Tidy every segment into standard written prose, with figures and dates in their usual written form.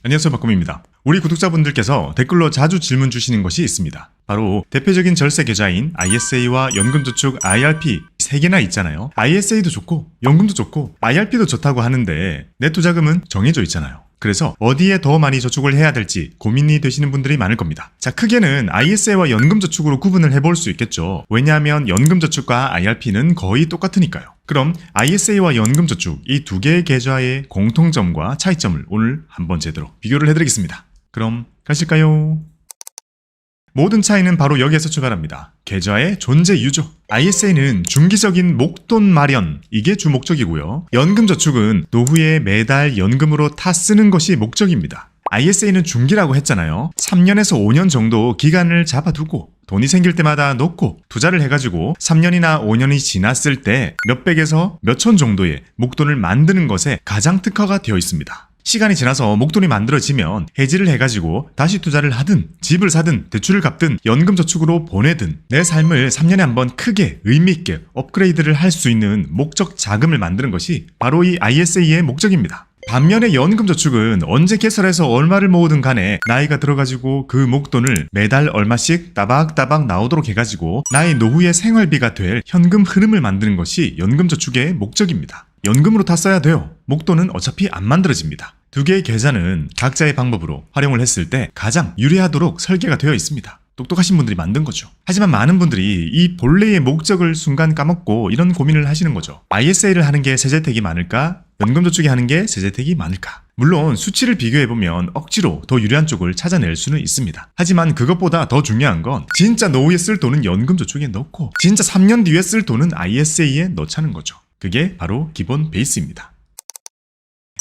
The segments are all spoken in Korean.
안녕하세요, 박곰입니다. 우리 구독자분들께서 댓글로 자주 질문 주시는 것이 있습니다. 바로 대표적인 절세 계좌인 ISA와 연금저축 IRP 3개나 있잖아요. ISA도 좋고 연금도 좋고 IRP도 좋다고 하는데 내 투자금은 정해져 있잖아요. 그래서 어디에 더 많이 저축을 해야 될지 고민이 되시는 분들이 많을 겁니다. 자, 크게는 ISA와 연금저축으로 구분을 해볼 수 있겠죠. 왜냐하면 연금저축과 IRP는 거의 똑같으니까요. 그럼 ISA와 연금저축 이 두 개의 계좌의 공통점과 차이점을 오늘 한번 제대로 비교를 해드리겠습니다. 그럼 가실까요? 모든 차이는 바로 여기에서 출발합니다. 계좌의 존재 유죠. ISA는 중기적인 목돈 마련, 이게 주 목적이고요. 연금저축은 노후에 매달 연금으로 타 쓰는 것이 목적입니다. ISA는 중기라고 했잖아요. 3년에서 5년 정도 기간을 잡아두고 돈이 생길 때마다 넣고 투자를 해가지고 3년이나 5년이 지났을 때 몇백에서 몇천 정도의 목돈을 만드는 것에 가장 특화가 되어 있습니다. 시간이 지나서 목돈이 만들어지면 해지를 해가지고 다시 투자를 하든 집을 사든 대출을 갚든 연금저축으로 보내든 내 삶을 3년에 한번 크게 의미있게 업그레이드를 할 수 있는 목적 자금을 만드는 것이 바로 이 ISA의 목적입니다. 반면에 연금저축은 언제 개설해서 얼마를 모으든 간에 나이가 들어가지고 그 목돈을 매달 얼마씩 따박따박 나오도록 해가지고 나의 노후의 생활비가 될 현금 흐름을 만드는 것이 연금저축의 목적입니다. 연금으로 다 써야 돼요. 목돈은 어차피 안 만들어집니다. 두 개의 계좌는 각자의 방법으로 활용을 했을 때 가장 유리하도록 설계가 되어 있습니다. 똑똑하신 분들이 만든 거죠. 하지만 많은 분들이 이 본래의 목적을 순간 까먹고 이런 고민을 하시는 거죠. ISA를 하는 게 세제택이 많을까? 연금저축이 하는 게 세제택이 많을까? 물론 수치를 비교해보면 억지로 더 유리한 쪽을 찾아낼 수는 있습니다. 하지만 그것보다 더 중요한 건 진짜 노후에 쓸 돈은 연금저축에 넣고 진짜 3년 뒤에 쓸 돈은 ISA에 넣자는 거죠. 그게 바로 기본 베이스입니다.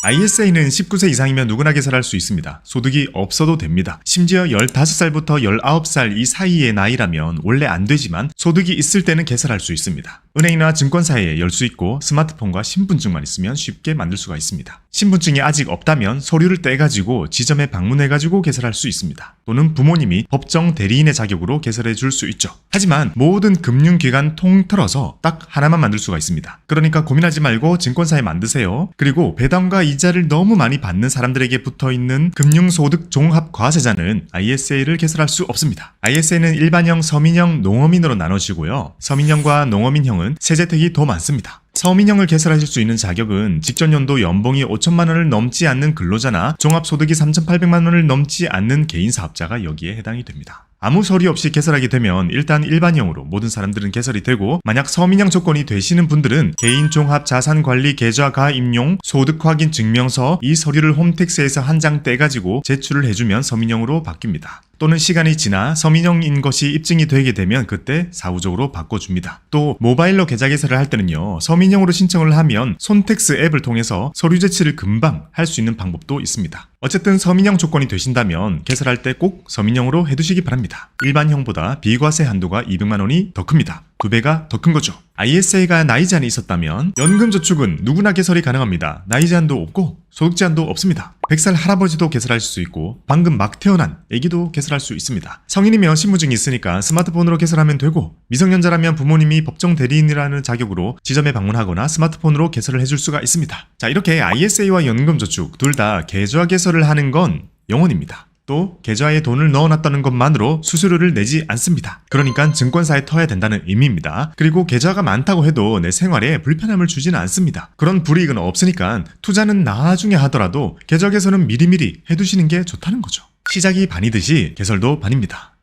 ISA는 19세 이상이면 누구나 개설할 수 있습니다. 소득이 없어도 됩니다. 심지어 15살부터 19살 이 사이의 나이라면 원래 안 되지만 소득이 있을 때는 개설할 수 있습니다. 은행이나 증권사에 열 수 있고 스마트폰과 신분증만 있으면 쉽게 만들 수가 있습니다. 신분증이 아직 없다면 서류를 떼가지고 지점에 방문해가지고 개설할 수 있습니다. 또는 부모님이 법정 대리인의 자격으로 개설해 줄 수 있죠. 하지만 모든 금융기관 통틀어서 딱 하나만 만들 수가 있습니다. 그러니까 고민하지 말고 증권사에 만드세요. 그리고 배당과 이자를 너무 많이 받는 사람들에게 붙어있는 금융소득 종합과세자는 ISA를 개설할 수 없습니다. ISA는 일반형, 서민형, 농어민으로 나눠지고요. 서민형과 농어민형은 세제택이 더 많습니다. 서민형을 개설하실 수 있는 자격은 직전 연도 연봉이 5천만 원을 넘지 않는 근로자나 종합소득이 3,800만 원을 넘지 않는 개인 사업자가 여기에 해당이 됩니다. 아무 서류 없이 개설하게 되면 일단 일반형으로 모든 사람들은 개설이 되고, 만약 서민형 조건이 되시는 분들은 개인 종합 자산관리 계좌 가입용 소득 확인 증명서 이 서류를 홈택스에서 한 장 떼가지고 제출을 해주면 서민형으로 바뀝니다. 또는 시간이 지나 서민형인 것이 입증이 되게 되면 그때 사후적으로 바꿔줍니다. 또 모바일로 계좌 개설을 할 때는요, 서민형으로 신청을 하면 손택스 앱을 통해서 서류 제출을 금방 할 수 있는 방법도 있습니다. 어쨌든 서민형 조건이 되신다면 개설할 때 꼭 서민형으로 해두시기 바랍니다. 일반형보다 비과세 한도가 200만 원이 더 큽니다. 2배가 더 큰 거죠. ISA가 나이 제한이 있었다면 연금저축은 누구나 개설이 가능합니다. 나이 제한도 없고 소득 제한도 없습니다. 100살 할아버지도 개설할 수 있고 방금 막 태어난 아기도 개설할 수 있습니다. 성인이면 신분증이 있으니까 스마트폰으로 개설하면 되고, 미성년자라면 부모님이 법정 대리인이라는 자격으로 지점에 방문하거나 스마트폰으로 개설을 해줄 수가 있습니다. 자, 이렇게 ISA와 연금저축 둘 다 계좌 개설을 하는 건 영원입니다. 또 계좌에 돈을 넣어놨다는 것만으로 수수료를 내지 않습니다. 그러니까 증권사에 터야 된다는 의미입니다. 그리고 계좌가 많다고 해도 내 생활에 불편함을 주지는 않습니다. 그런 불이익은 없으니까 투자는 나중에 하더라도 계좌 개설은 미리미리 해두시는 게 좋다는 거죠. 시작이 반이듯이 개설도 반입니다.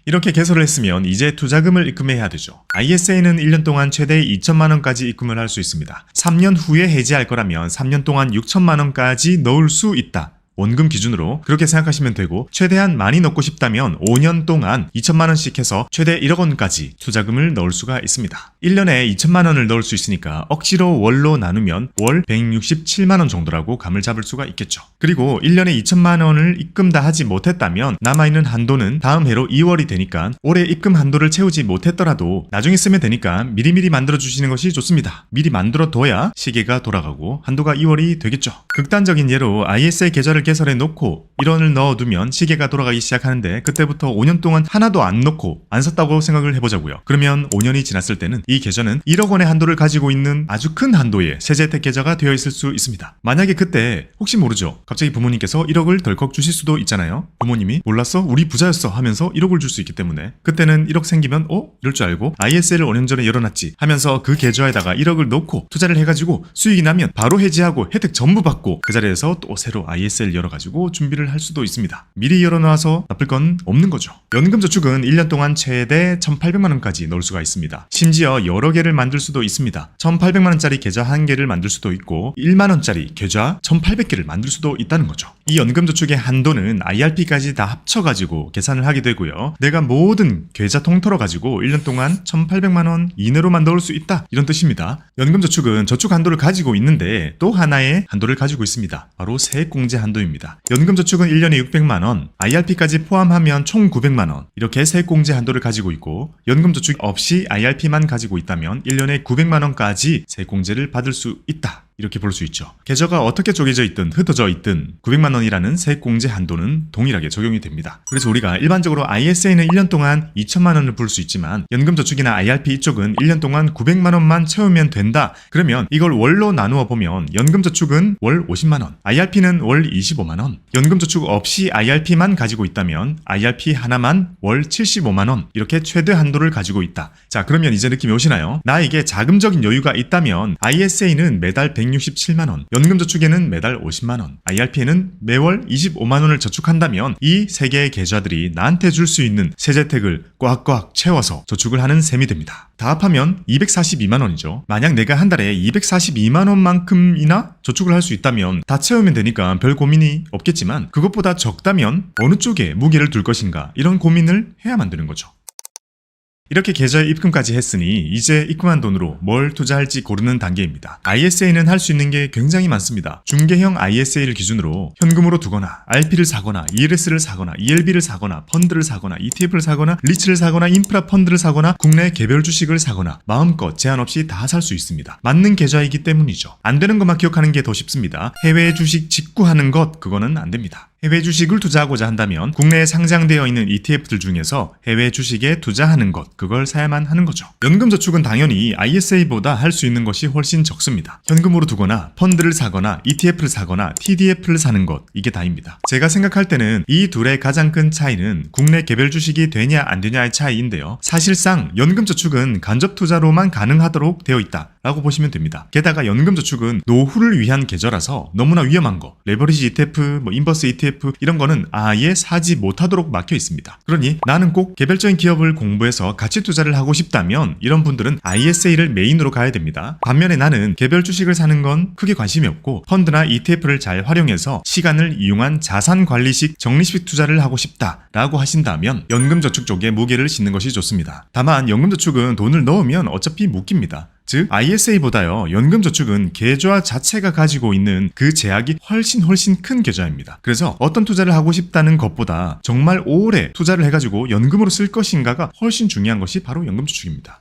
이렇게 개설을 했으면 이제 투자금을 입금해야 되죠. ISA는 1년 동안 최대 2천만 원까지 입금을 할 수 있습니다. 3년 후에 해지할 거라면 3년 동안 6천만 원까지 넣을 수 있다. 원금 기준으로 그렇게 생각하시면 되고, 최대한 많이 넣고 싶다면 5년 동안 2천만 원씩 해서 최대 1억 원까지 투자금을 넣을 수가 있습니다. 1년에 2천만 원을 넣을 수 있으니까 억지로 월로 나누면 월 167만 원 정도라고 감을 잡을 수가 있겠죠. 그리고 1년에 2천만 원을 입금 다 하지 못했다면 남아있는 한도는 다음 해로 2월이 되니까 올해 입금 한도를 채우지 못했더라도 나중에 쓰면 되니까 미리미리 만들어 주시는 것이 좋습니다. 미리 만들어 둬야 시계가 돌아가고 한도가 2월이 되겠죠. 극단적인 예로 ISA 계좌를 개설해 놓고 1원을 넣어두면 시계가 돌아가기 시작하는데 그때부터 5년 동안 하나도 안 넣고 안 썼다고 생각을 해보자고요. 그러면 5년이 지났을 때는 이 계좌는 1억 원의 한도를 가지고 있는 아주 큰 한도의 세제 혜택 계좌가 되어 있을 수 있습니다. 만약에 그때 혹시 모르죠. 갑자기 부모님께서 1억을 덜컥 주실 수도 있잖아요. 부모님이 몰랐어? 우리 부자였어 하면서 1억을 줄 수 있기 때문에 그때는 1억 생기면 이럴 줄 알고 ISA를 5년 전에 열어놨지 하면서 그 계좌에다가 1억을 넣고 투자를 해가지고 수익이 나면 바로 해지하고 혜택 전부 받고 그 자리에서 또 새로 ISA를 열어가지고 준비를 할 수도 있습니다. 미리 열어놔서 나쁠 건 없는 거죠. 연금저축은 1년 동안 최대 1,800만 원까지 넣을 수가 있습니다. 심지어 여러 개를 만들 수도 있습니다. 1,800만 원짜리 계좌 1개를 만들 수도 있고 1만 원짜리 계좌 1,800개를 만들 수도 있다는 거죠. 이 연금저축의 한도는 IRP까지 다 합쳐가지고 계산을 하게 되고요. 내가 모든 계좌 통틀어 가지고 1년 동안 1,800만 원 이내로만 넣을 수 있다 이런 뜻입니다. 연금저축은 저축 한도를 가지고 있는데 또 하나의 한도를 가지고 있습니다. 바로 세액공제 한도입니다. 연금저축은 1년에 600만 원, IRP까지 포함하면 총 900만 원 이렇게 세액공제 한도를 가지고 있고 연금저축 없이 IRP만 가지고 있다면 1년에 900만 원까지 세액공제를 받을 수 있다. 이렇게 볼 수 있죠. 계좌가 어떻게 쪼개져 있든 흩어져 있든 900만 원이라는 세액공제 한도는 동일하게 적용이 됩니다. 그래서 우리가 일반적으로 ISA는 1년 동안 2천만 원을 부을 수 있지만 연금저축이나 IRP 이쪽은 1년 동안 900만 원만 채우면 된다. 그러면 이걸 월로 나누어 보면 연금저축은 월 50만 원, IRP는 월 25만 원, 연금저축 없이 IRP만 가지고 있다면 IRP 하나만 월 75만 원 이렇게 최대 한도를 가지고 있다. 자, 그러면 이제 느낌이 오시나요? 나에게 자금적인 여유가 있다면 ISA는 매달 167만 원, 연금저축에는 매달 50만 원, IRP에는 매월 25만 원을 저축한다면 이 세 개의 계좌들이 나한테 줄 수 있는 세제 혜택을 꽉꽉 채워서 저축을 하는 셈이 됩니다. 다 합하면 242만 원이죠. 만약 내가 한 달에 242만 원만큼이나 저축을 할 수 있다면 다 채우면 되니까 별 고민이 없겠지만 그것보다 적다면 어느 쪽에 무게를 둘 것인가 이런 고민을 해야만 되는 거죠. 이렇게 계좌에 입금까지 했으니 이제 입금한 돈으로 뭘 투자할지 고르는 단계입니다. ISA는 할 수 있는 게 굉장히 많습니다. 중개형 ISA를 기준으로 현금으로 두거나 RP를 사거나 ELS를 사거나 ELB를 사거나 펀드를 사거나 ETF를 사거나 리츠를 사거나 인프라 펀드를 사거나 국내 개별 주식을 사거나 마음껏 제한 없이 다 살 수 있습니다. 맞는 계좌이기 때문이죠. 안 되는 것만 기억하는 게 더 쉽습니다. 해외 주식 직구하는 것 그거는 안 됩니다. 해외 주식을 투자하고자 한다면 국내에 상장되어 있는 ETF들 중에서 해외 주식에 투자하는 것, 그걸 사야만 하는 거죠. 연금저축은 당연히 ISA보다 할 수 있는 것이 훨씬 적습니다. 현금으로 두거나 펀드를 사거나 ETF를 사거나 TDF를 사는 것, 이게 다입니다. 제가 생각할 때는 이 둘의 가장 큰 차이는 국내 개별 주식이 되냐 안 되냐의 차이인데요. 사실상 연금저축은 간접 투자로만 가능하도록 되어 있다 라고 보시면 됩니다. 게다가 연금저축은 노후를 위한 계좌라서 너무나 위험한 거, 레버리지 ETF, 인버스 ETF 이런 거는 아예 사지 못하도록 막혀 있습니다. 그러니 나는 꼭 개별적인 기업을 공부해서 가치 투자를 하고 싶다면 이런 분들은 ISA를 메인으로 가야 됩니다. 반면에 나는 개별 주식을 사는 건 크게 관심이 없고 펀드나 ETF를 잘 활용해서 시간을 이용한 자산 관리식 적립식 투자를 하고 싶다라고 하신다면 연금저축 쪽에 무게를 싣는 것이 좋습니다. 다만 연금저축은 돈을 넣으면 어차피 묶입니다. 즉 ISA보다요 연금저축은 계좌 자체가 가지고 있는 그 제약이 훨씬 큰 계좌입니다. 그래서 어떤 투자를 하고 싶다는 것보다 정말 오래 투자를 해가지고 연금으로 쓸 것인가가 훨씬 중요한 것이 바로 연금저축입니다.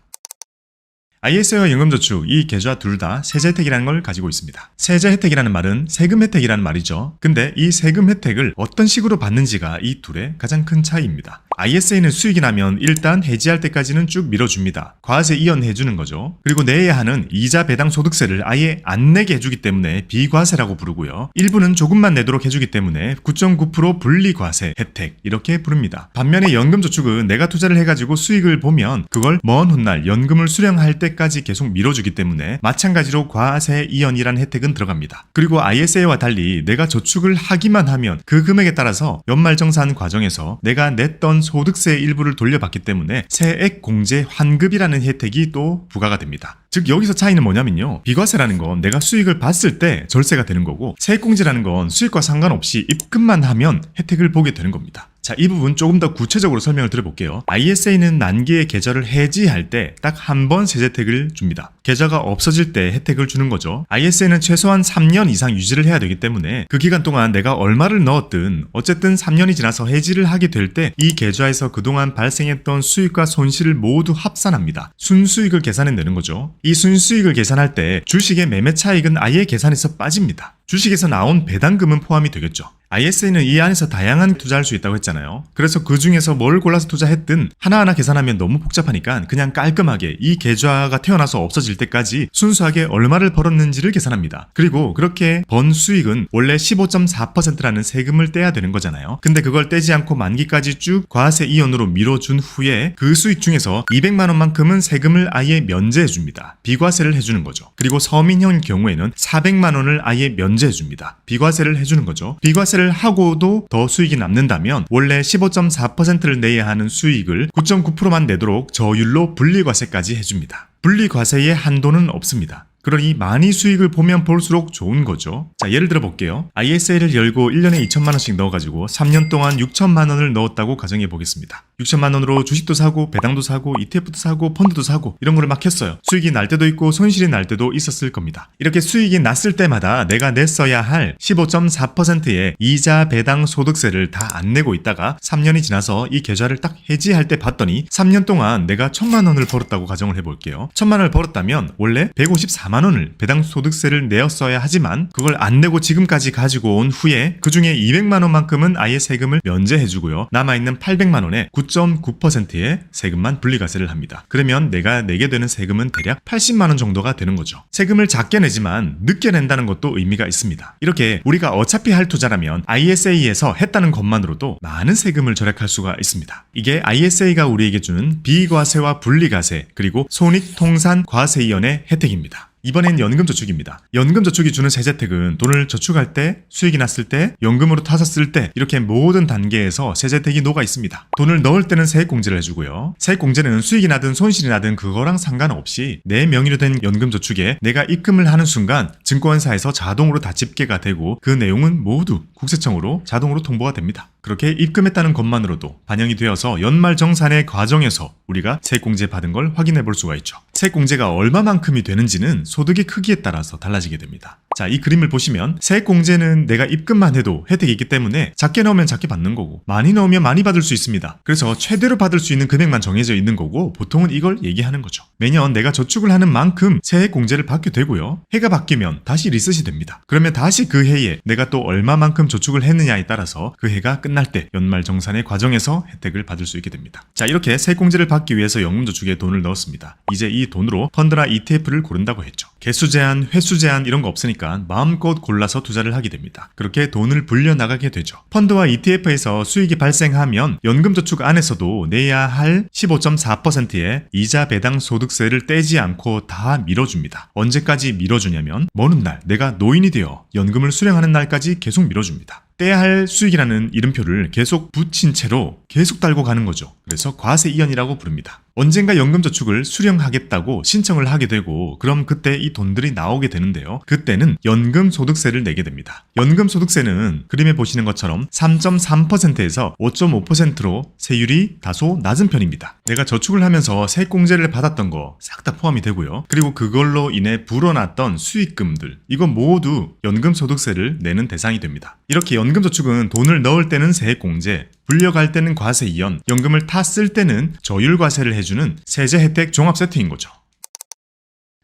ISA와 연금저축 이 계좌 둘 다 세제 혜택이라는 걸 가지고 있습니다. 세제 혜택이라는 말은 세금 혜택이라는 말이죠. 근데 이 세금 혜택을 어떤 식으로 받는지가 이 둘의 가장 큰 차이입니다. ISA는 수익이 나면 일단 해지할 때까지는 쭉 밀어줍니다. 과세 이연해주는 거죠. 그리고 내야 하는 이자 배당 소득세를 아예 안 내게 해주기 때문에 비과세라고 부르고요. 일부는 조금만 내도록 해주기 때문에 9.9% 분리과세 혜택 이렇게 부릅니다. 반면에 연금저축은 내가 투자를 해가지고 수익을 보면 그걸 먼 훗날 연금을 수령할 때까지 계속 밀어주기 때문에 마찬가지로 과세 이연이라는 혜택은 들어갑니다. 그리고 ISA와 달리 내가 저축을 하기만 하면 그 금액에 따라서 연말정산 과정에서 내가 냈던 소득세의 일부를 돌려받기 때문에 세액공제 환급이라는 혜택이 또 부과가 됩니다. 즉 여기서 차이는 뭐냐면요. 비과세라는 건 내가 수익을 봤을 때 절세가 되는 거고 세액공제라는 건 수익과 상관없이 입금만 하면 혜택을 보게 되는 겁니다. 자, 이 부분 조금 더 구체적으로 설명을 드려볼게요. ISA는 만기의 계좌를 해지할 때 딱 한 번 세제 혜택을 줍니다. 계좌가 없어질 때 혜택을 주는 거죠. ISA는 최소한 3년 이상 유지를 해야 되기 때문에 그 기간 동안 내가 얼마를 넣었든 어쨌든 3년이 지나서 해지를 하게 될 때 이 계좌에서 그동안 발생했던 수익과 손실을 모두 합산합니다. 순수익을 계산해내는 거죠. 이 순수익을 계산할 때 주식의 매매 차익은 아예 계산에서 빠집니다. 주식에서 나온 배당금은 포함이 되겠죠. ISA는 이 안에서 다양한 투자할 수 있다고 했잖아요. 그래서 그 중에서 뭘 골라서 투자했든 하나하나 계산하면 너무 복잡하니까 그냥 깔끔하게 이 계좌가 태어나서 없어질 때까지 순수하게 얼마를 벌었는지를 계산합니다. 그리고 그렇게 번 수익은 원래 15.4%라는 세금을 떼야 되는 거잖아요. 근데 그걸 떼지 않고 만기까지 쭉 과세 이연으로 밀어준 후에 그 수익 중에서 200만 원만큼은 세금을 아예 면제해 줍니다. 비과세를 해주는 거죠. 그리고 서민형일 경우에는 400만 원을 아예 면제해 줍니다. 비과세를 해주는 거죠. 비과세를 하고도 더 수익이 남는다면 원래 15.4%를 내야 하는 수익을 9.9%만 내도록 저율로 분리과세까지 해줍니다. 분리과세의 한도는 없습니다. 그러니 많이 수익을 보면 볼수록 좋은 거죠. 자, 예를 들어 볼게요. ISA를 열고 1년에 2천만 원씩 넣어가지고 3년 동안 6천만 원을 넣었다고 가정해 보겠습니다. 6천만 원으로 주식도 사고 배당도 사고 ETF도 사고 펀드도 사고 이런 거를 막 했어요. 수익이 날 때도 있고 손실이 날 때도 있었을 겁니다. 이렇게 수익이 났을 때마다 내가 냈어야 할 15.4%의 이자 배당 소득세를 다 안 내고 있다가 3년이 지나서 이 계좌를 딱 해지할 때 봤더니 3년 동안 내가 1,000만 원을 벌었다고 가정을 해볼게요. 1,000만 원을 벌었다면 원래 154만 원을 배당 소득세를 내었어야 하지만 그걸 안 내고 지금까지 가지고 온 후에 그 중에 200만 원만큼은 아예 세금을 면제해주고요. 남아있는 800만 원에 9.9%의 세금만 분리과세를 합니다. 그러면 내가 내게 되는 세금은 대략 80만 원 정도가 되는 거죠. 세금을 작게 내지만 늦게 낸다는 것도 의미가 있습니다. 이렇게 우리가 어차피 할 투자라면 ISA에서 했다는 것만으로도 많은 세금을 절약할 수가 있습니다. 이게 ISA가 우리에게 주는 비과세와 분리과세 그리고 손익통산과세위원회 혜택입니다. 이번엔 연금저축입니다. 연금저축이 주는 세제택은 돈을 저축할 때, 수익이 났을 때, 연금으로 타서 쓸 때 이렇게 모든 단계에서 세제택이 녹아 있습니다. 돈을 넣을 때는 세액공제를 해주고요. 세액공제는 수익이 나든 손실이 나든 그거랑 상관없이 내 명의로 된 연금저축에 내가 입금을 하는 순간 증권사에서 자동으로 다 집계가 되고 그 내용은 모두 국세청으로 자동으로 통보가 됩니다. 그렇게 입금했다는 것만으로도 반영이 되어서 연말정산의 과정에서 우리가 세액공제 받은 걸 확인해 볼 수가 있죠. 세액공제가 얼마만큼이 되는지는 소득의 크기에 따라서 달라지게 됩니다. 자, 이 그림을 보시면 세액공제는 내가 입금만 해도 혜택이 있기 때문에 작게 넣으면 작게 받는 거고 많이 넣으면 많이 받을 수 있습니다. 그래서 최대로 받을 수 있는 금액만 정해져 있는 거고 보통은 이걸 얘기하는 거죠. 매년 내가 저축을 하는 만큼 세액공제를 받게 되고요. 해가 바뀌면 다시 리셋이 됩니다. 그러면 다시 그 해에 내가 또 얼마만큼 저축을 했느냐에 따라서 그 해가 끝날 때 연말정산의 과정에서 혜택을 받을 수 있게 됩니다. 자, 이렇게 세액공제를 받기 위해서 연금저축에 돈을 넣었습니다. 이제 이 돈으로 펀드나 ETF를 고른다고 했죠. 개수 제한, 횟수 제한 이런 거 없으니까 마음껏 골라서 투자를 하게 됩니다. 그렇게 돈을 불려나가게 되죠. 펀드와 ETF에서 수익이 발생하면 연금저축 안에서도 내야 할 15.4%의 이자 배당 소득세를 떼지 않고 다 밀어줍니다. 언제까지 밀어주냐면 먼 날 내가 노인이 되어 연금을 수령하는 날까지 계속 밀어줍니다. 떼야 할 수익이라는 이름표를 계속 붙인 채로 계속 달고 가는 거죠. 그래서 과세이연이라고 부릅니다. 언젠가 연금저축을 수령하겠다고 신청을 하게 되고 그럼 그때 이 돈들이 나오게 되는데요. 그때는 연금소득세를 내게 됩니다. 연금소득세는 그림에 보시는 것처럼 3.3%에서 5.5%로 세율이 다소 낮은 편입니다. 내가 저축을 하면서 세액공제를 받았던 거 싹 다 포함이 되고요. 그리고 그걸로 인해 불어났던 수익금들 이거 모두 연금소득세를 내는 대상이 됩니다. 이렇게 연금저축은 돈을 넣을 때는 세액공제, 불려갈 때는 과세이연, 연금을 타 쓸 때는 저율과세를 해주는 세제 혜택 종합 세트인 거죠.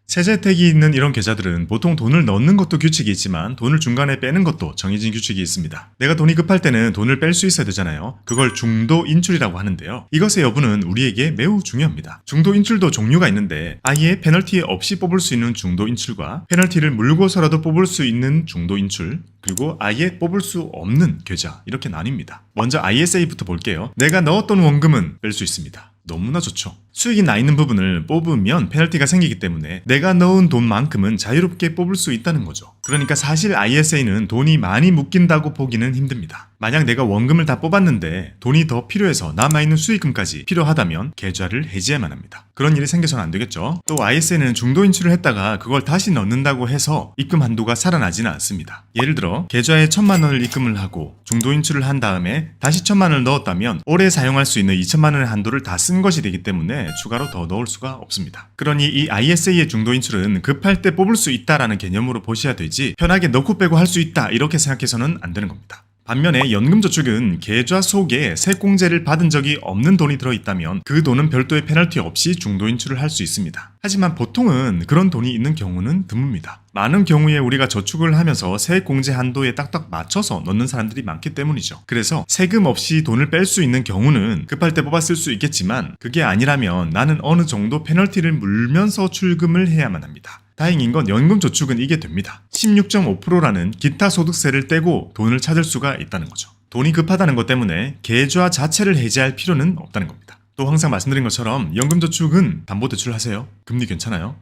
세제 혜택이 있는 이런 계좌들은 보통 돈을 넣는 것도 규칙이 있지만 돈을 중간에 빼는 것도 정해진 규칙이 있습니다. 내가 돈이 급할 때는 돈을 뺄 수 있어야 되잖아요. 그걸 중도 인출이라고 하는데요. 이것의 여부는 우리에게 매우 중요합니다. 중도 인출도 종류가 있는데 아예 페널티 없이 뽑을 수 있는 중도 인출과 페널티를 물고서라도 뽑을 수 있는 중도 인출 그리고 아예 뽑을 수 없는 계좌 이렇게 나뉩니다. 먼저 ISA부터 볼게요. 내가 넣었던 원금은 뺄 수 있습니다. 너무나 좋죠. 수익이 나 있는 부분을 뽑으면 페널티가 생기기 때문에 내가 넣은 돈만큼은 자유롭게 뽑을 수 있다는 거죠. 그러니까 사실 ISA는 돈이 많이 묶인다고 보기는 힘듭니다. 만약 내가 원금을 다 뽑았는데 돈이 더 필요해서 남아있는 수익금까지 필요하다면 계좌를 해지해야만 합니다. 그런 일이 생겨서는 안 되겠죠. 또 ISA는 중도 인출을 했다가 그걸 다시 넣는다고 해서 입금 한도가 살아나지는 않습니다. 예를 들어 계좌에 1,000만 원을 입금을 하고 중도 인출을 한 다음에 다시 1,000만 원을 넣었다면 올해 사용할 수 있는 2,000만 원의 한도를 다 쓴 것이 되기 때문에 추가로 더 넣을 수가 없습니다. 그러니 이 ISA의 중도 인출은 급할 때 뽑을 수 있다라는 개념으로 보셔야 되지 편하게 넣고 빼고 할 수 있다 이렇게 생각해서는 안 되는 겁니다. 반면에 연금저축은 계좌 속에 세공제를 받은 적이 없는 돈이 들어있다면 그 돈은 별도의 페널티 없이 중도 인출을 할 수 있습니다. 하지만 보통은 그런 돈이 있는 경우는 드뭅니다. 많은 경우에 우리가 저축을 하면서 세액공제 한도에 딱딱 맞춰서 넣는 사람들이 많기 때문이죠. 그래서 세금 없이 돈을 뺄 수 있는 경우는 급할 때 뽑았을 수 있겠지만 그게 아니라면 나는 어느 정도 페널티를 물면서 출금을 해야만 합니다. 다행인 건 연금저축은 이게 됩니다. 16.5%라는 기타 소득세를 떼고 돈을 찾을 수가 있다는 거죠. 돈이 급하다는 것 때문에 계좌 자체를 해지할 필요는 없다는 겁니다. 또 항상 말씀드린 것처럼 연금저축은 담보대출 하세요. 금리 괜찮아요.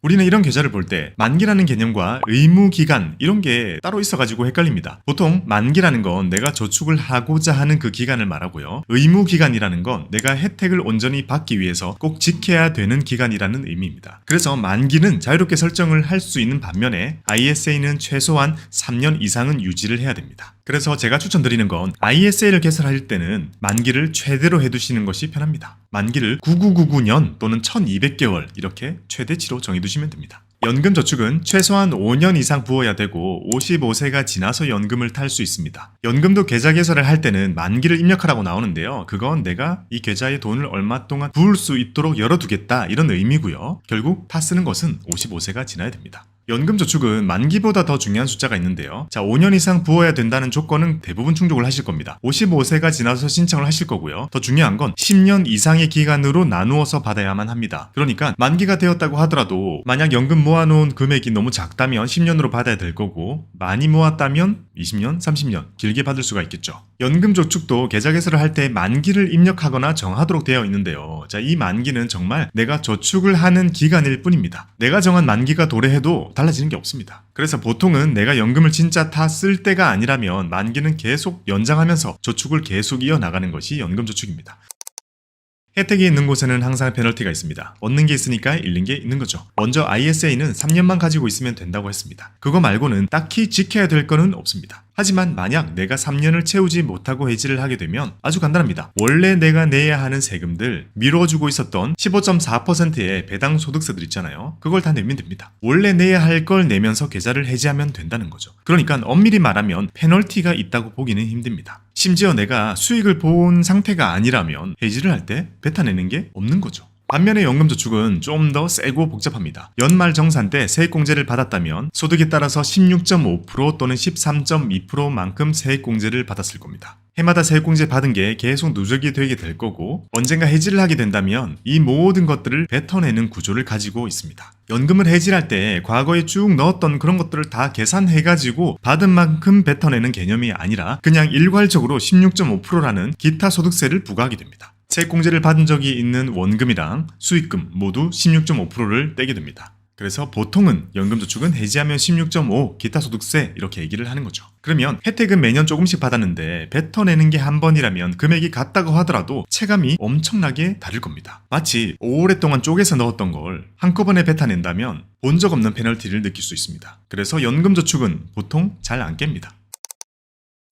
우리는 이런 계좌를 볼 때 만기라는 개념과 의무기간 이런 게 따로 있어가지고 헷갈립니다. 보통 만기라는 건 내가 저축을 하고자 하는 그 기간을 말하고요. 의무기간이라는 건 내가 혜택을 온전히 받기 위해서 꼭 지켜야 되는 기간이라는 의미입니다. 그래서 만기는 자유롭게 설정을 할 수 있는 반면에 ISA는 최소한 3년 이상은 유지를 해야 됩니다. 그래서 제가 추천드리는 건 ISA를 개설할 때는 만기를 최대로 해두시는 것이 편합니다. 만기를 9999년 또는 1200개월 이렇게 최대치로 정해두시면 됩니다. 연금저축은 최소한 5년 이상 부어야 되고 55세가 지나서 연금을 탈 수 있습니다. 연금도 계좌 개설을 할 때는 만기를 입력하라고 나오는데요. 그건 내가 이 계좌에 돈을 얼마 동안 부을 수 있도록 열어두겠다 이런 의미고요. 결국 다 쓰는 것은 55세가 지나야 됩니다. 연금저축은 만기보다 더 중요한 숫자가 있는데요. 자, 5년 이상 부어야 된다는 조건은 대부분 충족을 하실 겁니다. 55세가 지나서 신청을 하실 거고요. 더 중요한 건 10년 이상의 기간으로 나누어서 받아야만 합니다. 그러니까 만기가 되었다고 하더라도 만약 연금 모아놓은 금액이 너무 작다면 10년으로 받아야 될 거고 많이 모았다면 20년, 30년 길게 받을 수가 있겠죠. 연금저축도 계좌 개설을 할 때 만기를 입력하거나 정하도록 되어 있는데요. 자, 이 만기는 정말 내가 저축을 하는 기간일 뿐입니다. 내가 정한 만기가 도래해도 달라지는 게 없습니다. 그래서 보통은 내가 연금을 진짜 다 쓸 때가 아니라면 만기는 계속 연장하면서 저축을 계속 이어나가는 것이 연금저축입니다. 혜택이 있는 곳에는 항상 페널티가 있습니다. 얻는 게 있으니까 잃는 게 있는 거죠. 먼저 ISA는 3년만 가지고 있으면 된다고 했습니다. 그거 말고는 딱히 지켜야 될 거는 없습니다. 하지만 만약 내가 3년을 채우지 못하고 해지를 하게 되면 아주 간단합니다. 원래 내가 내야 하는 세금들, 미뤄주고 있었던 15.4%의 배당 소득세들 있잖아요. 그걸 다 내면 됩니다. 원래 내야 할 걸 내면서 계좌를 해지하면 된다는 거죠. 그러니까 엄밀히 말하면 페널티가 있다고 보기는 힘듭니다. 심지어 내가 수익을 본 상태가 아니라면 해지를 할 때 뱉어내는 게 없는 거죠. 반면에 연금저축은 좀 더 세고 복잡합니다. 연말 정산 때 세액공제를 받았다면 소득에 따라서 16.5% 또는 13.2%만큼 세액공제를 받았을 겁니다. 해마다 세액공제 받은 게 계속 누적이 되게 될 거고 언젠가 해지를 하게 된다면 이 모든 것들을 뱉어내는 구조를 가지고 있습니다. 연금을 해지할 때 과거에 쭉 넣었던 그런 것들을 다 계산해가지고 받은 만큼 뱉어내는 개념이 아니라 그냥 일괄적으로 16.5%라는 기타 소득세를 부과하게 됩니다. 세액공제를 받은 적이 있는 원금이랑 수익금 모두 16.5%를 떼게 됩니다. 그래서 보통은 연금저축은 해지하면 16.5 기타 소득세 이렇게 얘기를 하는 거죠. 그러면 혜택은 매년 조금씩 받았는데 뱉어내는 게 한 번이라면 금액이 같다고 하더라도 체감이 엄청나게 다를 겁니다. 마치 오랫동안 쪼개서 넣었던 걸 한꺼번에 뱉어낸다면 본 적 없는 페널티를 느낄 수 있습니다. 그래서 연금저축은 보통 잘 안 깹니다.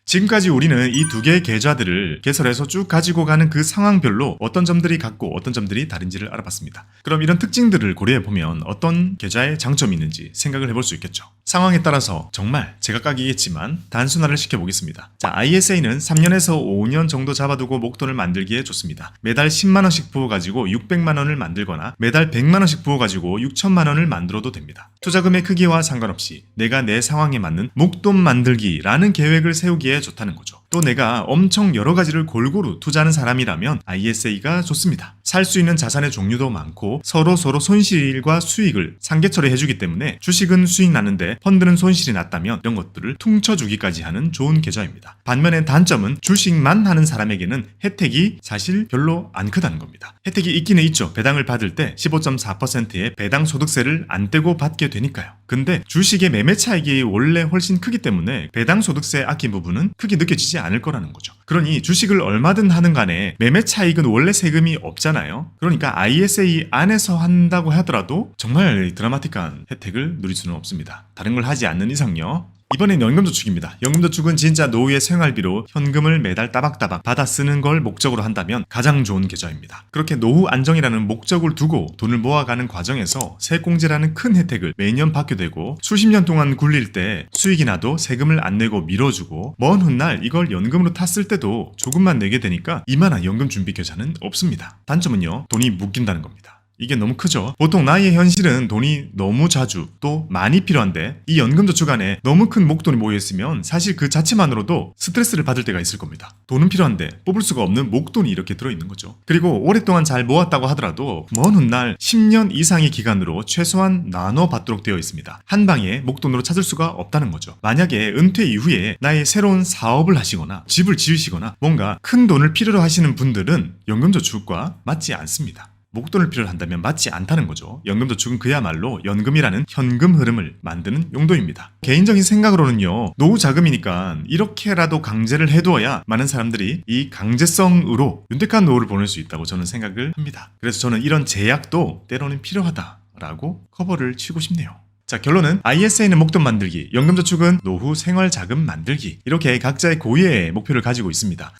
지금까지 우리는 이 두 개의 계좌들을 개설해서 쭉 가지고 가는 그 상황별로 어떤 점들이 같고 어떤 점들이 다른지를 알아봤습니다. 그럼 이런 특징들을 고려해보면 어떤 계좌에 장점이 있는지 생각을 해볼 수 있겠죠. 상황에 따라서 정말 제각각이겠지만 단순화를 시켜보겠습니다. 자, ISA는 3년에서 5년 정도 잡아두고 목돈을 만들기에 좋습니다. 매달 10만원씩 부어가지고 600만원을 만들거나 매달 100만원씩 부어가지고 6천만원을 만들어도 됩니다. 투자금의 크기와 상관없이 내가 내 상황에 맞는 목돈 만들기라는 계획을 세우기에 좋다는 거죠. 또 내가 엄청 여러 가지를 골고루 투자하는 사람이라면 ISA가 좋습니다. 살 수 있는 자산의 종류도 많고 서로 손실과 수익을 상계 처리해주기 때문에 주식은 수익 나는데 펀드는 손실이 났다면 이런 것들을 퉁쳐주기까지 하는 좋은 계좌입니다. 반면에 단점은 주식만 하는 사람에게는 혜택이 사실 별로 안 크다는 겁니다. 혜택이 있기는 있죠. 배당을 받을 때 15.4%의 배당 소득세를 안 떼고 받게 되니까요. 근데 주식의 매매 차익이 원래 훨씬 크기 때문에 배당 소득세 아낀 부분은 크게 느껴지지 않을 거라는 거죠. 그러니 주식을 얼마든 하든 간에 매매 차익은 원래 세금이 없잖아요. 그러니까 ISA 안에서 한다고 하더라도 정말 드라마틱한 혜택을 누릴 수는 없습니다. 다른 걸 하지 않는 이상요. 이번엔 연금저축입니다. 연금저축은 진짜 노후의 생활비로 현금을 매달 따박따박 받아 쓰는 걸 목적으로 한다면 가장 좋은 계좌입니다. 그렇게 노후 안정이라는 목적을 두고 돈을 모아가는 과정에서 세액공제라는 큰 혜택을 매년 받게 되고 수십 년 동안 굴릴 때 수익이 나도 세금을 안 내고 밀어주고 먼 훗날 이걸 연금으로 탔을 때도 조금만 내게 되니까 이만한 연금준비계좌는 없습니다. 단점은요, 돈이 묶인다는 겁니다. 이게 너무 크죠. 보통 나의 현실은 돈이 너무 자주 또 많이 필요한데 이 연금저축 안에 너무 큰 목돈이 모여있으면 사실 그 자체만으로도 스트레스를 받을 때가 있을 겁니다. 돈은 필요한데 뽑을 수가 없는 목돈이 이렇게 들어있는 거죠. 그리고 오랫동안 잘 모았다고 하더라도 먼 훗날 10년 이상의 기간으로 최소한 나눠받도록 되어 있습니다. 한 방에 목돈으로 찾을 수가 없다는 거죠. 만약에 은퇴 이후에 나의 새로운 사업을 하시거나 집을 지으시거나 뭔가 큰 돈을 필요로 하시는 분들은 연금저축과 맞지 않습니다. 목돈을 필요로 한다면 맞지 않다는 거죠. 연금저축은 그야말로 연금이라는 현금 흐름을 만드는 용도입니다. 개인적인 생각으로는요, 노후 자금이니까 이렇게라도 강제를 해두어야 많은 사람들이 이 강제성으로 윤택한 노후를 보낼 수 있다고 저는 생각을 합니다. 그래서 저는 이런 제약도 때로는 필요하다라고 커버를 치고 싶네요. 자, 결론은 ISA는 목돈 만들기, 연금저축은 노후 생활자금 만들기, 이렇게 각자의 고유의 목표를 가지고 있습니다.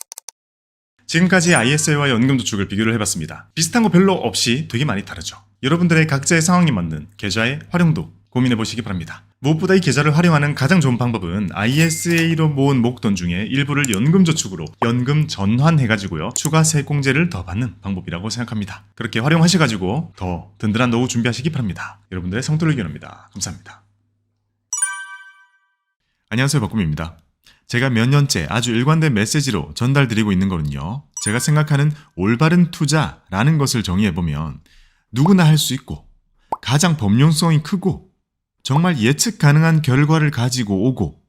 지금까지 ISA와 연금저축을 비교를 해봤습니다. 비슷한 거 별로 없이 되게 많이 다르죠. 여러분들의 각자의 상황에 맞는 계좌의 활용도 고민해보시기 바랍니다. 무엇보다 이 계좌를 활용하는 가장 좋은 방법은 ISA로 모은 목돈 중에 일부를 연금저축으로 연금 전환해가지고요, 추가 세액공제를 더 받는 방법이라고 생각합니다. 그렇게 활용하셔가지고 더 든든한 노후 준비하시기 바랍니다. 여러분들의 성토를 기원합니다. 감사합니다. 안녕하세요, 박구미입니다. 제가 몇 년째 아주 일관된 메시지로 전달드리고 있는 거는요, 제가 생각하는 올바른 투자라는 것을 정의해보면 누구나 할 수 있고 가장 범용성이 크고 정말 예측 가능한 결과를 가지고 오고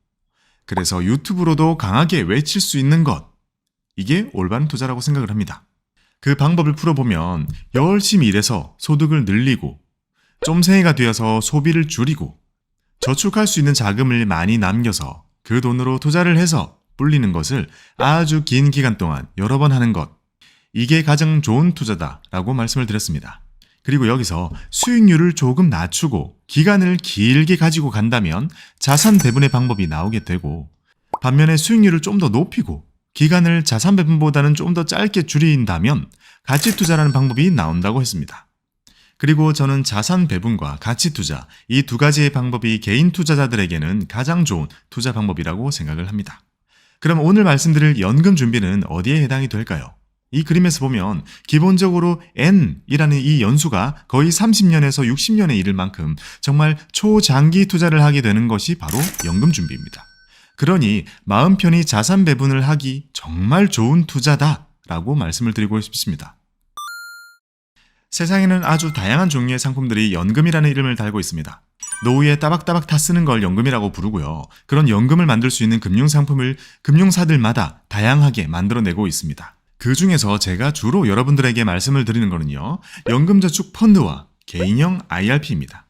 그래서 유튜브로도 강하게 외칠 수 있는 것, 이게 올바른 투자라고 생각을 합니다. 그 방법을 풀어보면 열심히 일해서 소득을 늘리고 쫌생이가 되어서 소비를 줄이고 저축할 수 있는 자금을 많이 남겨서 그 돈으로 투자를 해서 불리는 것을 아주 긴 기간 동안 여러 번 하는 것, 이게 가장 좋은 투자다라고 말씀을 드렸습니다. 그리고 여기서 수익률을 조금 낮추고 기간을 길게 가지고 간다면 자산 배분의 방법이 나오게 되고, 반면에 수익률을 좀 더 높이고 기간을 자산 배분보다는 좀 더 짧게 줄인다면 가치 투자라는 방법이 나온다고 했습니다. 그리고 저는 자산 배분과 가치 투자, 이 두 가지의 방법이 개인 투자자들에게는 가장 좋은 투자 방법이라고 생각을 합니다. 그럼 오늘 말씀드릴 연금 준비는 어디에 해당이 될까요? 이 그림에서 보면 기본적으로 N이라는 이 연수가 거의 30년에서 60년에 이를 만큼 정말 초장기 투자를 하게 되는 것이 바로 연금 준비입니다. 그러니 마음 편히 자산 배분을 하기 정말 좋은 투자다라고 말씀을 드리고 싶습니다. 세상에는 아주 다양한 종류의 상품들이 연금이라는 이름을 달고 있습니다. 노후에 따박따박 타 쓰는 걸 연금이라고 부르고요. 그런 연금을 만들 수 있는 금융상품을 금융사들마다 다양하게 만들어내고 있습니다. 그 중에서 제가 주로 여러분들에게 말씀을 드리는 거는요, 연금저축 펀드와 개인형 IRP입니다.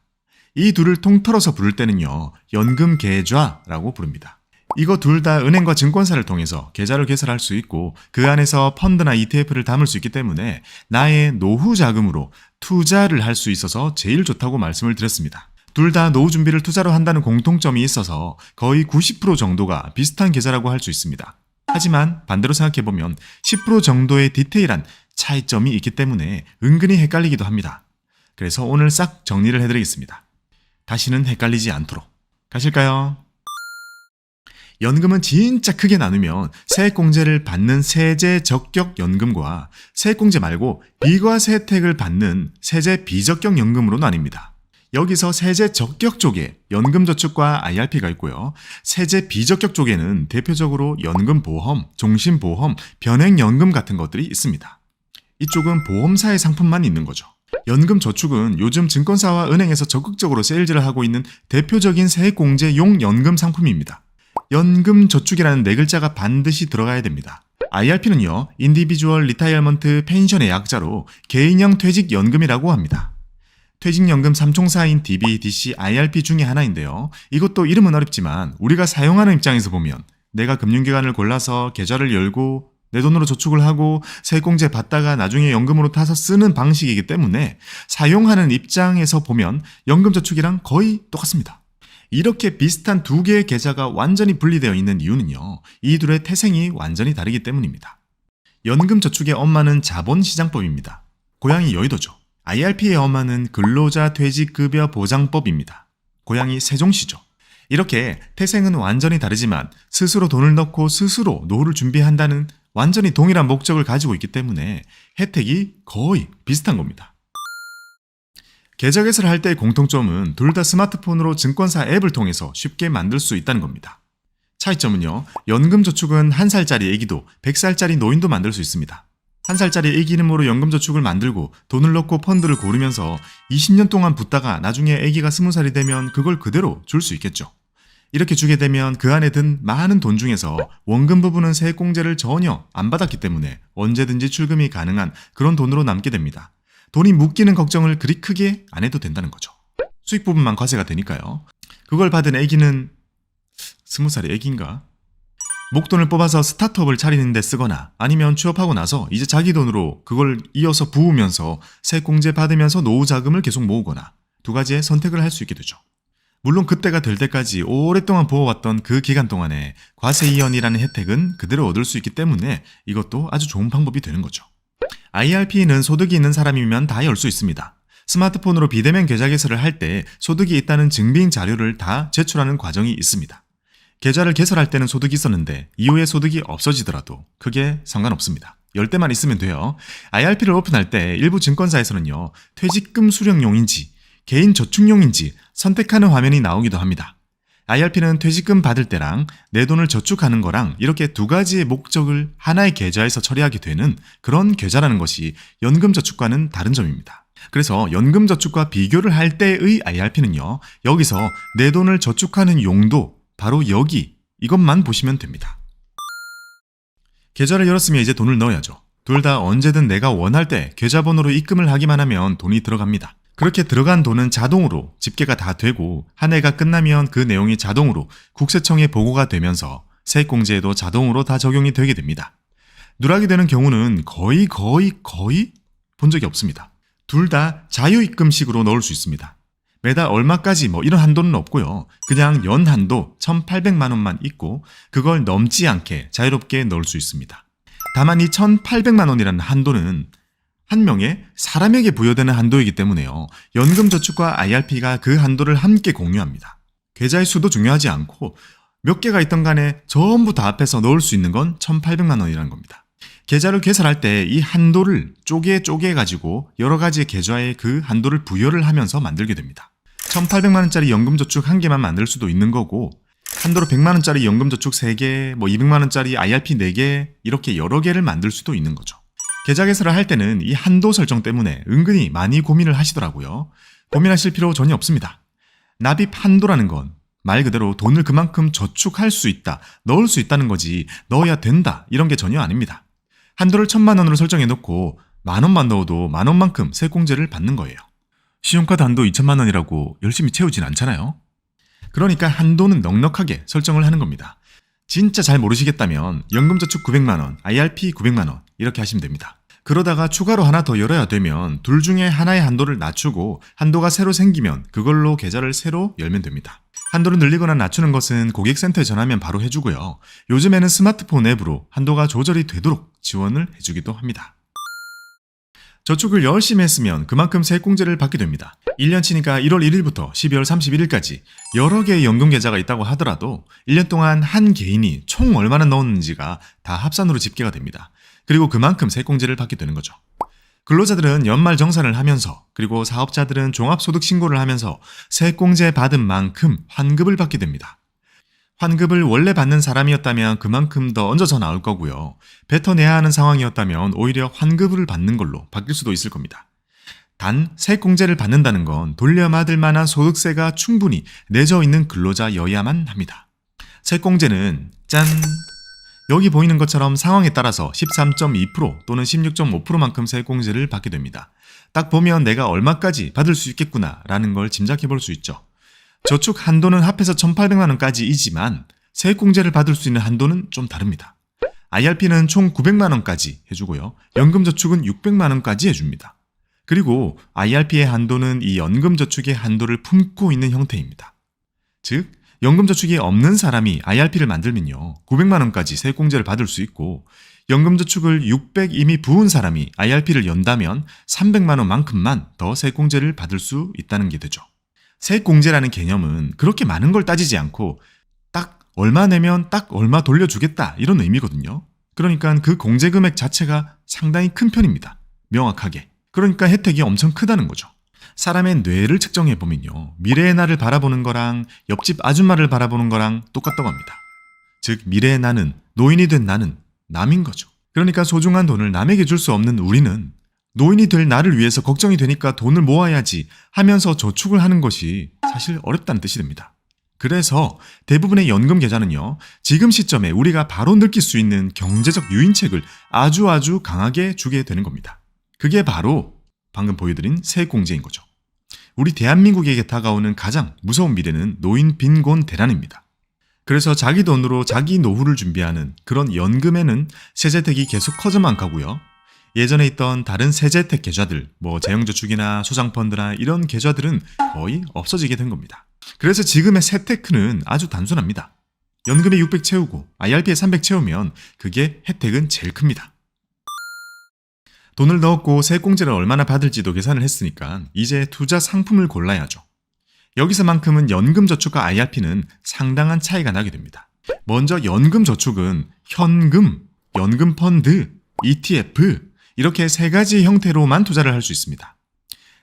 이 둘을 통틀어서 부를 때는요, 연금계좌라고 부릅니다. 이거 둘 다 은행과 증권사를 통해서 계좌를 개설할 수 있고 그 안에서 펀드나 ETF를 담을 수 있기 때문에 나의 노후 자금으로 투자를 할 수 있어서 제일 좋다고 말씀을 드렸습니다. 둘 다 노후 준비를 투자로 한다는 공통점이 있어서 거의 90% 정도가 비슷한 계좌라고 할 수 있습니다. 하지만 반대로 생각해보면 10% 정도의 디테일한 차이점이 있기 때문에 은근히 헷갈리기도 합니다. 그래서 오늘 싹 정리를 해드리겠습니다. 다시는 헷갈리지 않도록. 가실까요? 연금은 진짜 크게 나누면 세액공제를 받는 세제 적격 연금과 세액공제 말고 비과세 혜택을 받는 세제 비적격 연금으로 나뉩니다. 여기서 세제 적격 쪽에 연금저축과 IRP가 있고요. 세제 비적격 쪽에는 대표적으로 연금보험, 종신보험, 변액연금 같은 것들이 있습니다. 이쪽은 보험사의 상품만 있는 거죠. 연금저축은 요즘 증권사와 은행에서 적극적으로 세일즈를 하고 있는 대표적인 세액공제용 연금 상품입니다. 연금저축이라는 네 글자가 반드시 들어가야 됩니다. IRP는요, 인디비주얼 리타이어먼트 펜션의 약자로 개인형 퇴직연금이라고 합니다. 퇴직연금 삼총사인 DB, DC, IRP 중에 하나인데요. 이것도 이름은 어렵지만 우리가 사용하는 입장에서 보면 내가 금융기관을 골라서 계좌를 열고 내 돈으로 저축을 하고 세액공제 받다가 나중에 연금으로 타서 쓰는 방식이기 때문에 사용하는 입장에서 보면 연금저축이랑 거의 똑같습니다. 이렇게 비슷한 두 개의 계좌가 완전히 분리되어 있는 이유는요. 이 둘의 태생이 완전히 다르기 때문입니다. 연금저축의 엄마는 자본시장법입니다. 고향이 여의도죠. IRP의 엄마는 근로자퇴직급여 보장법입니다. 고향이 세종시죠. 이렇게 태생은 완전히 다르지만 스스로 돈을 넣고 스스로 노후를 준비한다는 완전히 동일한 목적을 가지고 있기 때문에 혜택이 거의 비슷한 겁니다. 계좌 개설을 할 때의 공통점은 둘 다 스마트폰으로 증권사 앱을 통해서 쉽게 만들 수 있다는 겁니다. 차이점은요, 연금저축은 1살짜리 아기도 100살짜리 노인도 만들 수 있습니다. 1살짜리 아기 이름으로 연금저축을 만들고 돈을 넣고 펀드를 고르면서 20년 동안 붓다가 나중에 아기가 20살이 되면 그걸 그대로 줄 수 있겠죠. 이렇게 주게 되면 그 안에 든 많은 돈 중에서 원금 부분은 세액공제를 전혀 안 받았기 때문에 언제든지 출금이 가능한 그런 돈으로 남게 됩니다. 돈이 묶이는 걱정을 그리 크게 안 해도 된다는 거죠. 수익 부분만 과세가 되니까요. 그걸 받은 아기는 20살의 아기인가? 목돈을 뽑아서 스타트업을 차리는 데 쓰거나 아니면 취업하고 나서 이제 자기 돈으로 그걸 이어서 부으면서 세액공제 받으면서 노후 자금을 계속 모으거나 두 가지의 선택을 할 수 있게 되죠. 물론 그때가 될 때까지 오랫동안 부어왔던 그 기간 동안에 과세이연이라는 혜택은 그대로 얻을 수 있기 때문에 이것도 아주 좋은 방법이 되는 거죠. IRP는 소득이 있는 사람이면 다 열 수 있습니다. 스마트폰으로 비대면 계좌 개설을 할 때 소득이 있다는 증빙 자료를 다 제출하는 과정이 있습니다. 계좌를 개설할 때는 소득이 있었는데 이후에 소득이 없어지더라도 크게 상관없습니다. 열 때만 있으면 돼요. IRP를 오픈할 때 일부 증권사에서는요, 퇴직금 수령용인지 개인 저축용인지 선택하는 화면이 나오기도 합니다. IRP는 퇴직금 받을 때랑 내 돈을 저축하는 거랑 이렇게 두 가지의 목적을 하나의 계좌에서 처리하게 되는 그런 계좌라는 것이 연금저축과는 다른 점입니다. 그래서 연금저축과 비교를 할 때의 IRP는요, 여기서 내 돈을 저축하는 용도, 바로 여기, 이것만 보시면 됩니다. 계좌를 열었으면 이제 돈을 넣어야죠. 둘 다 언제든 내가 원할 때 계좌번호로 입금을 하기만 하면 돈이 들어갑니다. 그렇게 들어간 돈은 자동으로 집계가 다 되고 한 해가 끝나면 그 내용이 자동으로 국세청에 보고가 되면서 세액공제에도 자동으로 다 적용이 되게 됩니다. 누락이 되는 경우는 거의 본 적이 없습니다. 둘 다 자유입금식으로 넣을 수 있습니다. 매달 얼마까지 이런 한도는 없고요. 그냥 연 한도 1,800만 원만 있고 그걸 넘지 않게 자유롭게 넣을 수 있습니다. 다만 이 1,800만 원이라는 한도는 한 명의 사람에게 부여되는 한도이기 때문에요. 연금저축과 IRP가 그 한도를 함께 공유합니다. 계좌의 수도 중요하지 않고 몇 개가 있던 간에 전부 다 합해서 넣을 수 있는 건 1,800만 원이라는 겁니다. 계좌를 개설할 때 이 한도를 쪼개 가지고 여러 가지의 계좌에 그 한도를 부여를 하면서 만들게 됩니다. 1,800만 원짜리 연금저축 한 개만 만들 수도 있는 거고 한도로 100만 원짜리 연금저축 3개, 200만 원짜리 IRP 4개 이렇게 여러 개를 만들 수도 있는 거죠. 계좌 개설을 할 때는 이 한도 설정 때문에 은근히 많이 고민을 하시더라고요. 고민하실 필요 전혀 없습니다. 납입 한도라는 건 말 그대로 돈을 그만큼 저축할 수 있다, 넣을 수 있다는 거지 넣어야 된다 이런 게 전혀 아닙니다. 한도를 1,000만 원으로 설정해 놓고 만 원만 넣어도 만 원만큼 세액공제를 받는 거예요. 신용카드 한도 2,000만 원이라고 열심히 채우진 않잖아요. 그러니까 한도는 넉넉하게 설정을 하는 겁니다. 진짜 잘 모르시겠다면 연금저축 900만 원, IRP 900만 원 이렇게 하시면 됩니다. 그러다가 추가로 하나 더 열어야 되면 둘 중에 하나의 한도를 낮추고 한도가 새로 생기면 그걸로 계좌를 새로 열면 됩니다. 한도를 늘리거나 낮추는 것은 고객센터에 전화하면 바로 해주고요. 요즘에는 스마트폰 앱으로 한도가 조절이 되도록 지원을 해주기도 합니다. 저축을 열심히 했으면 그만큼 세액공제를 받게 됩니다. 1년치니까 1월 1일부터 12월 31일까지 여러 개의 연금 계좌가 있다고 하더라도 1년 동안 한 개인이 총 얼마나 넣었는지가 다 합산으로 집계가 됩니다. 그리고 그만큼 세액공제를 받게 되는 거죠. 근로자들은 연말 정산을 하면서 그리고 사업자들은 종합소득 신고를 하면서 세액공제 받은 만큼 환급을 받게 됩니다. 환급을 원래 받는 사람이었다면 그만큼 더 얹어서 나올 거고요. 뱉어내야 하는 상황이었다면 오히려 환급을 받는 걸로 바뀔 수도 있을 겁니다. 단 세액공제를 받는다는 건 돌려받을 만한 소득세가 충분히 내져 있는 근로자여야만 합니다. 세액공제는 짠! 여기 보이는 것처럼 상황에 따라서 13.2% 또는 16.5%만큼 세액공제를 받게 됩니다. 딱 보면 내가 얼마까지 받을 수 있겠구나 라는 걸 짐작해 볼 수 있죠. 저축 한도는 합해서 1,800만 원까지이지만 세액공제를 받을 수 있는 한도는 좀 다릅니다. IRP는 총 900만 원까지 해주고요. 연금저축은 600만 원까지 해줍니다. 그리고 IRP의 한도는 이 연금저축의 한도를 품고 있는 형태입니다. 즉, 연금저축이 없는 사람이 IRP를 만들면요, 900만 원까지 세액공제를 받을 수 있고 연금저축을 600 이미 부은 사람이 IRP를 연다면 300만 원만큼만 더 세액공제를 받을 수 있다는 게 되죠. 세액공제라는 개념은 그렇게 많은 걸 따지지 않고 딱 얼마 내면 딱 얼마 돌려주겠다 이런 의미거든요. 그러니까 그 공제 금액 자체가 상당히 큰 편입니다. 명확하게. 그러니까 혜택이 엄청 크다는 거죠. 사람의 뇌를 측정해 보면요, 미래의 나를 바라보는 거랑 옆집 아줌마를 바라보는 거랑 똑같다고 합니다. 즉 미래의 나는, 노인이 된 나는 남인 거죠. 그러니까 소중한 돈을 남에게 줄 수 없는 우리는 노인이 될 나를 위해서 걱정이 되니까 돈을 모아야지 하면서 저축을 하는 것이 사실 어렵다는 뜻이 됩니다. 그래서 대부분의 연금 계좌는요, 지금 시점에 우리가 바로 느낄 수 있는 경제적 유인책을 아주 강하게 주게 되는 겁니다. 그게 바로 방금 보여드린 세액공제인 거죠. 우리 대한민국에게 다가오는 가장 무서운 미래는 노인 빈곤 대란입니다. 그래서 자기 돈으로 자기 노후를 준비하는 그런 연금에는 세제택이 계속 커져만 가고요. 예전에 있던 다른 세제택 계좌들, 재형저축이나 소장펀드나 이런 계좌들은 거의 없어지게 된 겁니다. 그래서 지금의 세테크는 아주 단순합니다. 연금에 600 채우고 IRP에 300 채우면 그게 혜택은 제일 큽니다. 돈을 넣었고 세액공제를 얼마나 받을지도 계산을 했으니까 이제 투자 상품을 골라야죠. 여기서만큼은 연금저축과 IRP는 상당한 차이가 나게 됩니다. 먼저 연금저축은 현금, 연금펀드, ETF 이렇게 세 가지 형태로만 투자를 할 수 있습니다.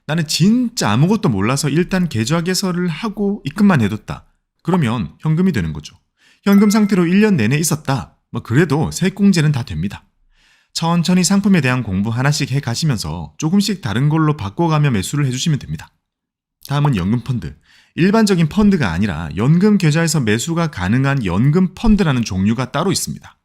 나는 진짜 아무것도 몰라서 일단 계좌 개설을 하고 입금만 해뒀다. 그러면 현금이 되는 거죠. 현금 상태로 1년 내내 있었다. 그래도 세액공제는 다 됩니다. 천천히 상품에 대한 공부 하나씩 해 가시면서 조금씩 다른 걸로 바꿔가며 매수를 해주시면 됩니다. 다음은 연금펀드. 일반적인 펀드가 아니라 연금 계좌에서 매수가 가능한 연금펀드라는 종류가 따로 있습니다.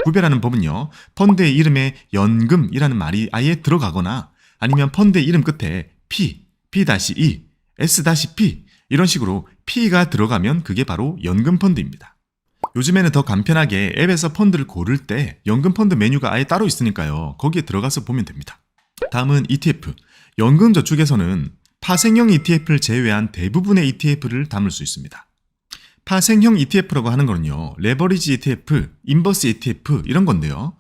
구별하는 법은요, 펀드의 이름에 연금이라는 말이 아예 들어가거나 아니면 펀드의 이름 끝에 P, P-E, S-P 이런 식으로 P가 들어가면 그게 바로 연금펀드입니다. 요즘에는 더 간편하게 앱에서 펀드를 고를 때 연금펀드 메뉴가 아예 따로 있으니까요. 거기에 들어가서 보면 됩니다. 다음은 ETF. 연금저축에서는 파생형 ETF를 제외한 대부분의 ETF를 담을 수 있습니다. 파생형 ETF라고 하는 거는요, 레버리지 ETF, 인버스 ETF 이런 건데요.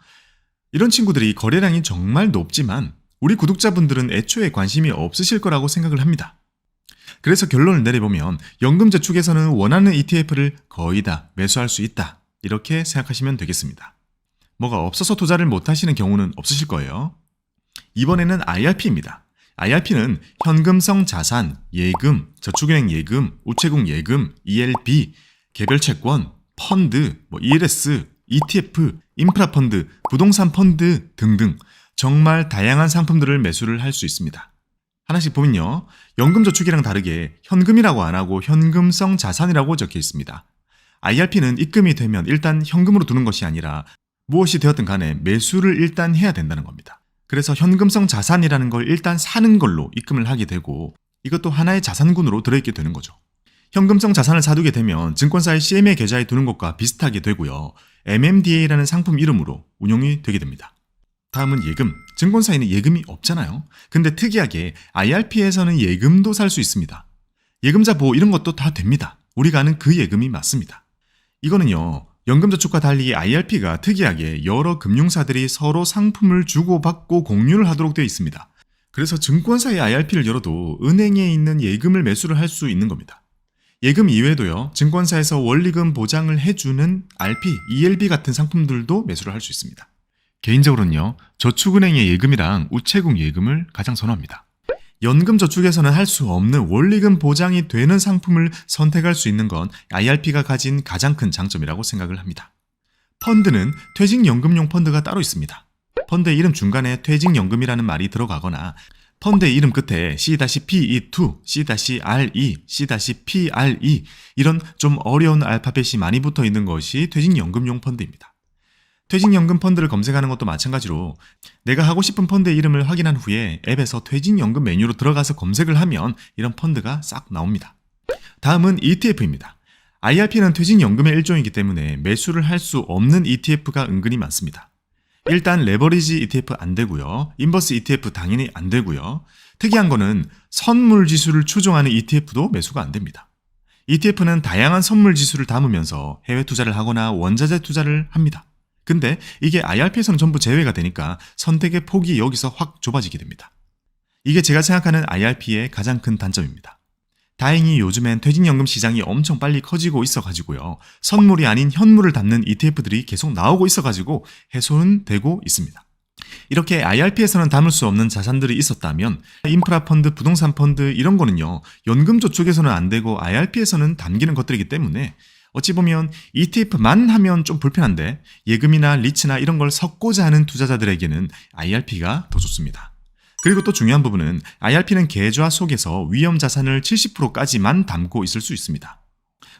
이런 친구들이 거래량이 정말 높지만 우리 구독자분들은 애초에 관심이 없으실 거라고 생각을 합니다. 그래서 결론을 내려보면 연금저축에서는 원하는 ETF를 거의 다 매수할 수 있다. 이렇게 생각하시면 되겠습니다. 뭐가 없어서 투자를 못하시는 경우는 없으실 거예요. 이번에는 IRP입니다. IRP는 현금성 자산, 예금, 저축은행 예금, 우체국 예금, ELB, 개별채권, 펀드, ELS, ETF, 인프라펀드, 부동산 펀드 등등 정말 다양한 상품들을 매수를 할 수 있습니다. 하나씩 보면요, 연금저축이랑 다르게 현금이라고 안 하고 현금성 자산이라고 적혀 있습니다. IRP는 입금이 되면 일단 현금으로 두는 것이 아니라 무엇이 되었든 간에 매수를 일단 해야 된다는 겁니다. 그래서 현금성 자산이라는 걸 일단 사는 걸로 입금을 하게 되고 이것도 하나의 자산군으로 들어있게 되는 거죠. 현금성 자산을 사두게 되면 증권사의 CMA 계좌에 두는 것과 비슷하게 되고요. MMDA라는 상품 이름으로 운용이 되게 됩니다. 다음은 예금. 증권사에는 예금이 없잖아요. 근데 특이하게 IRP에서는 예금도 살 수 있습니다. 예금자 보호 이런 것도 다 됩니다. 우리가 아는 그 예금이 맞습니다. 이거는요, 연금저축과 달리 IRP가 특이하게 여러 금융사들이 서로 상품을 주고받고 공유를 하도록 되어 있습니다. 그래서 증권사의 IRP를 열어도 은행에 있는 예금을 매수를 할 수 있는 겁니다. 예금 이외에도요, 증권사에서 원리금 보장을 해주는 RP, ELB 같은 상품들도 매수를 할 수 있습니다. 개인적으로는요, 저축은행의 예금이랑 우체국 예금을 가장 선호합니다. 연금저축에서는 할 수 없는 원리금 보장이 되는 상품을 선택할 수 있는 건 IRP가 가진 가장 큰 장점이라고 생각을 합니다. 펀드는 퇴직연금용 펀드가 따로 있습니다. 펀드의 이름 중간에 퇴직연금이라는 말이 들어가거나 펀드의 이름 끝에 C-PE2, C-RE, C-PRE 이런 좀 어려운 알파벳이 많이 붙어 있는 것이 퇴직연금용 펀드입니다. 퇴직연금 펀드를 검색하는 것도 마찬가지로 내가 하고 싶은 펀드의 이름을 확인한 후에 앱에서 퇴직연금 메뉴로 들어가서 검색을 하면 이런 펀드가 싹 나옵니다. 다음은 ETF입니다. IRP는 퇴직연금의 일종이기 때문에 매수를 할 수 없는 ETF가 은근히 많습니다. 일단 레버리지 ETF 안 되고요. 인버스 ETF 당연히 안 되고요. 특이한 거는 선물 지수를 추종하는 ETF도 매수가 안 됩니다. ETF는 다양한 선물 지수를 담으면서 해외 투자를 하거나 원자재 투자를 합니다. 근데 이게 IRP에서는 전부 제외가 되니까 선택의 폭이 여기서 확 좁아지게 됩니다. 이게 제가 생각하는 IRP의 가장 큰 단점입니다. 다행히 요즘엔 퇴직연금 시장이 엄청 빨리 커지고 있어가지고요. 선물이 아닌 현물을 담는 ETF들이 계속 나오고 있어가지고 해소는 되고 있습니다. 이렇게 IRP에서는 담을 수 없는 자산들이 있었다면 인프라 펀드, 부동산 펀드 이런 거는요. 연금저축에서는 안 되고 IRP에서는 담기는 것들이기 때문에 어찌 보면 ETF만 하면 좀 불편한데 예금이나 리츠나 이런 걸 섞고자 하는 투자자들에게는 IRP가 더 좋습니다. 그리고 또 중요한 부분은 IRP는 계좌 속에서 위험 자산을 70%까지만 담고 있을 수 있습니다.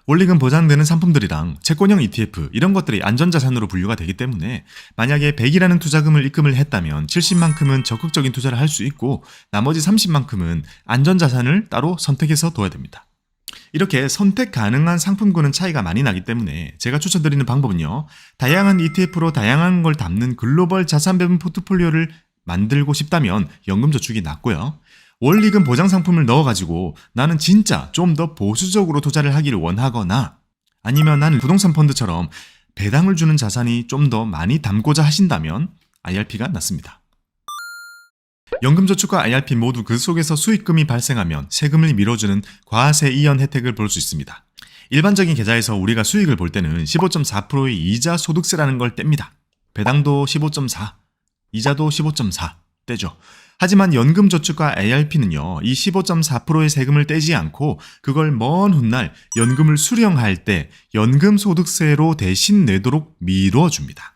원리금 보장되는 상품들이랑 채권형 ETF 이런 것들이 안전자산으로 분류가 되기 때문에 만약에 100이라는 투자금을 입금을 했다면 70만큼은 적극적인 투자를 할 수 있고 나머지 30만큼은 안전자산을 따로 선택해서 둬야 됩니다. 이렇게 선택 가능한 상품군은 차이가 많이 나기 때문에 제가 추천드리는 방법은요. 다양한 ETF로 다양한 걸 담는 글로벌 자산 배분 포트폴리오를 만들고 싶다면 연금저축이 낫고요. 원리금 보장 상품을 넣어가지고 나는 진짜 좀 더 보수적으로 투자를 하기를 원하거나 아니면 나는 부동산 펀드처럼 배당을 주는 자산이 좀 더 많이 담고자 하신다면 IRP가 낫습니다. 연금저축과 IRP 모두 그 속에서 수익금이 발생하면 세금을 밀어주는 과세 이연 혜택을 볼 수 있습니다. 일반적인 계좌에서 우리가 수익을 볼 때는 15.4%의 이자 소득세라는 걸 뗍니다. 배당도 15.4, 이자도 15.4 떼죠. 하지만 연금저축과 IRP는요, 이 15.4%의 세금을 떼지 않고 그걸 먼 훗날 연금을 수령할 때 연금소득세로 대신 내도록 미뤄줍니다.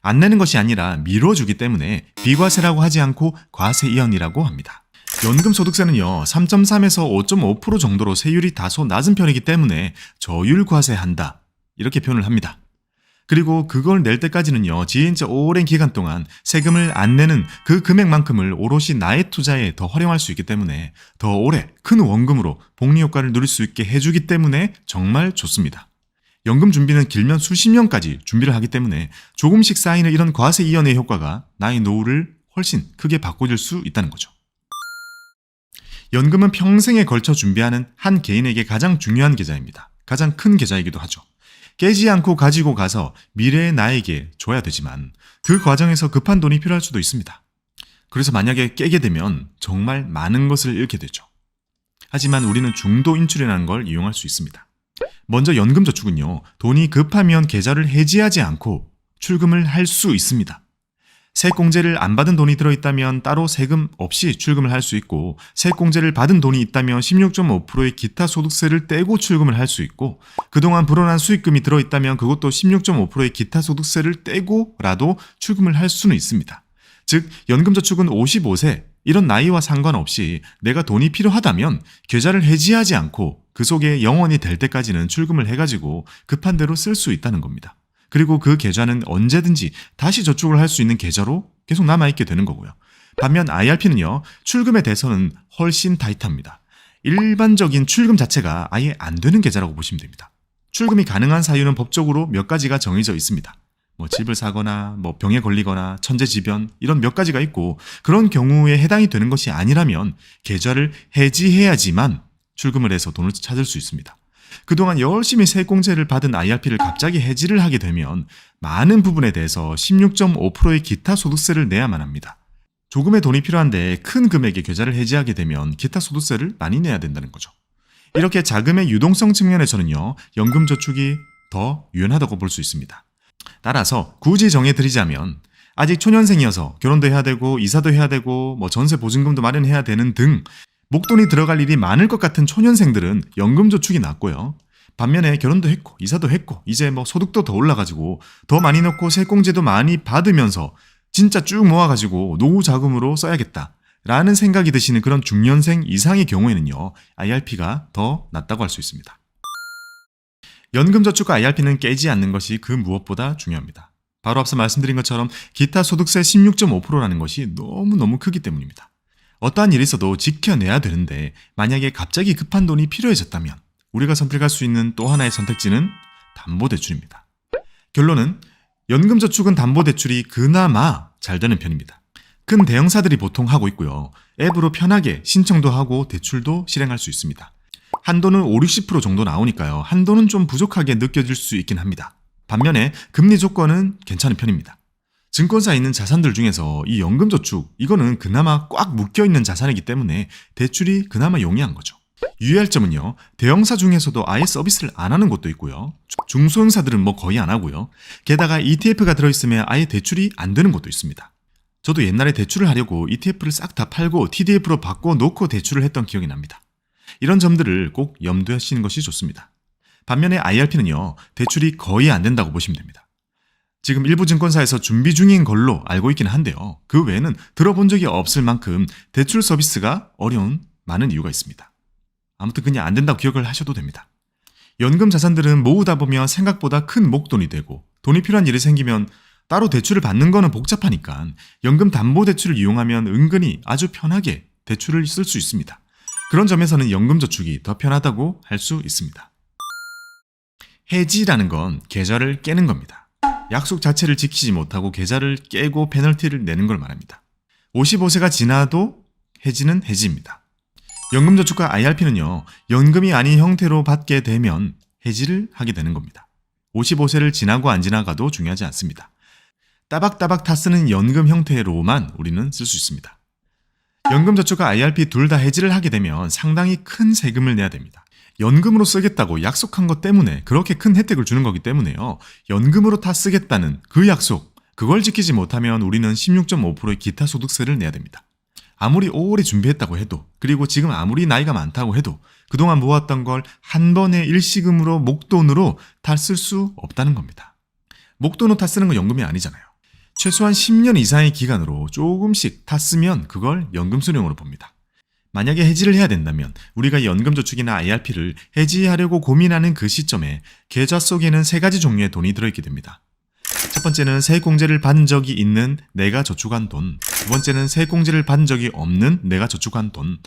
안 내는 것이 아니라 미뤄주기 때문에 비과세라고 하지 않고 과세이연이라고 합니다. 연금소득세는요 3.3에서 5.5% 정도로 세율이 다소 낮은 편이기 때문에 저율과세한다 이렇게 표현을 합니다. 그리고 그걸 낼 때까지는요 진짜 오랜 기간 동안 세금을 안 내는 그 금액만큼을 오롯이 나의 투자에 더 활용할 수 있기 때문에 더 오래 큰 원금으로 복리효과를 누릴 수 있게 해주기 때문에 정말 좋습니다. 연금 준비는 길면 수십 년까지 준비를 하기 때문에 조금씩 쌓이는 이런 과세 이연의 효과가 나의 노후를 훨씬 크게 바꿔줄 수 있다는 거죠. 연금은 평생에 걸쳐 준비하는 한 개인에게 가장 중요한 계좌입니다. 가장 큰 계좌이기도 하죠. 깨지 않고 가지고 가서 미래의 나에게 줘야 되지만 그 과정에서 급한 돈이 필요할 수도 있습니다. 그래서 만약에 깨게 되면 정말 많은 것을 잃게 되죠. 하지만 우리는 중도 인출이라는 걸 이용할 수 있습니다. 먼저 연금저축은요, 돈이 급하면 계좌를 해지하지 않고 출금을 할 수 있습니다. 세액공제를 안 받은 돈이 들어있다면 따로 세금 없이 출금을 할 수 있고 세액공제를 받은 돈이 있다면 16.5%의 기타 소득세를 떼고 출금을 할 수 있고 그동안 불어난 수익금이 들어있다면 그것도 16.5%의 기타 소득세를 떼고라도 출금을 할 수는 있습니다. 즉 연금저축은 55세 이런 나이와 상관없이 내가 돈이 필요하다면 계좌를 해지하지 않고 그 속에 영원히 될 때까지는 출금을 해가지고 급한 대로 쓸 수 있다는 겁니다. 그리고 그 계좌는 언제든지 다시 저축을 할 수 있는 계좌로 계속 남아있게 되는 거고요. 반면 IRP는요, 출금에 대해서는 훨씬 타이트합니다. 일반적인 출금 자체가 아예 안 되는 계좌라고 보시면 됩니다. 출금이 가능한 사유는 법적으로 몇 가지가 정해져 있습니다. 집을 사거나 병에 걸리거나 천재지변 이런 몇 가지가 있고 그런 경우에 해당이 되는 것이 아니라면 계좌를 해지해야지만 출금을 해서 돈을 찾을 수 있습니다. 그동안 열심히 세액공제를 받은 IRP를 갑자기 해지를 하게 되면 많은 부분에 대해서 16.5%의 기타 소득세를 내야만 합니다. 조금의 돈이 필요한데 큰 금액의 계좌를 해지하게 되면 기타 소득세를 많이 내야 된다는 거죠. 이렇게 자금의 유동성 측면에서는요, 연금저축이 더 유연하다고 볼 수 있습니다. 따라서 굳이 정해드리자면 아직 초년생이어서 결혼도 해야 되고 이사도 해야 되고 뭐 전세 보증금도 마련해야 되는 등 목돈이 들어갈 일이 많을 것 같은 초년생들은 연금저축이 낫고요. 반면에 결혼도 했고 이사도 했고 이제 뭐 소득도 더 올라가지고 더 많이 넣고 세공제도 많이 받으면서 진짜 쭉 모아가지고 노후 자금으로 써야겠다 라는 생각이 드시는 그런 중년생 이상의 경우에는요, IRP가 더 낫다고 할 수 있습니다. 연금저축과 IRP는 깨지 않는 것이 그 무엇보다 중요합니다. 바로 앞서 말씀드린 것처럼 기타 소득세 16.5%라는 것이 너무너무 크기 때문입니다. 어떠한 일이 있어도 지켜내야 되는데 만약에 갑자기 급한 돈이 필요해졌다면 우리가 선택할 수 있는 또 하나의 선택지는 담보대출입니다. 결론은 연금저축은 담보대출이 그나마 잘 되는 편입니다. 큰 대형사들이 보통 하고 있고요. 앱으로 편하게 신청도 하고 대출도 실행할 수 있습니다. 한도는 5, 60% 정도 나오니까요. 한도는 좀 부족하게 느껴질 수 있긴 합니다. 반면에 금리 조건은 괜찮은 편입니다. 증권사에 있는 자산들 중에서 이 연금저축, 이거는 그나마 꽉 묶여있는 자산이기 때문에 대출이 그나마 용이한 거죠. 유의할 점은요, 대형사 중에서도 아예 서비스를 안 하는 곳도 있고요. 중소형사들은 뭐 거의 안 하고요. 게다가 ETF가 들어있으면 아예 대출이 안 되는 곳도 있습니다. 저도 옛날에 대출을 하려고 ETF를 싹 다 팔고 TDF로 바꿔 놓고 대출을 했던 기억이 납니다. 이런 점들을 꼭 염두하시는 것이 좋습니다. 반면에 IRP는요, 대출이 거의 안 된다고 보시면 됩니다. 지금 일부 증권사에서 준비 중인 걸로 알고 있긴 한데요. 그 외에는 들어본 적이 없을 만큼 대출 서비스가 어려운 많은 이유가 있습니다. 아무튼 그냥 안 된다고 기억을 하셔도 됩니다. 연금 자산들은 모으다 보면 생각보다 큰 목돈이 되고 돈이 필요한 일이 생기면 따로 대출을 받는 거는 복잡하니까 연금 담보대출을 이용하면 은근히 아주 편하게 대출을 쓸 수 있습니다. 그런 점에서는 연금저축이 더 편하다고 할 수 있습니다. 해지라는 건 계좌를 깨는 겁니다. 약속 자체를 지키지 못하고 계좌를 깨고 페널티를 내는 걸 말합니다. 55세가 지나도 해지는 해지입니다. 연금저축과 IRP는요, 연금이 아닌 형태로 받게 되면 해지를 하게 되는 겁니다. 55세를 지나고 안 지나가도 중요하지 않습니다. 따박따박 다 쓰는 연금 형태로만 우리는 쓸 수 있습니다. 연금저축과 IRP 둘 다 해지를 하게 되면 상당히 큰 세금을 내야 됩니다. 연금으로 쓰겠다고 약속한 것 때문에 그렇게 큰 혜택을 주는 거기 때문에요. 연금으로 다 쓰겠다는 그 약속, 그걸 지키지 못하면 우리는 16.5%의 기타 소득세를 내야 됩니다. 아무리 오래 준비했다고 해도, 그리고 지금 아무리 나이가 많다고 해도 그동안 모았던 걸 한 번에 일시금으로 목돈으로 다 쓸 수 없다는 겁니다. 목돈으로 다 쓰는 건 연금이 아니잖아요. 최소한 10년 이상의 기간으로 조금씩 다 쓰면 그걸 연금수령으로 봅니다. 만약에 해지를 해야 된다면 우리가 연금저축이나 IRP를 해지하려고 고민하는 그 시점에 계좌 속에는 3가지 종류의 돈이 들어있게 됩니다. 첫 번째는 세액공제를 받은 적이 있는 내가 저축한 돈, 두 번째는 세액공제를 받은 적이 없는 내가 저축한 돈,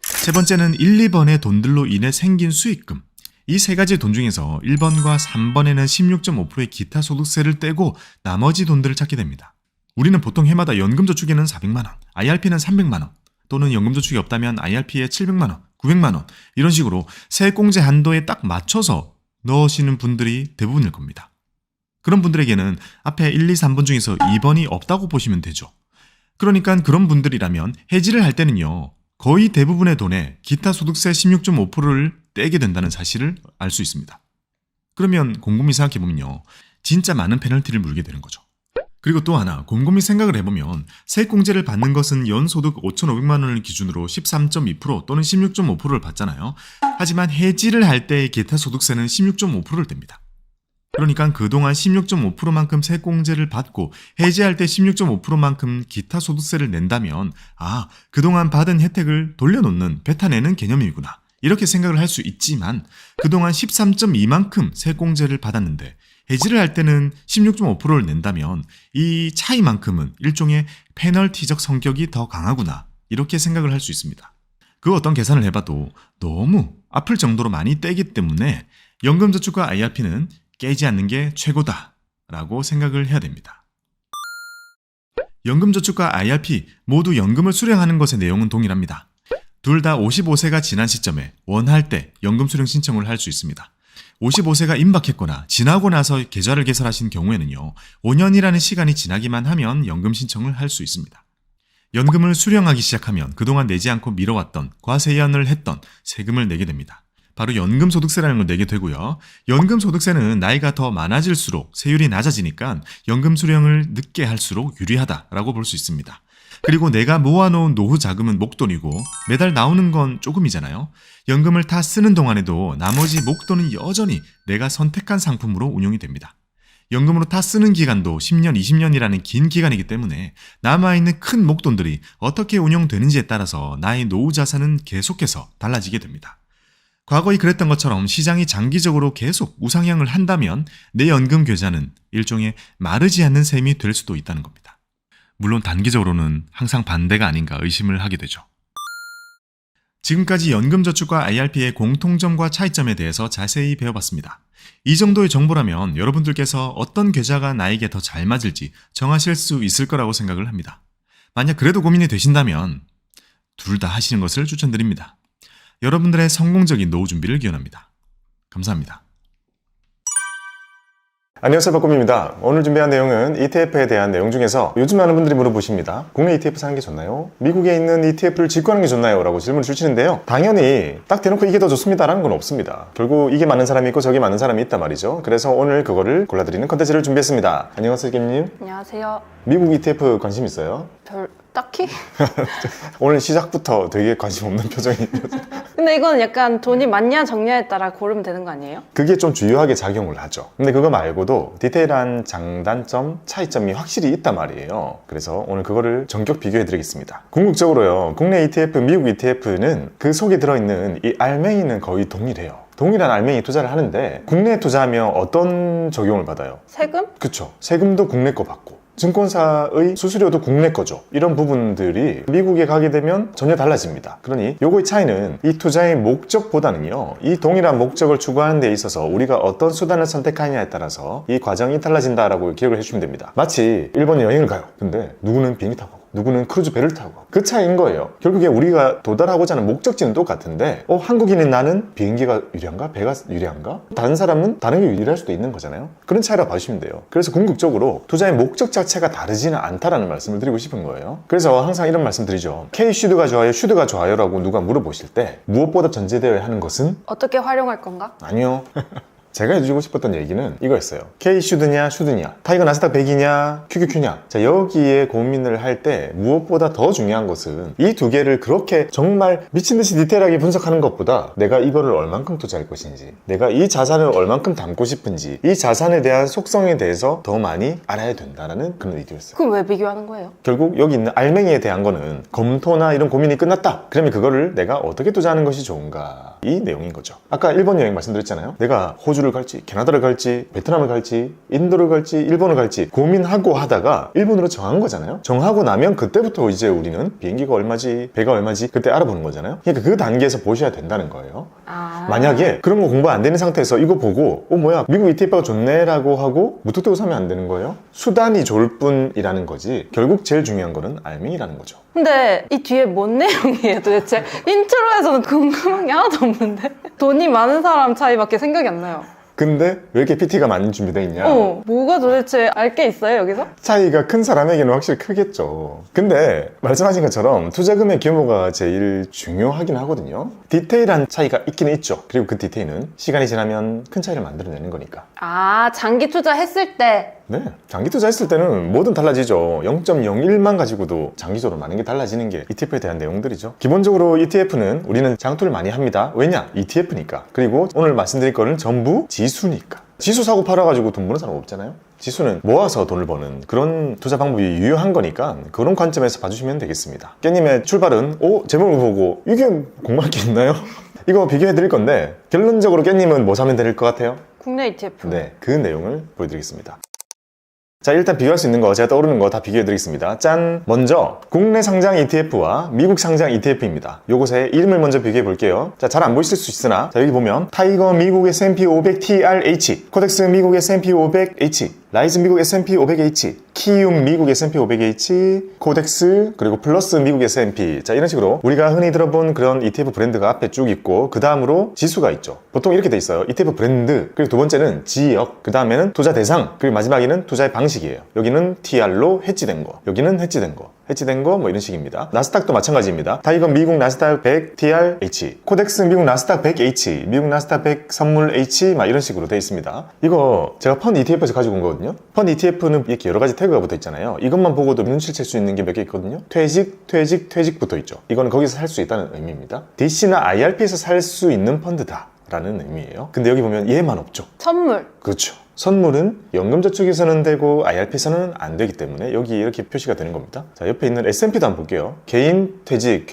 세 번째는 1, 2번의 돈들로 인해 생긴 수익금. 이 3가지 돈 중에서 1번과 3번에는 16.5%의 기타 소득세를 떼고 나머지 돈들을 찾게 됩니다. 우리는 보통 해마다 연금저축에는 400만원, IRP는 300만원, 또는 연금저축이 없다면 IRP에 700만원, 900만원 이런 식으로 세액공제 한도에 딱 맞춰서 넣으시는 분들이 대부분일 겁니다. 그런 분들에게는 앞에 1, 2, 3번 중에서 2번이 없다고 보시면 되죠. 그러니까 그런 분들이라면 해지를 할 때는요, 거의 대부분의 돈에 기타 소득세 16.5%를 떼게 된다는 사실을 알 수 있습니다. 그러면 곰곰이 생각해보면요, 진짜 많은 페널티를 물게 되는 거죠. 그리고 또 하나, 곰곰이 생각을 해보면 세액공제를 받는 것은 연소득 5,500만 원을 기준으로 13.2% 또는 16.5%를 받잖아요. 하지만 해지를 할 때의 기타 소득세는 16.5%를 뗍니다. 그러니까 그동안 16.5%만큼 세액공제를 받고 해지할 때 16.5%만큼 기타 소득세를 낸다면 그동안 받은 혜택을 돌려놓는, 뱉어내는 개념이구나, 이렇게 생각을 할 수 있지만 그동안 13.2만큼 세액공제를 받았는데 해지를 할 때는 16.5%를 낸다면 이 차이만큼은 일종의 페널티적 성격이 더 강하구나, 이렇게 생각을 할 수 있습니다. 그 어떤 계산을 해봐도 너무 아플 정도로 많이 떼기 때문에 연금저축과 IRP는 깨지 않는 게 최고다라고 생각을 해야 됩니다. 연금저축과 IRP 모두 연금을 수령하는 것의 내용은 동일합니다. 둘 다 55세가 지난 시점에 원할 때 연금 수령 신청을 할 수 있습니다. 55세가 임박했거나 지나고 나서 계좌를 개설하신 경우에는요, 5년이라는 시간이 지나기만 하면 연금 신청을 할 수 있습니다. 연금을 수령하기 시작하면 그동안 내지 않고 미뤄왔던, 과세연을 했던 세금을 내게 됩니다. 바로 연금소득세라는 걸 내게 되고요. 연금소득세는 나이가 더 많아질수록 세율이 낮아지니까 연금 수령을 늦게 할수록 유리하다라고 볼 수 있습니다. 그리고 내가 모아놓은 노후 자금은 목돈이고 매달 나오는 건 조금이잖아요. 연금을 다 쓰는 동안에도 나머지 목돈은 여전히 내가 선택한 상품으로 운용이 됩니다. 연금으로 다 쓰는 기간도 10년, 20년이라는 긴 기간이기 때문에 남아있는 큰 목돈들이 어떻게 운용되는지에 따라서 나의 노후 자산은 계속해서 달라지게 됩니다. 과거에 그랬던 것처럼 시장이 장기적으로 계속 우상향을 한다면 내 연금 계좌는 일종의 마르지 않는 셈이 될 수도 있다는 겁니다. 물론 단기적으로는 항상 반대가 아닌가 의심을 하게 되죠. 지금까지 연금저축과 IRP의 공통점과 차이점에 대해서 자세히 배워봤습니다. 이 정도의 정보라면 여러분들께서 어떤 계좌가 나에게 더 잘 맞을지 정하실 수 있을 거라고 생각을 합니다. 만약 그래도 고민이 되신다면 둘 다 하시는 것을 추천드립니다. 여러분들의 성공적인 노후 준비를 기원합니다. 감사합니다. 안녕하세요, 박곰입니다. 오늘 준비한 내용은 ETF에 대한 내용 중에서 요즘 많은 분들이 물어보십니다. 국내 ETF 사는 게 좋나요? 미국에 있는 ETF를 직구하는 게 좋나요? 라고 질문을 주시는데요. 당연히 딱 대놓고 이게 더 좋습니다 라는 건 없습니다. 결국 이게 많은 사람이 있고 저게 많은 사람이 있단 말이죠. 그래서 오늘 그거를 골라드리는 컨텐츠를 준비했습니다. 안녕하세요, 겜님. 안녕하세요. 미국 ETF 관심 있어요? 딱히? 오늘 시작부터 되게 관심 없는 표정이 근데 이건 약간 돈이 많냐 적냐에 따라 고르면 되는 거 아니에요? 그게 좀 주요하게 작용을 하죠. 근데 그거 말고도 디테일한 장단점, 차이점이 확실히 있단 말이에요. 그래서 오늘 그거를 전격 비교해 드리겠습니다. 궁극적으로요, 국내 ETF, 미국 ETF는 그 속에 들어있는 이 알맹이는 거의 동일해요. 동일한 알맹이 투자를 하는데 국내에 투자하면 어떤 적용을 받아요? 세금? 그쵸. 세금도 국내 거 받고 증권사의 수수료도 국내 거죠. 이런 부분들이 미국에 가게 되면 전혀 달라집니다. 그러니 요거의 차이는 이 투자의 목적보다는요, 이 동일한 목적을 추구하는 데 있어서 우리가 어떤 수단을 선택하느냐에 따라서 이 과정이 달라진다라고 기억을 해주시면 됩니다. 마치 일본에 여행을 가요. 근데 누구는 비행기 타고 가고 누구는 크루즈 배를 타고 가고 그 차이인 거예요. 결국에 우리가 도달하고자 하는 목적지는 똑같은데 한국인인 나는 비행기가 유리한가? 배가 유리한가? 다른 사람은 다른 게 유리할 수도 있는 거잖아요. 그런 차이라고 봐주시면 돼요. 그래서 궁극적으로 투자의 목적 자체가 다르지는 않다라는 말씀을 드리고 싶은 거예요. 그래서 항상 이런 말씀 드리죠. K-슈드가 좋아요? 슈드가 좋아요? 라고 누가 물어보실 때 무엇보다 전제되어야 하는 것은 어떻게 활용할 건가? 아니요. 제가 해주고 싶었던 얘기는 이거였어요. K-슈드냐 슈드냐, 타이거 나스닥 100이냐 QQQ냐. 자, 여기에 고민을 할 때 무엇보다 더 중요한 것은 이 두 개를 그렇게 정말 미친듯이 디테일하게 분석하는 것보다 내가 이거를 얼만큼 투자할 것인지, 내가 이 자산을 얼만큼 담고 싶은지, 이 자산에 대한 속성에 대해서 더 많이 알아야 된다는 그런 의도였어요. 그럼 왜 비교하는 거예요? 결국 여기 있는 알맹이에 대한 거는 검토나 이런 고민이 끝났다. 그러면 그거를 내가 어떻게 투자하는 것이 좋은가, 이 내용인 거죠. 아까 일본 여행 말씀드렸잖아요. 내가 호주를 갈지, 캐나다를 갈지, 베트남을 갈지, 인도를 갈지, 일본을 갈지 고민하고 하다가 일본으로 정한 거잖아요. 정하고 나면 그때부터 이제 우리는 비행기가 얼마지, 배가 얼마지 그때 알아보는 거잖아요. 그러니까 그 단계에서 보셔야 된다는 거예요. 만약에 그런 거 공부 안 되는 상태에서 이거 보고 뭐야 미국 ETF가 좋네 라고 하고 무턱대고 사면 안 되는 거예요. 수단이 좋을 뿐이라는 거지 결국 제일 중요한 거는 알맹이라는 거죠. 근데 이 뒤에 뭔 내용이에요 도대체? 인트로에서는 궁금한 게 하나도 없는데 돈이 많은 사람 차이밖에 생각이 안 나요. 근데 왜 이렇게 PT가 많이 준비되어 있냐? 뭐가 도대체 알 게 있어요 여기서? 차이가 큰 사람에게는 확실히 크겠죠. 근데 말씀하신 것처럼 투자금의 규모가 제일 중요하긴 하거든요. 디테일한 차이가 있기는 있죠. 그리고 그 디테일은 시간이 지나면 큰 차이를 만들어내는 거니까. 장기 투자했을 때. 네, 장기 투자했을 때는 뭐든 달라지죠. 0.01만 가지고도 장기적으로 많은 게 달라지는 게 ETF에 대한 내용들이죠. 기본적으로 ETF는 우리는 장투를 많이 합니다. 왜냐? ETF니까. 그리고 오늘 말씀드릴 거는 전부 지수니까. 지수 사고 팔아가지고 돈 버는 사람 없잖아요. 지수는 모아서 돈을 버는 그런 투자 방법이 유효한 거니까 그런 관점에서 봐주시면 되겠습니다. 깨님의 출발은 제목을 보고 이게 공부할 게 있나요? 이거 비교해 드릴 건데 결론적으로 깨님은 뭐 사면 될 것 같아요? 국내 ETF. 네, 그 내용을 보여드리겠습니다. 자, 일단 비교할 수 있는 거, 제가 떠오르는 거 다 비교해 드리겠습니다. 짠! 먼저 국내 상장 ETF와 미국 상장 ETF입니다. 요것의 이름을 먼저 비교해 볼게요. 자, 잘 안 보이실 수 있으나 자, 여기 보면 타이거 미국 S&P 500 TRH, 코덱스 미국 S&P 500H, 라이즈 미국 S&P 500H, 키움 미국 S&P 500H, 코덱스, 그리고 플러스 미국 S&P. 자, 이런 식으로 우리가 흔히 들어본 그런 ETF 브랜드가 앞에 쭉 있고 그 다음으로 지수가 있죠. 보통 이렇게 돼 있어요. ETF 브랜드, 그리고 두 번째는 지역, 그 다음에는 투자 대상, 그리고 마지막에는 투자의 방식이에요. 여기는 TR로 해지된 거, 여기는 해지된 거 해지된 거 뭐 이런 식입니다. 나스닥도 마찬가지입니다. 다 이건 미국 나스닥 100 TRH, 코덱스 미국 나스닥 100H, 미국 나스닥 100 선물 H 막 이런 식으로 되어 있습니다. 이거 제가 펀드 ETF에서 가지고 온 거거든요. 펀드 ETF는 이렇게 여러 가지 태그가 붙어 있잖아요. 이것만 보고도 눈치를 챌 수 있는 게 몇 개 있거든요. 퇴직 붙어 있죠. 이거는 거기서 살 수 있다는 의미입니다. DC나 IRP에서 살 수 있는 펀드다 라는 의미예요. 근데 여기 보면 얘만 없죠. 선물. 그렇죠. 선물은 연금저축에서는 되고 IRP에서는 안 되기 때문에 여기 이렇게 표시가 되는 겁니다. 자, 옆에 있는 S&P도 한번 볼게요. 개인퇴직,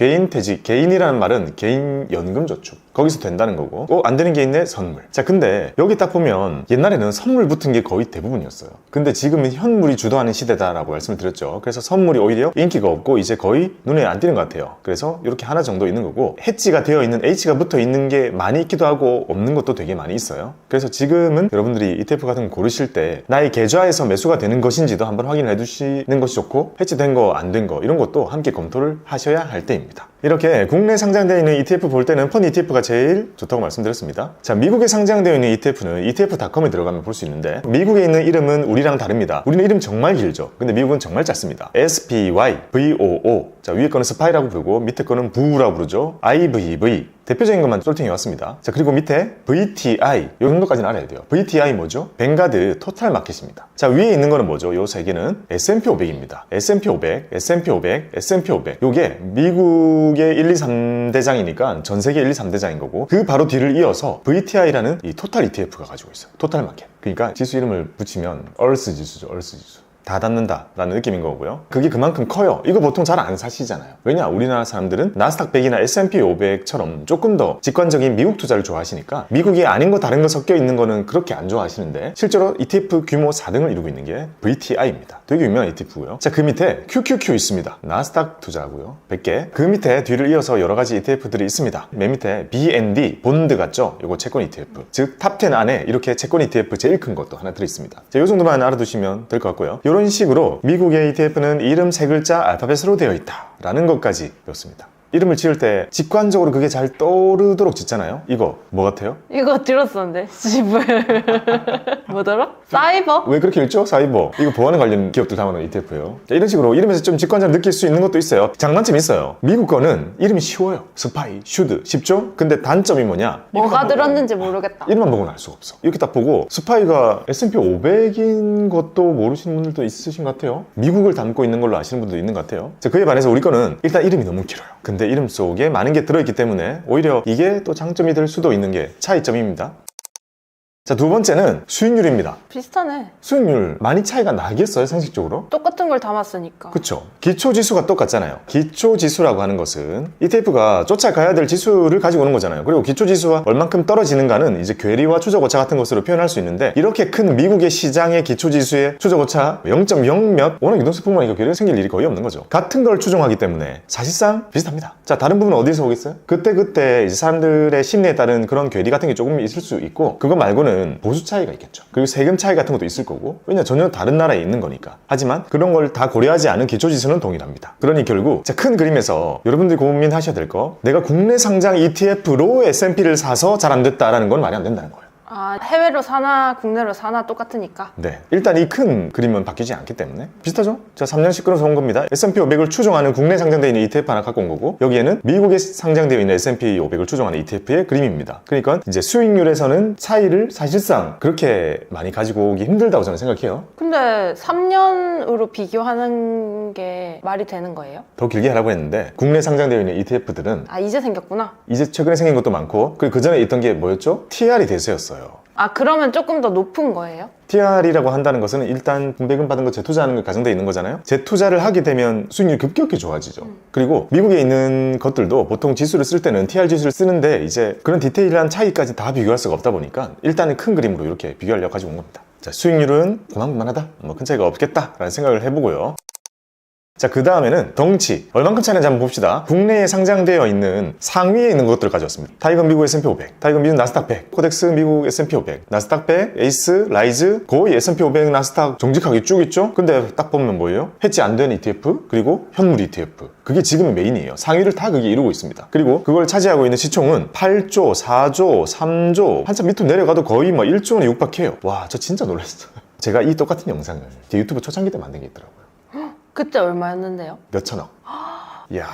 개인이라는 말은 개인 연금저축. 거기서 된다는 거고, 안 되는 게 있네? 선물. 자, 근데 여기 딱 보면 옛날에는 선물 붙은 게 거의 대부분이었어요. 근데 지금은 현물이 주도하는 시대다라고 말씀을 드렸죠. 그래서 선물이 오히려 인기가 없고 이제 거의 눈에 안 띄는 것 같아요. 그래서 이렇게 하나 정도 있는 거고, 해지가 되어 있는 H가 붙어 있는 게 많이 있기도 하고 없는 것도 되게 많이 있어요. 그래서 지금은 여러분들이 ETF 같은 거 고르실 때 나의 계좌에서 매수가 되는 것인지도 한번 확인을 해두시는 것이 좋고, 해지된 거, 안 된 거 이런 것도 함께 검토를 하셔야 할 때입니다. 이렇게 국내 상장되어 있는 ETF 볼 때는 펀드 ETF가 제일 좋다고 말씀드렸습니다. 자, 미국에 상장되어 있는 ETF는 etf.com에 들어가면 볼 수 있는데, 미국에 있는 이름은 우리랑 다릅니다. 우리는 이름 정말 길죠. 근데 미국은 정말 짧습니다. SPY, VOO. 자, 위에 거는 스파이라고 부르고 밑에 거는 부라고 부르죠. IVV. 대표적인 것만 솔팅해 왔습니다. 자, 그리고 밑에 VTI, 요 정도까지는 알아야 돼요. VTI 뭐죠? 뱅가드 토탈 마켓입니다. 자, 위에 있는 거는 뭐죠? 요 세 개는 S&P 500입니다. S&P 500, S&P 500, S&P 500. 요게 미국의 1, 2, 3대장이니까 전 세계 1, 2, 3대장인 거고, 그 바로 뒤를 이어서 VTI라는 이 토탈 ETF가 가지고 있어요. 토탈 마켓. 그러니까 지수 이름을 붙이면 얼스 지수죠. 얼스 지수. 다 닿는다 라는 느낌인 거고요. 그게 그만큼 커요. 이거 보통 잘 안 사시잖아요. 왜냐? 우리나라 사람들은 나스닥 100이나 S&P 500처럼 조금 더 직관적인 미국 투자를 좋아하시니까 미국이 아닌 거 다른 거 섞여 있는 거는 그렇게 안 좋아하시는데, 실제로 ETF 규모 4등을 이루고 있는 게 VTI입니다. 되게 유명한 ETF고요. 자, 그 밑에 QQQ 있습니다. 나스닥 투자고요. 100개. 그 밑에 뒤를 이어서 여러 가지 ETF들이 있습니다. 맨 밑에 BND, 본드 같죠? 요거 채권 ETF. 즉 탑 10 안에 이렇게 채권 ETF 제일 큰 것도 하나 들어있습니다. 자, 요 정도만 알아두시면 될 것 같고요. 이런 식으로 미국의 ETF는 이름 3글자 알파벳으로 되어 있다 라는 것까지 배웠습니다. 이름을 지을 때 직관적으로 그게 잘 떠오르도록 짓잖아요. 이거 뭐 같아요? 이거 들었었는데. 지불. 뭐더라? 사이버? 왜 그렇게 읽죠? 사이버. 이거 보안에 관련 기업들 담아놓은 ETF예요. 이런 식으로 이름에서 좀 직관적으로 느낄 수 있는 것도 있어요. 장단점이 있어요. 미국 거는 이름이 쉬워요. 스파이, 슈드. 쉽죠? 근데 단점이 뭐냐? 뭐가 들었는지 모르겠다. 이름만 보고는 알 수가 없어. 이렇게 딱 보고 스파이가 S&P 500인 것도 모르시는 분들도 있으신 것 같아요. 미국을 담고 있는 걸로 아시는 분도 있는 것 같아요. 자, 그에 반해서 우리 거는 일단 이름이 너무 길어요. 근데 이름 속에 많은 게 들어있기 때문에 오히려 이게 또 장점이 될 수도 있는 게 차이점입니다. 자, 두 번째는 수익률입니다. 비슷하네. 수익률 많이 차이가 나겠어요, 상식적으로? 똑같은 걸 담았으니까. 그쵸. 기초지수가 똑같잖아요. 기초지수라고 하는 것은 ETF가 쫓아가야 될 지수를 가지고 오는 거잖아요. 그리고 기초지수와 얼만큼 떨어지는가는 이제 괴리와 추적오차 같은 것으로 표현할 수 있는데, 이렇게 큰 미국의 시장의 기초지수의 추적오차 0.0 몇, 워낙 유동성뿐만 아니라 괴리가 생길 일이 거의 없는 거죠. 같은 걸 추종하기 때문에 사실상 비슷합니다. 자, 다른 부분은 어디서 오겠어요? 그때 이제 사람들의 심리에 따른 그런 괴리 같은 게 조금 있을 수 있고, 그거 말고는 보수 차이가 있겠죠. 그리고 세금 차이 같은 것도 있을 거고, 왜냐 전혀 다른 나라에 있는 거니까. 하지만 그런 걸 다 고려하지 않은 기초지수는 동일합니다. 그러니 결국 큰 그림에서 여러분들이 고민하셔야 될 거, 내가 국내 상장 ETF로 S&P를 사서 잘 안 됐다라는 건 말이 안 된다는 거예요. 아, 해외로 사나 국내로 사나 똑같으니까. 네, 일단 이 큰 그림은 바뀌지 않기 때문에 비슷하죠? 자, 3년씩 끌어서 온 겁니다. S&P 500을 추종하는 국내 상장되어 있는 ETF 하나 갖고 온 거고, 여기에는 미국에 상장되어 있는 S&P 500을 추종하는 ETF의 그림입니다. 그러니까 이제 수익률에서는 차이를 사실상 그렇게 많이 가지고 오기 힘들다고 저는 생각해요. 근데 3년으로 비교하는 게 말이 되는 거예요? 더 길게 하라고 했는데, 국내 상장되어 있는 ETF들은 아, 이제 생겼구나. 이제 최근에 생긴 것도 많고, 그리고 그 전에 있던 게 뭐였죠? TR이 대세였어요. 아, 그러면 조금 더 높은 거예요? TR이라고 한다는 것은 일단 분배금 받은 거 재투자하는 게 가정되어 있는 거잖아요. 재투자를 하게 되면 수익률이 급격히 좋아지죠. 그리고 미국에 있는 것들도 보통 지수를 쓸 때는 TR 지수를 쓰는데, 이제 그런 디테일한 차이까지 다 비교할 수가 없다 보니까 일단은 큰 그림으로 이렇게 비교하려고 가지고 온 겁니다. 자, 수익률은 그만하다, 뭐 큰 차이가 없겠다라는 생각을 해보고요. 자, 그 다음에는 덩치. 얼만큼 차이는지 한번 봅시다. 국내에 상장되어 있는 상위에 있는 것들을 가져왔습니다. 타이거 미국 S&P 500, 타이거 미국 나스닥 100, 코덱스 미국 S&P 500, 나스닥 100, 에이스, 라이즈, 거의 S&P 500, 나스닥 정직하게 쭉 있죠? 근데 딱 보면 뭐예요? 해지 안 된 ETF, 그리고 현물 ETF. 그게 지금의 메인이에요. 상위를 다 그게 이루고 있습니다. 그리고 그걸 차지하고 있는 시총은 8조, 4조, 3조, 한참 밑으로 내려가도 거의 뭐 1조 원에 육박해요. 와, 저 진짜 놀랐어요. 제가 이 똑같은 영상을 제 유튜브 초창기 때 만든 게 있더라고요. 그때 얼마였는데요? 몇천억. 이야,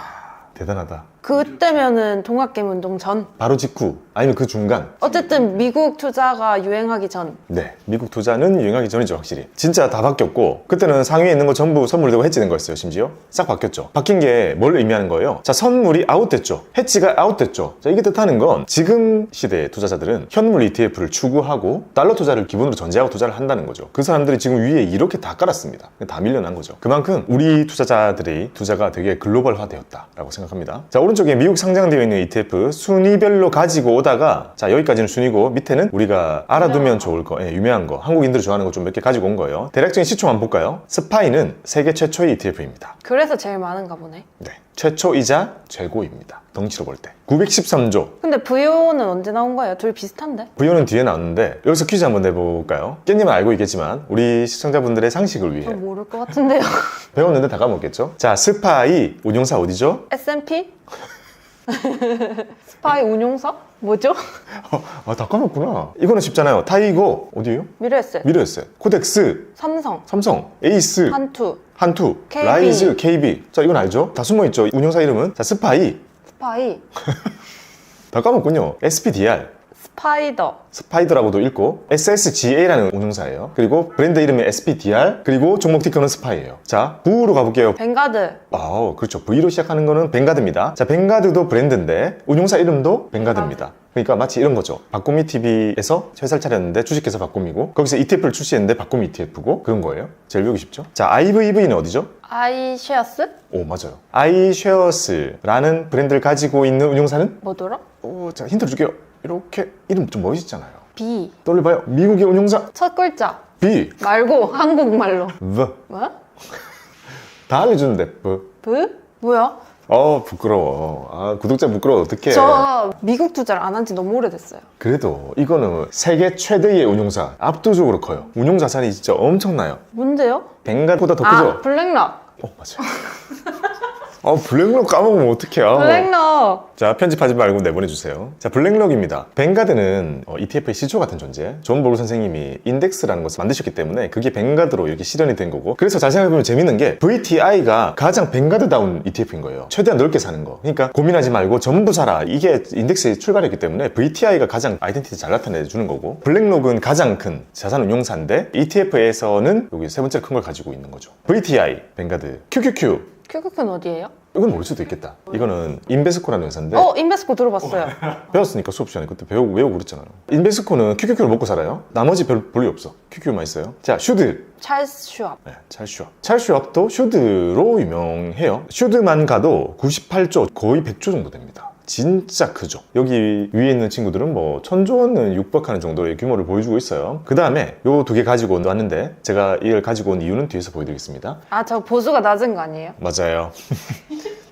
대단하다. 그때면은 동학개문동 전? 바로 직후 아니면 그 중간. 어쨌든 미국 투자가 유행하기 전. 네, 미국 투자는 유행하기 전이죠, 확실히. 진짜 다 바뀌었고, 그때는 상위에 있는 거 전부 선물 되고 해지된 거였어요, 심지어. 싹 바뀌었죠. 바뀐 게 뭘 의미하는 거예요? 자, 선물이 아웃됐죠. 해지가 아웃됐죠. 자, 이게 뜻하는 건 지금 시대의 투자자들은 현물 ETF를 추구하고 달러 투자를 기본으로 전제하고 투자를 한다는 거죠. 그 사람들이 지금 위에 이렇게 다 깔았습니다. 다 밀려난 거죠. 그만큼 우리 투자자들의 투자가 되게 글로벌화 되었다라고 생각합니다. 자, 오른쪽에 미국 상장되어 있는 ETF 순위별로 가지고 오다가, 자, 여기까지는 순위고 밑에는 우리가 알아두면 좋을 거, 유명한 거, 한국인들이 좋아하는 거 좀 몇 개 가지고 온 거예요. 대략적인 시총 한번 볼까요? 스파이는 세계 최초의 ETF입니다. 그래서 제일 많은가 보네. 네, 최초이자 최고입니다. 덩치로 볼 때 913조. 근데 VO는 언제 나온 거예요? 둘 비슷한데? VO는 뒤에 나왔는데 여기서 퀴즈 한번 내볼까요? 깻님은 알고 있겠지만 우리 시청자분들의 상식을 위해 모를 것 같은데요. 배웠는데 다 까먹겠죠? 자, 스파이 운용사 어디죠? S&P? 스파이 운용사? 뭐죠? 다 까먹구나. 이거는 쉽잖아요. 타이거 어디예요? 미래에셋, 미래에셋, 코덱스, 삼성, 에이스, 한투, KB. 라이즈, KB. 자, 이건 알죠? 다 숨어있죠? 운용사 이름은. 자, 스파이. 스파이, 다 까먹군요. SPDR. 스파이더라고도 읽고 SSGA라는 운용사예요. 그리고 브랜드 이름이 SPDR, 그리고 종목 티커는 스파이예요. 자, V로 가볼게요. 뱅가드, 그렇죠. V로 시작하는 거는 뱅가드입니다. 자, 뱅가드도 브랜드인데 운용사 이름도 뱅가드입니다. 그러니까 마치 이런 거죠. 박고미 TV에서 회사를 차렸는데 주식회사 박고미고, 거기서 ETF를 출시했는데 박고미 ETF고, 그런 거예요. 제일 배우기 쉽죠? 자, IVV는 어디죠? 아이쉐어스? 오, 맞아요. 아이쉐어스라는 브랜드를 가지고 있는 운용사는? 뭐더라? 자, 힌트를 줄게요. 이렇게 이름 좀 멋있잖아요. B. 떠올려봐요. 미국의 운용사 첫 글자 B. 말고 한국말로. V. 뭐? 다 알려주는데 V. V? 뭐야? 부끄러워. 구독자 부끄러워. 어떡해. 저 미국 투자를 안 한 지 너무 오래됐어요. 그래도 이거는 세계 최대의 운용사, 압도적으로 커요. 운용 자산이 진짜 엄청나요. 뭔데요? 뱅가드보다 더 크죠? 블랙락. 맞아요. 블랙록 까먹으면 어떡해. 블랙락. 자, 편집하지 말고 내보내주세요. 자, 블랙록입니다. 뱅가드는 ETF의 시초 같은 존재. 존 볼 선생님이 인덱스라는 것을 만드셨기 때문에 그게 뱅가드로 이렇게 실현이 된 거고, 그래서 잘 생각해보면 재밌는 게 VTI가 가장 뱅가드다운 ETF인 거예요. 최대한 넓게 사는 거. 그러니까 고민하지 말고 전부 사라. 이게 인덱스의 출발이었기 때문에 VTI가 가장 아이덴티티 잘 나타내주는 거고, 블랙록은 가장 큰 자산 운용사인데 ETF에서는 여기 세 번째 큰 걸 가지고 있는 거죠. VTI, 뱅가드, QQQ. QQQ는 어디예요? 이건 모를 수도 있겠다. 이거는 인베스코라는 회사인데 인베스코 들어봤어요. 배웠으니까 수업 시간에 그때 외우고 그랬잖아요. 인베스코는 QQQ를 먹고 살아요. 나머지 볼일 없어. QQ만 있어요. 자, 슈드. 찰스 슈압. 네, 찰슈압도 슈드로 유명해요. 슈드만 가도 98조, 거의 100조 정도 됩니다. 진짜 크죠. 여기 위에 있는 친구들은 뭐 1000조 원은 육박하는 정도의 규모를 보여주고 있어요. 그 다음에 요 두 개 가지고 왔는데, 제가 이걸 가지고 온 이유는 뒤에서 보여드리겠습니다. 저 보수가 낮은 거 아니에요? 맞아요.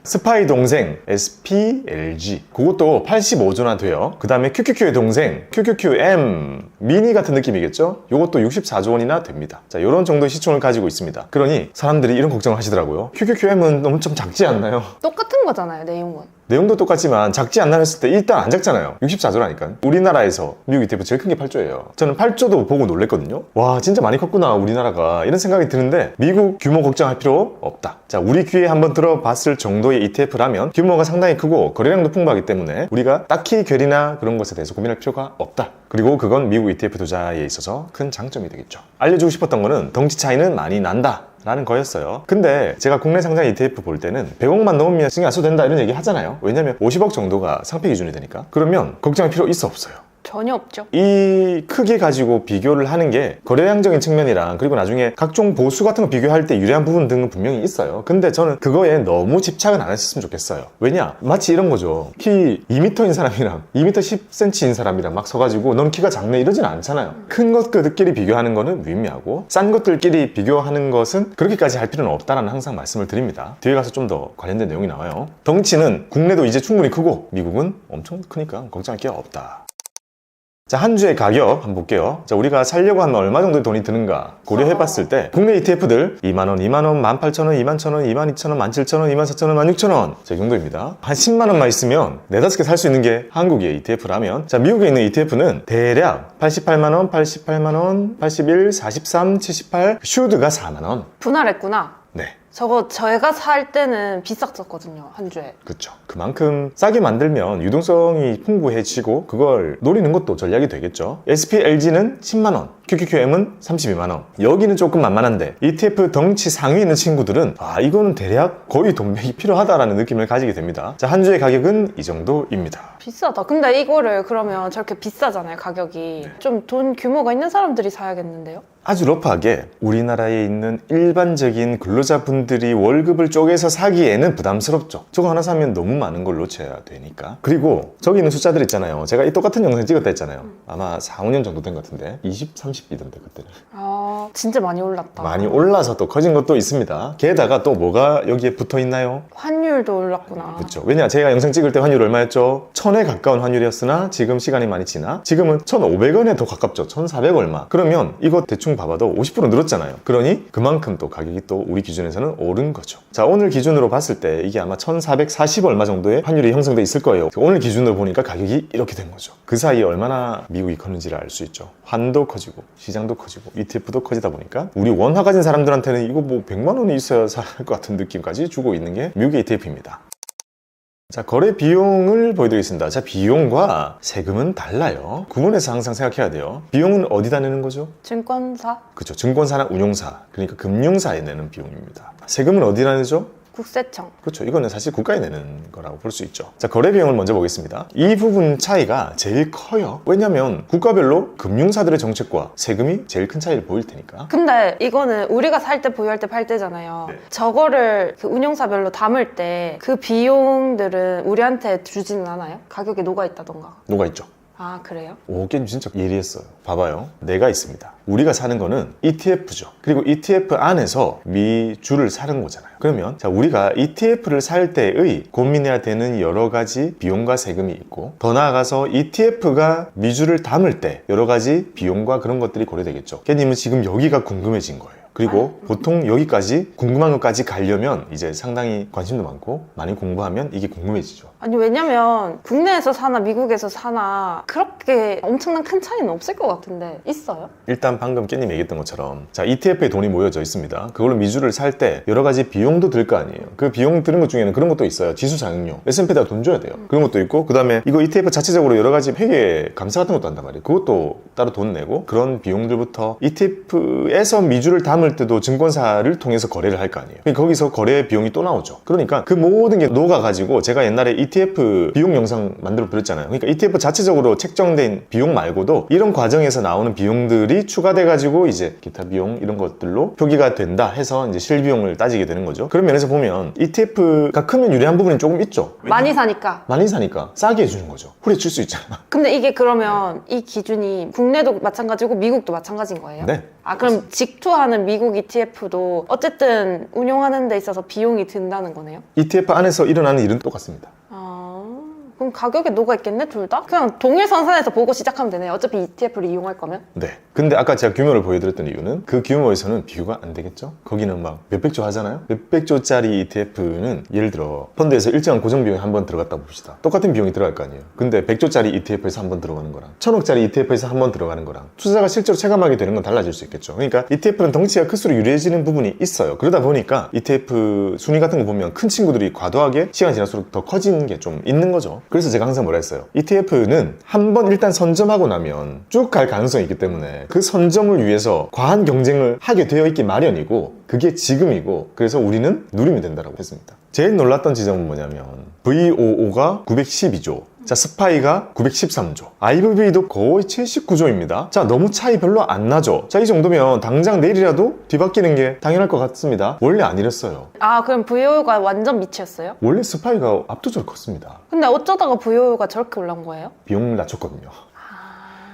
스파이 동생 SPLG, 그것도 85조나 돼요. 그 다음에 QQQ의 동생 QQQM 미니 같은 느낌이겠죠? 이것도 64조 원이나 됩니다. 자, 이런 정도의 시총을 가지고 있습니다. 그러니 사람들이 이런 걱정을 하시더라고요. QQQM은 너무 좀 작지 않나요? 똑같은 거잖아요, 내용은. 내용도 똑같지만 작지 않나 했을 때 일단 안 작잖아요. 64조라니까. 우리나라에서 미국 ETF 제일 큰 게 8조예요. 저는 8조도 보고 놀랬거든요. 와, 진짜 많이 컸구나 우리나라가, 이런 생각이 드는데 미국 규모 걱정할 필요 없다. 자, 우리 귀에 한번 들어봤을 정도의 ETF라면 규모가 상당히 크고 거래량도 풍부하기 때문에 우리가 딱히 괴리나 그런 것에 대해서 고민할 필요가 없다. 그리고 그건 미국 ETF 투자에 있어서 큰 장점이 되겠죠. 알려주고 싶었던 거는 덩치 차이는 많이 난다 라는 거였어요. 근데 제가 국내 상장 ETF 볼 때는 100억만 넘으면 신경 안 써도 된다 이런 얘기 하잖아요. 왜냐면 50억 정도가 상패 기준이 되니까. 그러면 걱정할 필요 있어 없어요? 전혀 없죠. 이 크기 가지고 비교를 하는 게 거래량적인 측면이랑, 그리고 나중에 각종 보수 같은 거 비교할 때 유리한 부분 등은 분명히 있어요. 근데 저는 그거에 너무 집착은 안 했으면 좋겠어요. 왜냐? 마치 이런 거죠. 키 2m인 사람이랑 2m 10cm인 사람이랑 막 서가지고 넌 키가 작네 이러진 않잖아요. 큰 것들끼리 비교하는 거는 유의미하고, 싼 것들끼리 비교하는 것은 그렇게까지 할 필요는 없다라는 항상 말씀을 드립니다. 뒤에 가서 좀 더 관련된 내용이 나와요. 덩치는 국내도 이제 충분히 크고 미국은 엄청 크니까 걱정할 게 없다. 자, 한 주의 가격 한번 볼게요. 자, 우리가 살려고 하면 얼마 정도의 돈이 드는가 고려해봤을 때 국내 ETF들 2만원, 2만원, 18,000원, 21,000원, 22,000원, 17,000원, 24,000원, 16,000원 자, 이 정도입니다. 한 10만원만 있으면 4-5개 살 수 있는 게 한국의 ETF라면, 자, 미국에 있는 ETF는 대략 88만원, 88만원, 81, 43, 78, 슈드가 4만원. 분할했구나. 네, 제가 살 때는 비쌌었거든요, 한 주에. 그렇죠. 그만큼 싸게 만들면 유동성이 풍부해지고 그걸 노리는 것도 전략이 되겠죠. SPLG는 10만 원, QQQM은 32만 원. 여기는 조금 만만한데 ETF 덩치 상위에 있는 친구들은 이거는 대략 거의 돈백이 필요하다라는 느낌을 가지게 됩니다. 자, 한 주의 가격은 이 정도입니다. 비싸다. 근데 이거를 그러면 저렇게 비싸잖아요, 가격이. 좀 돈 규모가 있는 사람들이 사야겠는데요? 아주 러프하게 우리나라에 있는 일반적인 근로자분들이 월급을 쪼개서 사기에는 부담스럽죠. 저거 하나 사면 너무 많은 걸 놓쳐야 되니까. 그리고 저기 있는 숫자들 있잖아요. 제가 이 똑같은 영상 찍었다 했잖아요. 아마 4, 5년 정도 된 것 같은데 20, 30이던데 그때는. 진짜 많이 올랐다. 많이 올라서 또 커진 것도 있습니다. 게다가 또 뭐가 여기에 붙어 있나요? 환율도 올랐구나. 그렇죠. 왜냐, 제가 영상 찍을 때 환율 얼마였죠? 1000에 가까운 환율이었으나 지금 시간이 많이 지나 지금은 1500원에 더 가깝죠. 1400 얼마. 그러면 이거 대충 봐봐도 50% 늘었잖아요. 그러니 그만큼 또 가격이 또 우리 기준에서는 오른 거죠. 자, 오늘 기준으로 봤을 때 이게 아마 1440 얼마 정도의 환율이 형성돼 있을 거예요. 오늘 기준으로 보니까 가격이 이렇게 된 거죠. 그 사이에 얼마나 미국이 컸는지를 알 수 있죠. 환도 커지고 시장도 커지고 ETF도 커지다 보니까 우리 원화 가진 사람들한테는 이거 뭐 100만 원이 있어야 살 것 같은 느낌까지 주고 있는 게 미국의 ETF입니다. 자, 거래 비용을 보여드리겠습니다. 자, 비용과 세금은 달라요. 구분해서 항상 생각해야 돼요. 비용은 어디다 내는 거죠? 증권사? 그렇죠. 증권사나 운용사, 그러니까 금융사에 내는 비용입니다. 세금은 어디다 내죠? 국세청. 그렇죠. 이거는 사실 국가에 내는 거라고 볼 수 있죠. 자, 거래 비용을 먼저 보겠습니다. 이 부분 차이가 제일 커요. 왜냐면 국가별로 금융사들의 정책과 세금이 제일 큰 차이를 보일 테니까. 근데 이거는 우리가 살 때 보유할 때 팔 때잖아요. 네. 저거를 그 운용사별로 담을 때 그 비용들은 우리한테 주지는 않아요? 가격이 녹아있다던가. 뭐가 있죠? 아, 그래요? 오, 게임 진짜 예리했어요. 봐봐요. 내가 있습니다. 우리가 사는 거는 ETF죠. 그리고 ETF 안에서 미주를 사는 거잖아요. 그러면 자, 우리가 ETF를 살 때의 고민해야 되는 여러 가지 비용과 세금이 있고, 더 나아가서 ETF가 미주를 담을 때 여러 가지 비용과 그런 것들이 고려되겠죠. 깨님은 지금 여기가 궁금해진 거예요. 그리고 보통 여기까지 궁금한 것까지 가려면 이제 상당히 관심도 많고 많이 공부하면 이게 궁금해지죠. 아니, 왜냐면 국내에서 사나 미국에서 사나 그렇게 엄청난 큰 차이는 없을 것 같은데 있어요? 일단 방금 깻님 얘기했던 것처럼 자, ETF에 돈이 모여져 있습니다. 그걸로 미주를 살 때 여러 가지 비용도 들 거 아니에요. 그 비용 드는 것 중에는 그런 것도 있어요. 지수 장악료, S&P에다 돈 줘야 돼요. 그런 것도 있고, 그 다음에 이거 ETF 자체적으로 여러 가지 회계 감사 같은 것도 한단 말이에요. 그것도 따로 돈 내고, 그런 비용들부터 ETF에서 미주를 담을 때도 증권사를 통해서 거래를 할 거 아니에요. 거기서 거래 비용이 또 나오죠. 그러니까 그 모든 게 녹아가지고 제가 옛날에 ETF 비용 영상 만들어 드렸잖아요. 그러니까 ETF 자체적으로 책정된 비용 말고도 이런 과정에서 나오는 비용들이 추가돼가지고 이제 기타 비용 이런 것들로 표기가 된다 해서 이제 실비용을 따지게 되는 거죠. 그런 면에서 보면 ETF가 크면 유리한 부분이 조금 있죠. 많이 사니까. 많이 사니까 싸게 해주는 거죠. 후려칠 수 있잖아. 근데 이게 그러면 이 기준이 국내도 마찬가지고 미국도 마찬가지인 거예요? 네. 아, 그럼 직투하는 미국 ETF도 어쨌든 운용하는 데 있어서 비용이 든다는 거네요? ETF 안에서 일어나는 일은 똑같습니다. 그럼 가격에 녹아 있겠네, 둘 다? 그냥 동일선상에서 보고 시작하면 되네요. 어차피 ETF를 이용할 거면? 네. 근데 아까 제가 규모를 보여드렸던 이유는 그 규모에서는 비교가 안 되겠죠? 거기는 막 몇백조 하잖아요? 몇백조짜리 ETF는 예를 들어 펀드에서 일정한 고정 비용이 한번 들어갔다 봅시다. 똑같은 비용이 들어갈 거 아니에요? 근데 100조짜리 ETF에서 한번 들어가는 거랑 1000억짜리 ETF에서 한번 들어가는 거랑 투자가 실제로 체감하게 되는 건 달라질 수 있겠죠. 그러니까 ETF는 덩치가 클수록 유리해지는 부분이 있어요. 그러다 보니까 ETF 순위 같은 거 보면 큰 친구들이 과도하게 시간이 지날수록 더 커지는 게 좀 있는 거죠. 그래서 제가 항상 뭐라 했어요? ETF는 한번 일단 선점하고 나면 쭉 갈 가능성이 있기 때문에 그 선점을 위해서 과한 경쟁을 하게 되어 있기 마련이고, 그게 지금이고, 그래서 우리는 누리면 된다고 했습니다. 제일 놀랐던 지점은 뭐냐면 VOO가 912조, 자, 스파이가 913조, IVV도 거의 79조입니다. 자, 너무 차이 별로 안 나죠. 자, 이 정도면 당장 내일이라도 뒤바뀌는 게 당연할 것 같습니다. 원래 안 이랬어요. 아, 그럼 VO가 완전 밑이었어요? 원래 스파이가 압도적으로 컸습니다. 근데 어쩌다가 VO가 저렇게 올라온 거예요? 비용을 낮췄거든요.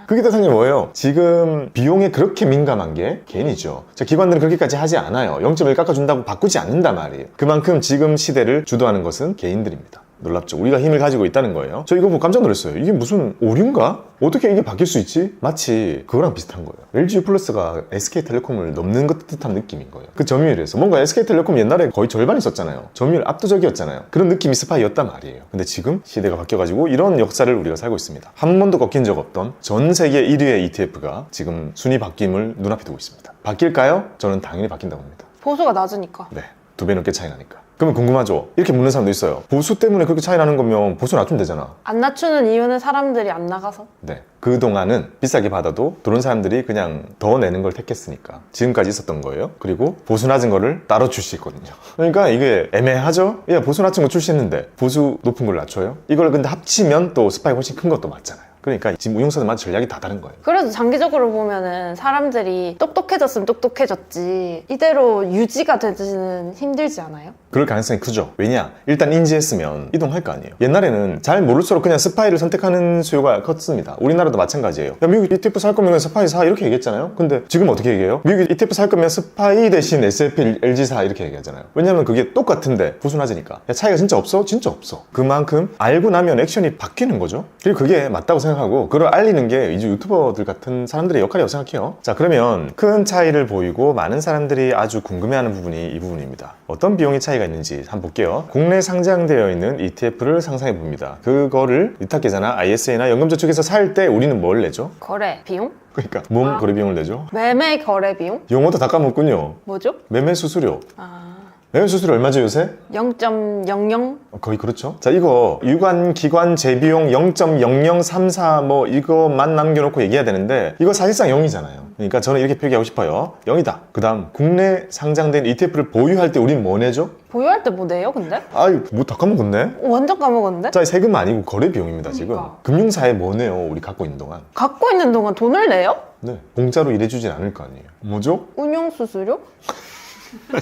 그게 대상이 뭐예요? 지금 비용에 그렇게 민감한 게 개인이죠. 자, 기관들은 그렇게까지 하지 않아요. 0.1 깎아준다고 바꾸지 않는단 말이에요. 그만큼 지금 시대를 주도하는 것은 개인들입니다. 놀랍죠? 우리가 힘을 가지고 있다는 거예요. 저 이거 보고 깜짝 놀랐어요. 이게 무슨 오류인가? 어떻게 이게 바뀔 수 있지? 마치 그거랑 비슷한 거예요. LG 플러스가 SK텔레콤을 넘는 것 듯한 느낌인 거예요. 그 점유율에서 뭔가 SK텔레콤 옛날에 거의 절반이 있었잖아요. 점유율 압도적이었잖아요. 그런 느낌이 스파이였단 말이에요. 근데 지금 시대가 바뀌어가지고 이런 역사를 우리가 살고 있습니다. 한 번도 꺾인 적 없던 전 세계 1위의 ETF가 지금 순위 바뀜을 눈앞에 두고 있습니다. 바뀔까요? 저는 당연히 바뀐다고 봅니다. 보수가 낮으니까. 네. 2배 넘게 차이 나니까. 그러면 궁금하죠? 이렇게 묻는 사람도 있어요. 보수 때문에 그렇게 차이 나는 거면 보수 낮추면 되잖아. 안 낮추는 이유는 사람들이 안 나가서? 네. 그동안은 비싸게 받아도 들어온 사람들이 그냥 더 내는 걸 택했으니까 지금까지 있었던 거예요. 그리고 보수 낮은 거를 따로 출시했거든요. 그러니까 이게 애매하죠? 야, 보수 낮은 거 출시했는데 보수 높은 걸 낮춰요? 이걸 근데 합치면 또 스파이 훨씬 큰 것도 맞잖아요. 그러니까 지금 운용사들마다 전략이 다 다른 거예요. 그래도 장기적으로 보면은 사람들이 똑똑해졌으면 똑똑해졌지 이대로 유지가 되지는 힘들지 않아요? 그럴 가능성이 크죠. 왜냐? 일단 인지했으면 이동할 거 아니에요. 옛날에는 잘 모를수록 그냥 스파이를 선택하는 수요가 컸습니다. 우리나라도 마찬가지예요. 야, 미국 ETF 살 거면 그냥 스파이 사 이렇게 얘기했잖아요. 근데 지금 어떻게 얘기해요? 미국 ETF 살 거면 스파이 대신 S&P LG 사 이렇게 얘기하잖아요. 왜냐면 그게 똑같은데 보수 낮으니까. 야, 차이가 진짜 없어? 진짜 없어. 그만큼 알고 나면 액션이 바뀌는 거죠. 그리고 그게 맞다고 생각하고 그걸 알리는 게 이제 유튜버들 같은 사람들의 역할이라고 생각해요. 자, 그러면 큰 차이를 보이고 많은 사람들이 아주 궁금해하는 부분이 이 부분입니다. 어떤 비용의 차이가 있는지 한번 볼게요. 국내 상장되어 있는 ETF를 상상해 봅니다. 그거를 위탁계좌나 ISA나 연금저축에서 살 때 우리는 뭘 내죠? 거래 비용? 그러니까 뭔 거래 비용을 내죠? 매매 거래 비용? 용어도 다 까먹군요. 뭐죠? 매매 수수료. 아... 매매 수수료 얼마죠 요새? 0.00? 거의 그렇죠. 자, 이거 유관 기관 재비용 0.0034 뭐 이거만 남겨놓고 얘기해야 되는데 이거 사실상 0이잖아요. 그러니까 저는 이렇게 표기하고 싶어요. 0이다. 그 다음 국내 상장된 ETF를 보유할 때 우린 뭐 내죠? 보유할 때 뭐 내요 근데? 아유, 뭐 다 까먹었네? 완전 까먹었는데? 자, 세금 아니고 거래 비용입니다 지금. 그러니까. 금융사에 뭐 내요 우리 갖고 있는 동안? 갖고 있는 동안 돈을 내요? 네, 공짜로 일해주진 않을 거 아니에요. 뭐죠? 운용수수료?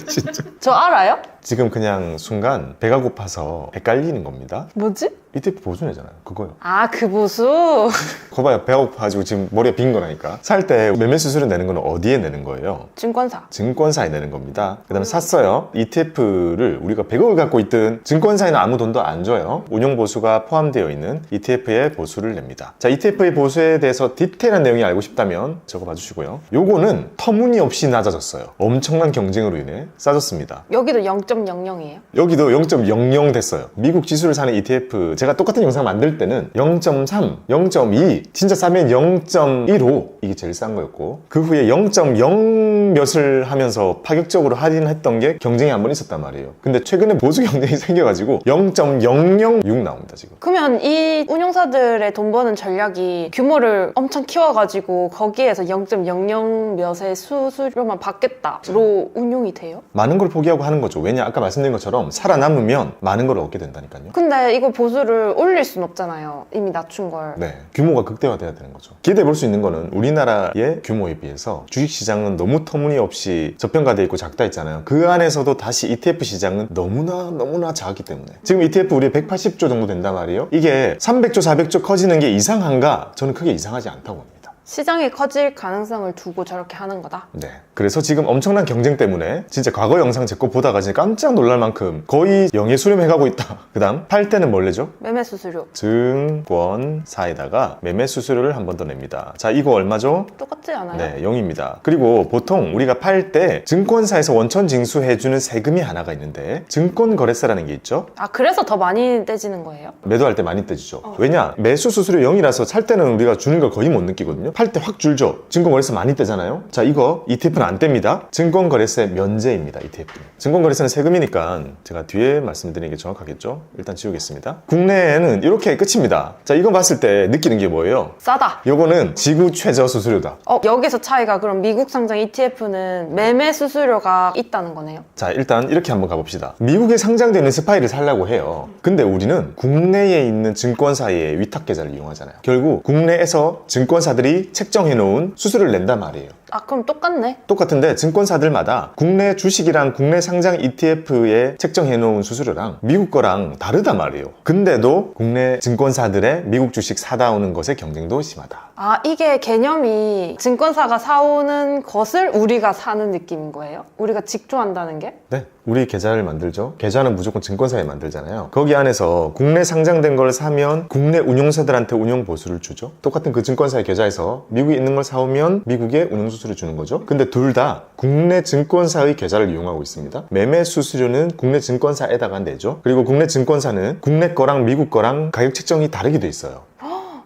진짜. 저 알아요? 지금 그냥 순간 배가 고파서 헷갈리는 겁니다. 뭐지? ETF 보수내잖아요. 그거요. 아, 그 보수? 거 봐요. 배가 고파가지고 지금 머리가 빈 거라니까. 살 때 매매 수수료 내는 건 어디에 내는 거예요? 증권사. 증권사에 내는 겁니다. 그 다음에 샀어요. ETF를 우리가 100억을 갖고 있든 증권사에는 아무 돈도 안 줘요. 운용보수가 포함되어 있는 ETF의 보수를 냅니다. 자, ETF의 보수에 대해서 디테일한 내용이 알고 싶다면 적어봐 주시고요. 요거는 터무니없이 낮아졌어요. 엄청난 경쟁으로 인해 싸졌습니다. 여기도 0.00이에요? 여기도 0.00 됐어요. 미국 지수를 사는 ETF 제가 똑같은 영상 만들 때는 0.3, 0.2 진짜 싸면 0.15 이게 제일 싼 거였고 그 후에 0.0 몇을 하면서 파격적으로 할인했던 게 경쟁이 한 번 있었단 말이에요. 근데 최근에 보수 경쟁이 생겨가지고 0.006 나옵니다 지금. 그러면 이 운용사들의 돈 버는 전략이 규모를 엄청 키워가지고 거기에서 0.00 몇의 수수료만 받겠다로 운용이 돼요? 많은 걸 포기하고 하는 거죠. 왜냐 아까 말씀드린 것처럼 살아남으면 많은 걸 얻게 된다니까요. 근데 이거 보수를 올릴 순 없잖아요. 이미 낮춘 걸. 네, 규모가 극대화돼야 되는 거죠. 기대해 볼 수 있는 거는 우리나라의 규모에 비해서 주식시장은 너무 터무니없이 저평가돼 있고 작다 했잖아요. 그 안에서도 다시 ETF 시장은 너무나 작기 때문에 지금 ETF 우리 180조 정도 된단 말이에요. 이게 300조, 400조 커지는 게 이상한가? 저는 크게 이상하지 않다고 봅니다. 시장이 커질 가능성을 두고 저렇게 하는 거다? 네. 그래서 지금 엄청난 경쟁 때문에 진짜 과거 영상 제 거 보다가 진짜 깜짝 놀랄 만큼 거의 영예 수렴해가고 있다. 그 다음 팔 때는 뭘 내죠? 매매 수수료. 증권사에다가 매매 수수료를 한 번 더 냅니다. 자, 이거 얼마죠? 똑같지 않아요? 네, 0입니다. 그리고 보통 우리가 팔 때 증권사에서 원천 징수해주는 세금이 하나가 있는데 증권거래세라는 게 있죠. 아, 그래서 더 많이 떼지는 거예요? 매도할 때 많이 떼지죠. 왜냐? 매수 수수료 0이라서 살 때는 우리가 주는 걸 거의 못 느끼거든요. 팔 때 확 줄죠. 증권거래세 많이 떼잖아요. 자, 이거 ETF는 안 뗍니다. 증권거래세 면제입니다. ETF는. 증권거래세는 세금이니까 제가 뒤에 말씀드리는 게 정확하겠죠. 일단 지우겠습니다. 국내에는 이렇게 끝입니다. 자, 이거 봤을 때 느끼는 게 뭐예요? 싸다. 요거는 지구 최저 수수료다. 여기서 차이가 그럼 미국 상장 ETF는 매매 수수료가 있다는 거네요? 자, 일단 이렇게 한번 가봅시다. 미국에 상장되는 스파이를 살려고 해요. 근데 우리는 국내에 있는 증권사의 위탁계좌를 이용하잖아요. 결국 국내에서 증권사들이 책정해놓은 수수료를 낸단 말이에요. 아, 그럼 똑같네? 똑같은데 증권사들마다 국내 주식이랑 국내 상장 ETF에 책정해놓은 수수료랑 미국 거랑 다르단 말이에요. 근데도 국내 증권사들의 미국 주식 사다 오는 것의 경쟁도 심하다. 아, 이게 개념이 증권사가 사오는 것을 우리가 사는 느낌인 거예요? 우리가 직조한다는 게? 네, 우리 계좌를 만들죠. 계좌는 무조건 증권사에 만들잖아요. 거기 안에서 국내 상장된 걸 사면 국내 운용사들한테 운용 보수를 주죠. 똑같은 그 증권사의 계좌에서 미국에 있는 걸 사오면 미국에 운용 수수료 주는 거죠. 근데 둘 다 국내 증권사의 계좌를 이용하고 있습니다. 매매 수수료는 국내 증권사에다가 내죠. 그리고 국내 증권사는 국내 거랑 미국 거랑 가격 책정이 다르게 돼 있어요.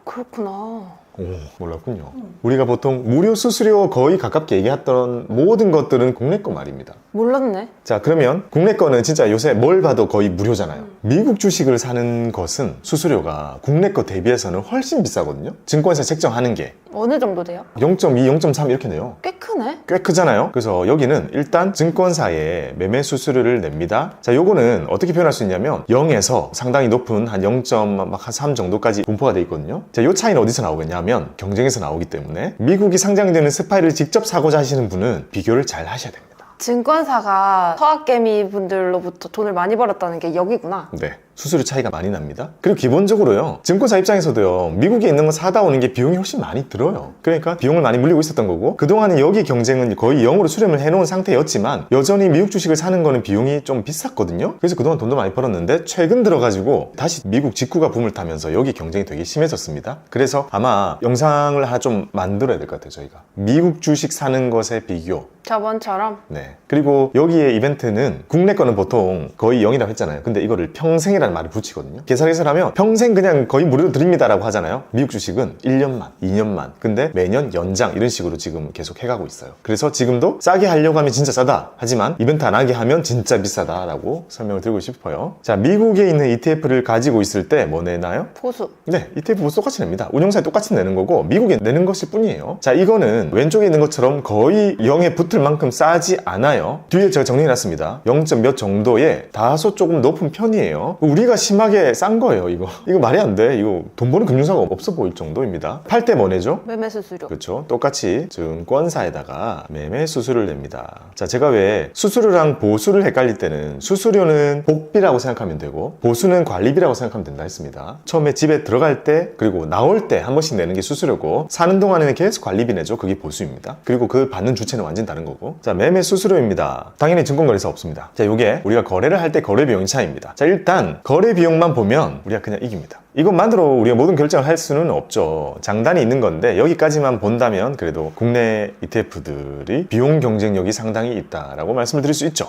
그렇구나. 오, 몰랐군요. 우리가 보통 무료 수수료 거의 가깝게 얘기했던 모든 것들은 국내 거 말입니다. 몰랐네. 자, 그러면 국내 거는 진짜 요새 뭘 봐도 거의 무료잖아요. 미국 주식을 사는 것은 수수료가 국내 거 대비해서는 훨씬 비싸거든요. 증권사 책정하는 게 어느 정도 돼요? 0.2, 0.3 이렇게 내요. 꽤 크네. 꽤 크잖아요. 그래서 여기는 일단 증권사에 매매 수수료를 냅니다. 자, 요거는 어떻게 표현할 수 있냐면 0에서 상당히 높은 한 0.3 정도까지 분포가 돼 있거든요. 자, 요 차이는 어디서 나오겠냐면 경쟁에서 나오기 때문에 미국이 상장되는 스파이를 직접 사고자 하시는 분은 비교를 잘 하셔야 됩니다. 증권사가 서학개미 분들로부터 돈을 많이 벌었다는 게 여기구나. 네. 수수료 차이가 많이 납니다. 그리고 기본적으로요, 증권사 입장에서도요, 미국에 있는 거 사다 오는 게 비용이 훨씬 많이 들어요. 그러니까 비용을 많이 물리고 있었던 거고, 그동안은 여기 경쟁은 거의 0으로 수렴을 해놓은 상태였지만, 여전히 미국 주식을 사는 거는 비용이 좀 비쌌거든요. 그래서 그동안 돈도 많이 벌었는데, 최근 들어가지고 다시 미국 직구가 붐을 타면서 여기 경쟁이 되게 심해졌습니다. 그래서 아마 영상을 하나 좀 만들어야 될 것 같아요, 저희가. 미국 주식 사는 것의 비교. 저번처럼. 네. 그리고 여기에 이벤트는 국내 거는 보통 거의 0이라고 했잖아요. 근데 이거를 평생이라는 말을 붙이거든요. 계산해서 하면 평생 그냥 거의 무료로 드립니다라고 하잖아요. 미국 주식은 1년만, 2년만. 근데 매년 연장 이런 식으로 지금 계속 해가고 있어요. 그래서 지금도 싸게 하려고 하면 진짜 싸다. 하지만 이벤트 안 하게 하면 진짜 비싸다라고 설명을 드리고 싶어요. 자, 미국에 있는 ETF를 가지고 있을 때 뭐 내나요? 보수. 네, ETF 보수 똑같이 냅니다. 운용사에 똑같이 내는 거고 미국에 내는 것일 뿐이에요. 자, 이거는 왼쪽에 있는 것처럼 거의 0에 붙을 만큼 싸지 않아요. 뒤에 제가 정리해놨습니다. 0. 몇 정도에 다소 조금 높은 편이에요. 우리가 심하게 싼 거예요, 이거. 이거 말이 안 돼. 이거 돈 버는 금융사가 없어 보일 정도입니다. 팔 때 뭐 내죠? 매매 수수료. 그렇죠. 똑같이 증권사에다가 매매 수수료를 냅니다. 자, 제가 왜 수수료랑 보수를 헷갈릴 때는 수수료는 복비라고 생각하면 되고 보수는 관리비라고 생각하면 된다 했습니다. 처음에 집에 들어갈 때 그리고 나올 때 한 번씩 내는 게 수수료고 사는 동안에는 계속 관리비 내죠. 그게 보수입니다. 그리고 그 받는 주체는 완전 다른 거고. 자, 매매 수수료입니다. 당연히 증권거래소 없습니다. 자, 요게 우리가 거래를 할 때 거래 비용 차이입니다. 자, 일단 거래 비용만 보면 우리가 그냥 이깁니다. 이것만으로 우리가 모든 결정을 할 수는 없죠. 장단이 있는 건데 여기까지만 본다면 그래도 국내 ETF들이 비용 경쟁력이 상당히 있다라고 말씀을 드릴 수 있죠.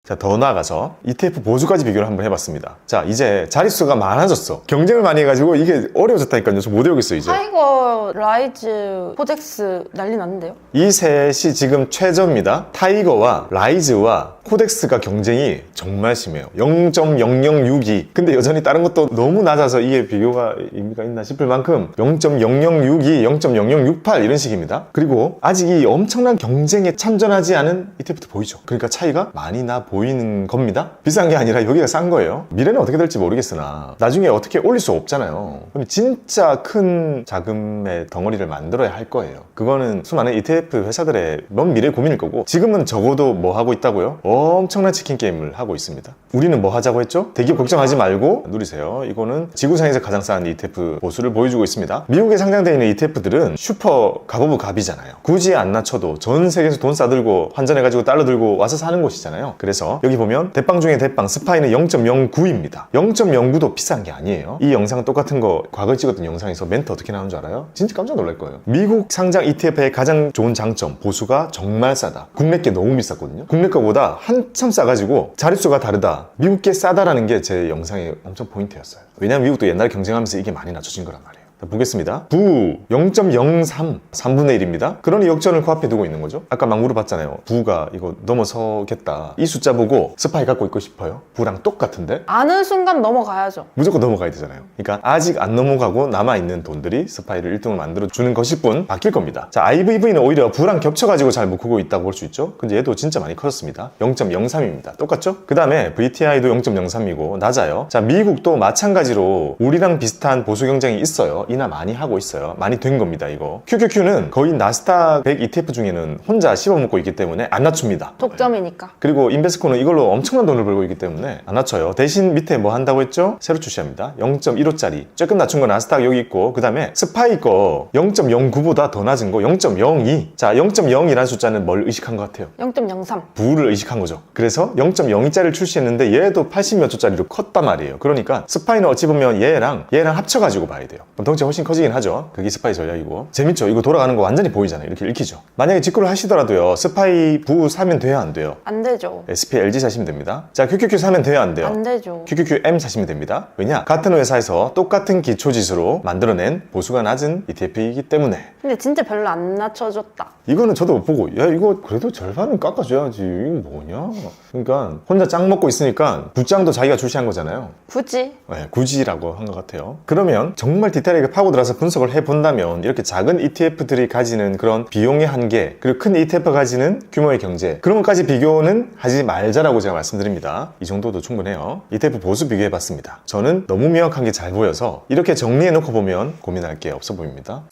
자, 더 나아가서 ETF 보수까지 비교를 한번 해봤습니다. 자, 이제 자릿수가 많아졌어. 경쟁을 많이 해가지고 이게 어려워졌다니까요. 저 못 외우겠어요, 이제. 타이거, 라이즈, 코덱스 난리 났는데요? 이 셋이 지금 최저입니다. 타이거와 라이즈와 코덱스가 경쟁이 정말 심해요. 0.0062. 근데 여전히 다른 것도 너무 낮아서 이게 비교가 의미가 있나 싶을 만큼 0.0062, 0.0068 이런 식입니다. 그리고 아직 이 엄청난 경쟁에 참전하지 않은 ETF도 보이죠. 그러니까 차이가 많이 나 보이는 겁니다. 비싼 게 아니라 여기가 싼 거예요. 미래는 어떻게 될지 모르겠으나 나중에 어떻게 올릴 수 없잖아요. 그럼 진짜 큰 자금의 덩어리를 만들어야 할 거예요. 그거는 수많은 ETF 회사들의 먼 미래 고민일 거고 지금은 적어도 뭐 하고 있다고요? 엄청난 치킨 게임을 하고 있습니다. 우리는 뭐 하자고 했죠? 대기업 걱정하지 말고 누리세요. 이거는 지구상에서 가장 싼 ETF 보수를 보여주고 있습니다. 미국에 상장되어 있는 ETF들은 슈퍼 갑 오브 갑이잖아요. 굳이 안 낮춰도 전 세계에서 돈 싸들고 환전해가지고 달러 들고 와서 사는 곳이잖아요. 그래서 여기 보면 대빵 중에 대빵 스파이는 0.09입니다. 0.09도 비싼 게 아니에요. 이 영상 똑같은 거 과거에 찍었던 영상에서 멘트 어떻게 나오는 줄 알아요? 진짜 깜짝 놀랄 거예요. 미국 상장 ETF의 가장 좋은 장점 보수가 정말 싸다. 국내 게 너무 비쌌거든요. 국내 거보다 한참 싸가지고 자릿수가 다르다. 미국 게 싸다라는 게 제 영상의 엄청 포인트였어요. 왜냐면 미국도 옛날에 경쟁하면서 이게 많이 낮춰진 거란 말이에요. 보겠습니다. 부 0.03 3분의 1입니다. 그러니 역전을 코앞에 두고 있는 거죠. 아까 막 물어봤잖아요. 부가 이거 넘어서겠다. 이 숫자 보고 스파이 갖고 있고 싶어요? 부랑 똑같은데? 아는 순간 넘어가야죠. 무조건 넘어가야 되잖아요. 그러니까 아직 안 넘어가고 남아있는 돈들이 스파이를 1등을 만들어주는 것일 뿐 바뀔 겁니다. 자, IVV는 오히려 부랑 겹쳐가지고 잘 묶고 있다고 볼 수 있죠. 근데 얘도 진짜 많이 커졌습니다. 0.03입니다. 똑같죠? 그 다음에 VTI도 0.03이고 낮아요. 자, 미국도 마찬가지로 우리랑 비슷한 보수 경쟁이 있어요. 이나 많이 하고 있어요. 많이 된 겁니다, 이거. QQQ는 거의 나스닥 100 ETF 중에는 혼자 씹어먹고 있기 때문에 안 낮춥니다. 독점이니까. 그리고 인베스코는 이걸로 엄청난 돈을 벌고 있기 때문에 안 낮춰요. 대신 밑에 뭐 한다고 했죠? 새로 출시합니다. 0.15짜리. 조금 낮춘 거 나스닥 여기 있고, 그 다음에 스파이 거 0.09보다 더 낮은 거 0.02. 자, 0.0이라는 숫자는 뭘 의식한 것 같아요? 0.03. 부를 의식한 거죠. 그래서 0.02짜리를 출시했는데 얘도 80몇 초짜리로 컸단 말이에요. 그러니까 스파이는 어찌 보면 얘랑 합쳐가지고 봐야 돼요. 덩치가 훨씬 커지긴 하죠. 그게 스파이 전략이고. 재밌죠? 이거 돌아가는 거 완전히 보이잖아요. 이렇게 읽히죠. 만약에 직구를 하시더라도요, 스파이 부 사면 돼요, 안 돼요? 안 되죠. SP LG 사시면 됩니다. 자, QQQ 사면 돼요, 안 돼요? 안 되죠. QQQM 사시면 됩니다. 왜냐? 같은 회사에서 똑같은 기초지수로 만들어낸 보수가 낮은 ETF이기 때문에. 근데 진짜 별로 안 낮춰줬다. 이거는 저도 보고, 야, 이거 그래도 절반은 깎아줘야지. 이거 뭐냐? 그러니까 혼자 짱 먹고 있으니까 붓장도 자기가 출시한 거잖아요. 굳이? 네, 굳이라고 한 것 같아요. 그러면 정말 디테일하게 파고들어서 분석을 해본다면 이렇게 작은 ETF들이 가지는 그런 비용의 한계, 그리고 큰 ETF가 가지는 규모의 경제, 그런 것까지 비교는 하지 말자라고 제가 말씀드립니다. 이 정도도 충분해요. ETF 보수 비교해봤습니다. 저는 너무 명확한 게 잘 보여서 이렇게 정리해놓고 보면 고민할 게 없어 보입니다.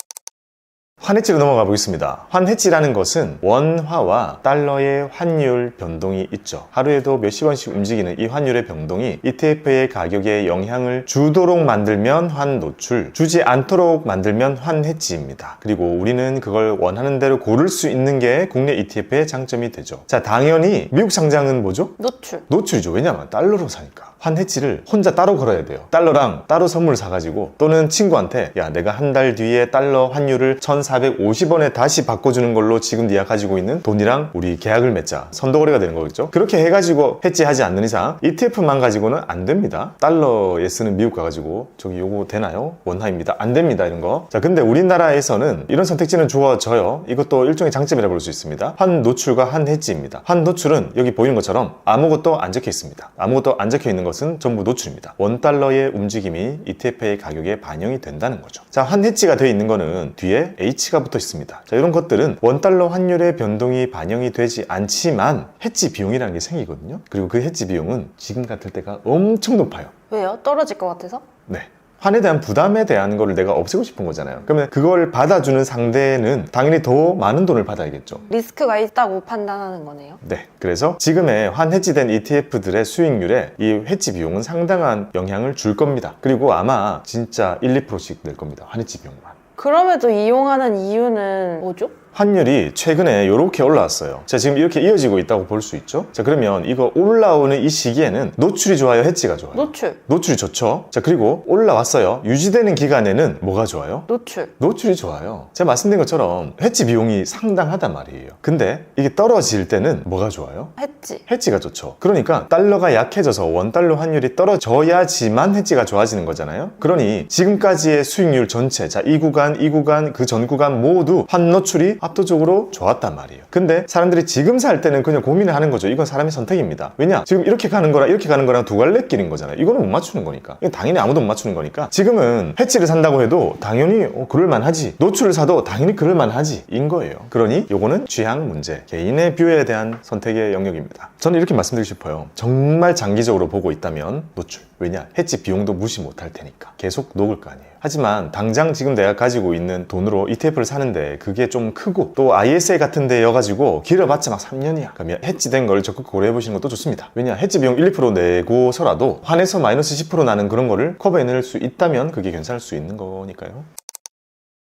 환해지로 넘어가 보겠습니다. 환해지라는 것은 원화와 달러의 환율 변동이 있죠. 하루에도 몇십 원씩 움직이는 이 환율의 변동이 ETF의 가격에 영향을 주도록 만들면 환노출, 주지 않도록 만들면 환해지입니다. 그리고 우리는 그걸 원하는 대로 고를 수 있는 게 국내 ETF의 장점이 되죠. 자, 당연히 미국 상장은 뭐죠? 노출. 노출이죠. 왜냐면 달러로 사니까. 환해지를 혼자 따로 걸어야 돼요. 달러랑 따로 선물 사가지고, 또는 친구한테 야, 내가 한 달 뒤에 달러 환율을 1450원에 다시 바꿔주는 걸로 지금 네가 가지고 있는 돈이랑 우리 계약을 맺자. 선도거래가 되는 거겠죠. 그렇게 해가지고 해지하지 않는 이상 ETF만 가지고는 안 됩니다. 달러에 쓰는 미국 가가지고 저기 요거 되나요? 원화입니다. 안 됩니다. 이런 거. 자, 근데 우리나라에서는 이런 선택지는 주어져요. 이것도 일종의 장점이라고 볼 수 있습니다. 환노출과 환해지입니다. 환노출은 여기 보이는 것처럼 아무것도 안 적혀 있습니다. 아무것도 안 적혀 있는 것은 전부 노출입니다. 원달러의 움직임이 ETF의 가격에 반영이 된다는 거죠. 자, 환해지가 되어 있는 거는 뒤에 H가 붙어 있습니다. 자, 이런 것들은 원달러 환율의 변동이 반영이 되지 않지만 해지 비용이라는 게 생기거든요. 그리고 그 해지 비용은 지금 같을 때가 엄청 높아요. 왜요? 떨어질 것 같아서? 네. 환에 대한 부담에 대한 거를 내가 없애고 싶은 거잖아요. 그러면 그걸 받아주는 상대는 당연히 더 많은 돈을 받아야겠죠. 리스크가 있다고 판단하는 거네요. 네. 그래서 지금의 환해지된 ETF들의 수익률에 이 해지 비용은 상당한 영향을 줄 겁니다. 그리고 아마 진짜 1, 2%씩 낼 겁니다. 환해지 비용만. 그럼에도 이용하는 이유는 뭐죠? 환율이 최근에 이렇게 올라왔어요. 자, 지금 이렇게 이어지고 있다고 볼 수 있죠. 자, 그러면 이거 올라오는 이 시기에는 노출이 좋아요? 해지가 좋아요? 노출. 노출이 좋죠. 자, 그리고 올라왔어요. 유지되는 기간에는 뭐가 좋아요? 노출. 노출이 좋아요. 제가 말씀드린 것처럼 해지 비용이 상당하단 말이에요. 근데 이게 떨어질 때는 뭐가 좋아요? 해지. 해지가 좋죠. 그러니까 달러가 약해져서 원달러 환율이 떨어져야지만 해지가 좋아지는 거잖아요. 그러니 지금까지의 수익률 전체, 자, 이 구간, 그 전 구간 모두 환노출이 압도적으로 좋았단 말이에요. 근데 사람들이 지금 살 때는 그냥 고민을 하는 거죠. 이건 사람의 선택입니다. 왜냐? 지금 이렇게 가는 거랑 이렇게 가는 거랑 두 갈래 길인 거잖아요. 이거는 못 맞추는 거니까. 이건 당연히 아무도 못 맞추는 거니까. 지금은 해지를 산다고 해도 당연히 그럴만하지. 노출을 사도 당연히 그럴만하지. 인 거예요. 그러니 요거는 취향 문제, 개인의 뷰에 대한 선택의 영역입니다. 저는 이렇게 말씀드리고 싶어요. 정말 장기적으로 보고 있다면 노출. 왜냐? 해지 비용도 무시 못할 테니까. 계속 녹을 거 아니에요. 하지만 당장 지금 내가 가지고 있는 돈으로 ETF를 사는데 그게 좀 크고 또 ISA 같은 데여가지고 길어봤자 막 3년이야. 그러면 해지된 걸 적극 고려해보시는 것도 좋습니다. 왜냐? 해지 비용 1, 2% 내고서라도 환에서 마이너스 10% 나는 그런 거를 커버해낼 수 있다면 그게 괜찮을 수 있는 거니까요.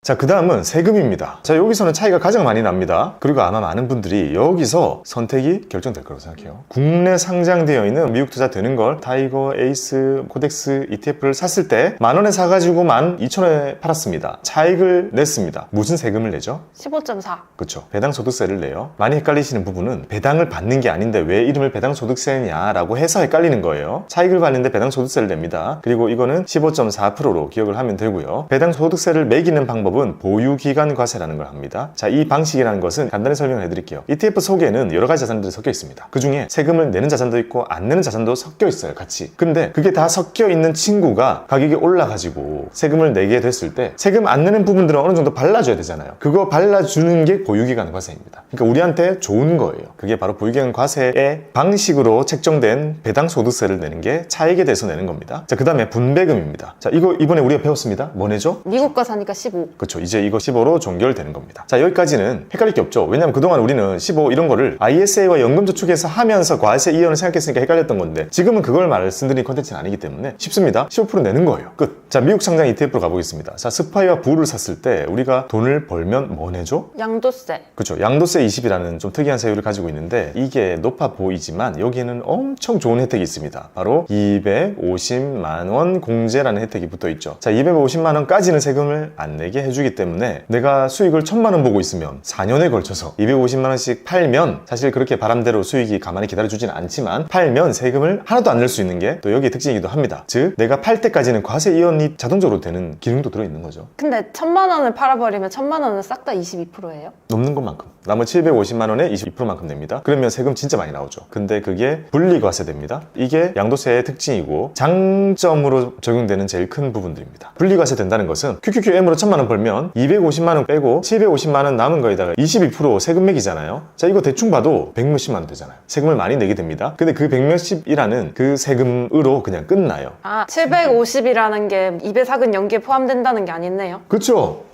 자, 그 다음은 세금입니다. 자, 여기서는 차이가 가장 많이 납니다. 그리고 아마 많은 분들이 여기서 선택이 결정될 거라고 생각해요. 국내 상장되어 있는 미국 투자 되는 걸 타이거, 에이스, 코덱스 ETF를 샀을 때 10,000원에 사가지고 12,000원에 팔았습니다. 차익을 냈습니다. 무슨 세금을 내죠? 15.4. 그렇죠. 배당소득세를 내요. 많이 헷갈리시는 부분은 배당을 받는 게 아닌데 왜 이름을 배당소득세냐라고 해서 헷갈리는 거예요. 차익을 받는데 배당소득세를 냅니다. 그리고 이거는 15.4%로 기억을 하면 되고요. 배당소득세를 매기는 방법은 보유기간 과세라는 걸 합니다. 자, 이 방식이라는 것은 간단히 설명을 해드릴게요. ETF 속에는 여러 가지 자산들이 섞여 있습니다. 그 중에 세금을 내는 자산도 있고 안 내는 자산도 섞여 있어요, 같이. 근데 그게 다 섞여 있는 친구가 가격이 올라가지고 세금을 내게 됐을 때 세금 안 내는 부분들은 어느 정도 발라줘야 되잖아요. 그거 발라주는 게 보유기간 과세입니다. 그러니까 우리한테 좋은 거예요. 그게 바로 보유기간 과세의 방식으로 책정된 배당소득세를 내는 게 차익에 대해서 내는 겁니다. 자, 그 다음에 분배금입니다. 자, 이거 이번에 우리가 배웠습니다. 뭐 내죠? 미국과 사니까 15. 그렇죠. 이제 이거 15로 종결되는 겁니다. 자, 여기까지는 헷갈릴 게 없죠. 왜냐면 그동안 우리는 15 이런 거를 ISA와 연금저축에서 하면서 과세 이연을 생각했으니까 헷갈렸던 건데 지금은 그걸 말씀드린 컨텐츠는 아니기 때문에 쉽습니다. 15% 내는 거예요. 끝. 자, 미국 상장 ETF로 가보겠습니다. 자, 스파이와 부를 샀을 때 우리가 돈을 벌면 뭐 내죠? 양도세. 그렇죠. 양도세 20이라는 좀 특이한 세율을 가지고 있는데 이게 높아 보이지만 여기에는 엄청 좋은 혜택이 있습니다. 바로 250만 원 공제라는 혜택이 붙어 있죠. 자, 250만 원까지는 세금을 안 내게 해주기 때문에 내가 수익을 1000만 원 보고 있으면 4년에 걸쳐서 250만 원씩 팔면 사실 그렇게 바람대로 수익이 가만히 기다려주지는 않지만 팔면 세금을 하나도 안 낼 수 있는 게 또 여기의 특징이기도 합니다. 즉 내가 팔 때까지는 과세 이연이 자동적으로 되는 기능도 들어있는 거죠. 근데 1000만 원을 팔아버리면 1000만 원은 싹 다 22%예요? 넘는 것만큼 나머지 750만 원에 22%만큼 냅니다. 그러면 세금 진짜 많이 나오죠. 근데 그게 분리과세 됩니다. 이게 양도세의 특징이고 장점으로 적용되는 제일 큰 부분들입니다. 분리과세 된다는 것은 QQQM으로 1000만 원 벌면 250만 원 빼고 750만 원 남은 거에다가 22% 세금 매기잖아요. 자, 이거 대충 봐도 100몇십만 원 되잖아요. 세금을 많이 내게 됩니다. 근데 그 100몇십이라는 그 세금으로 그냥 끝나요. 아, 750이라는 게 입에 삭은 연기에 포함된다는 게 아니네요. 그렇죠?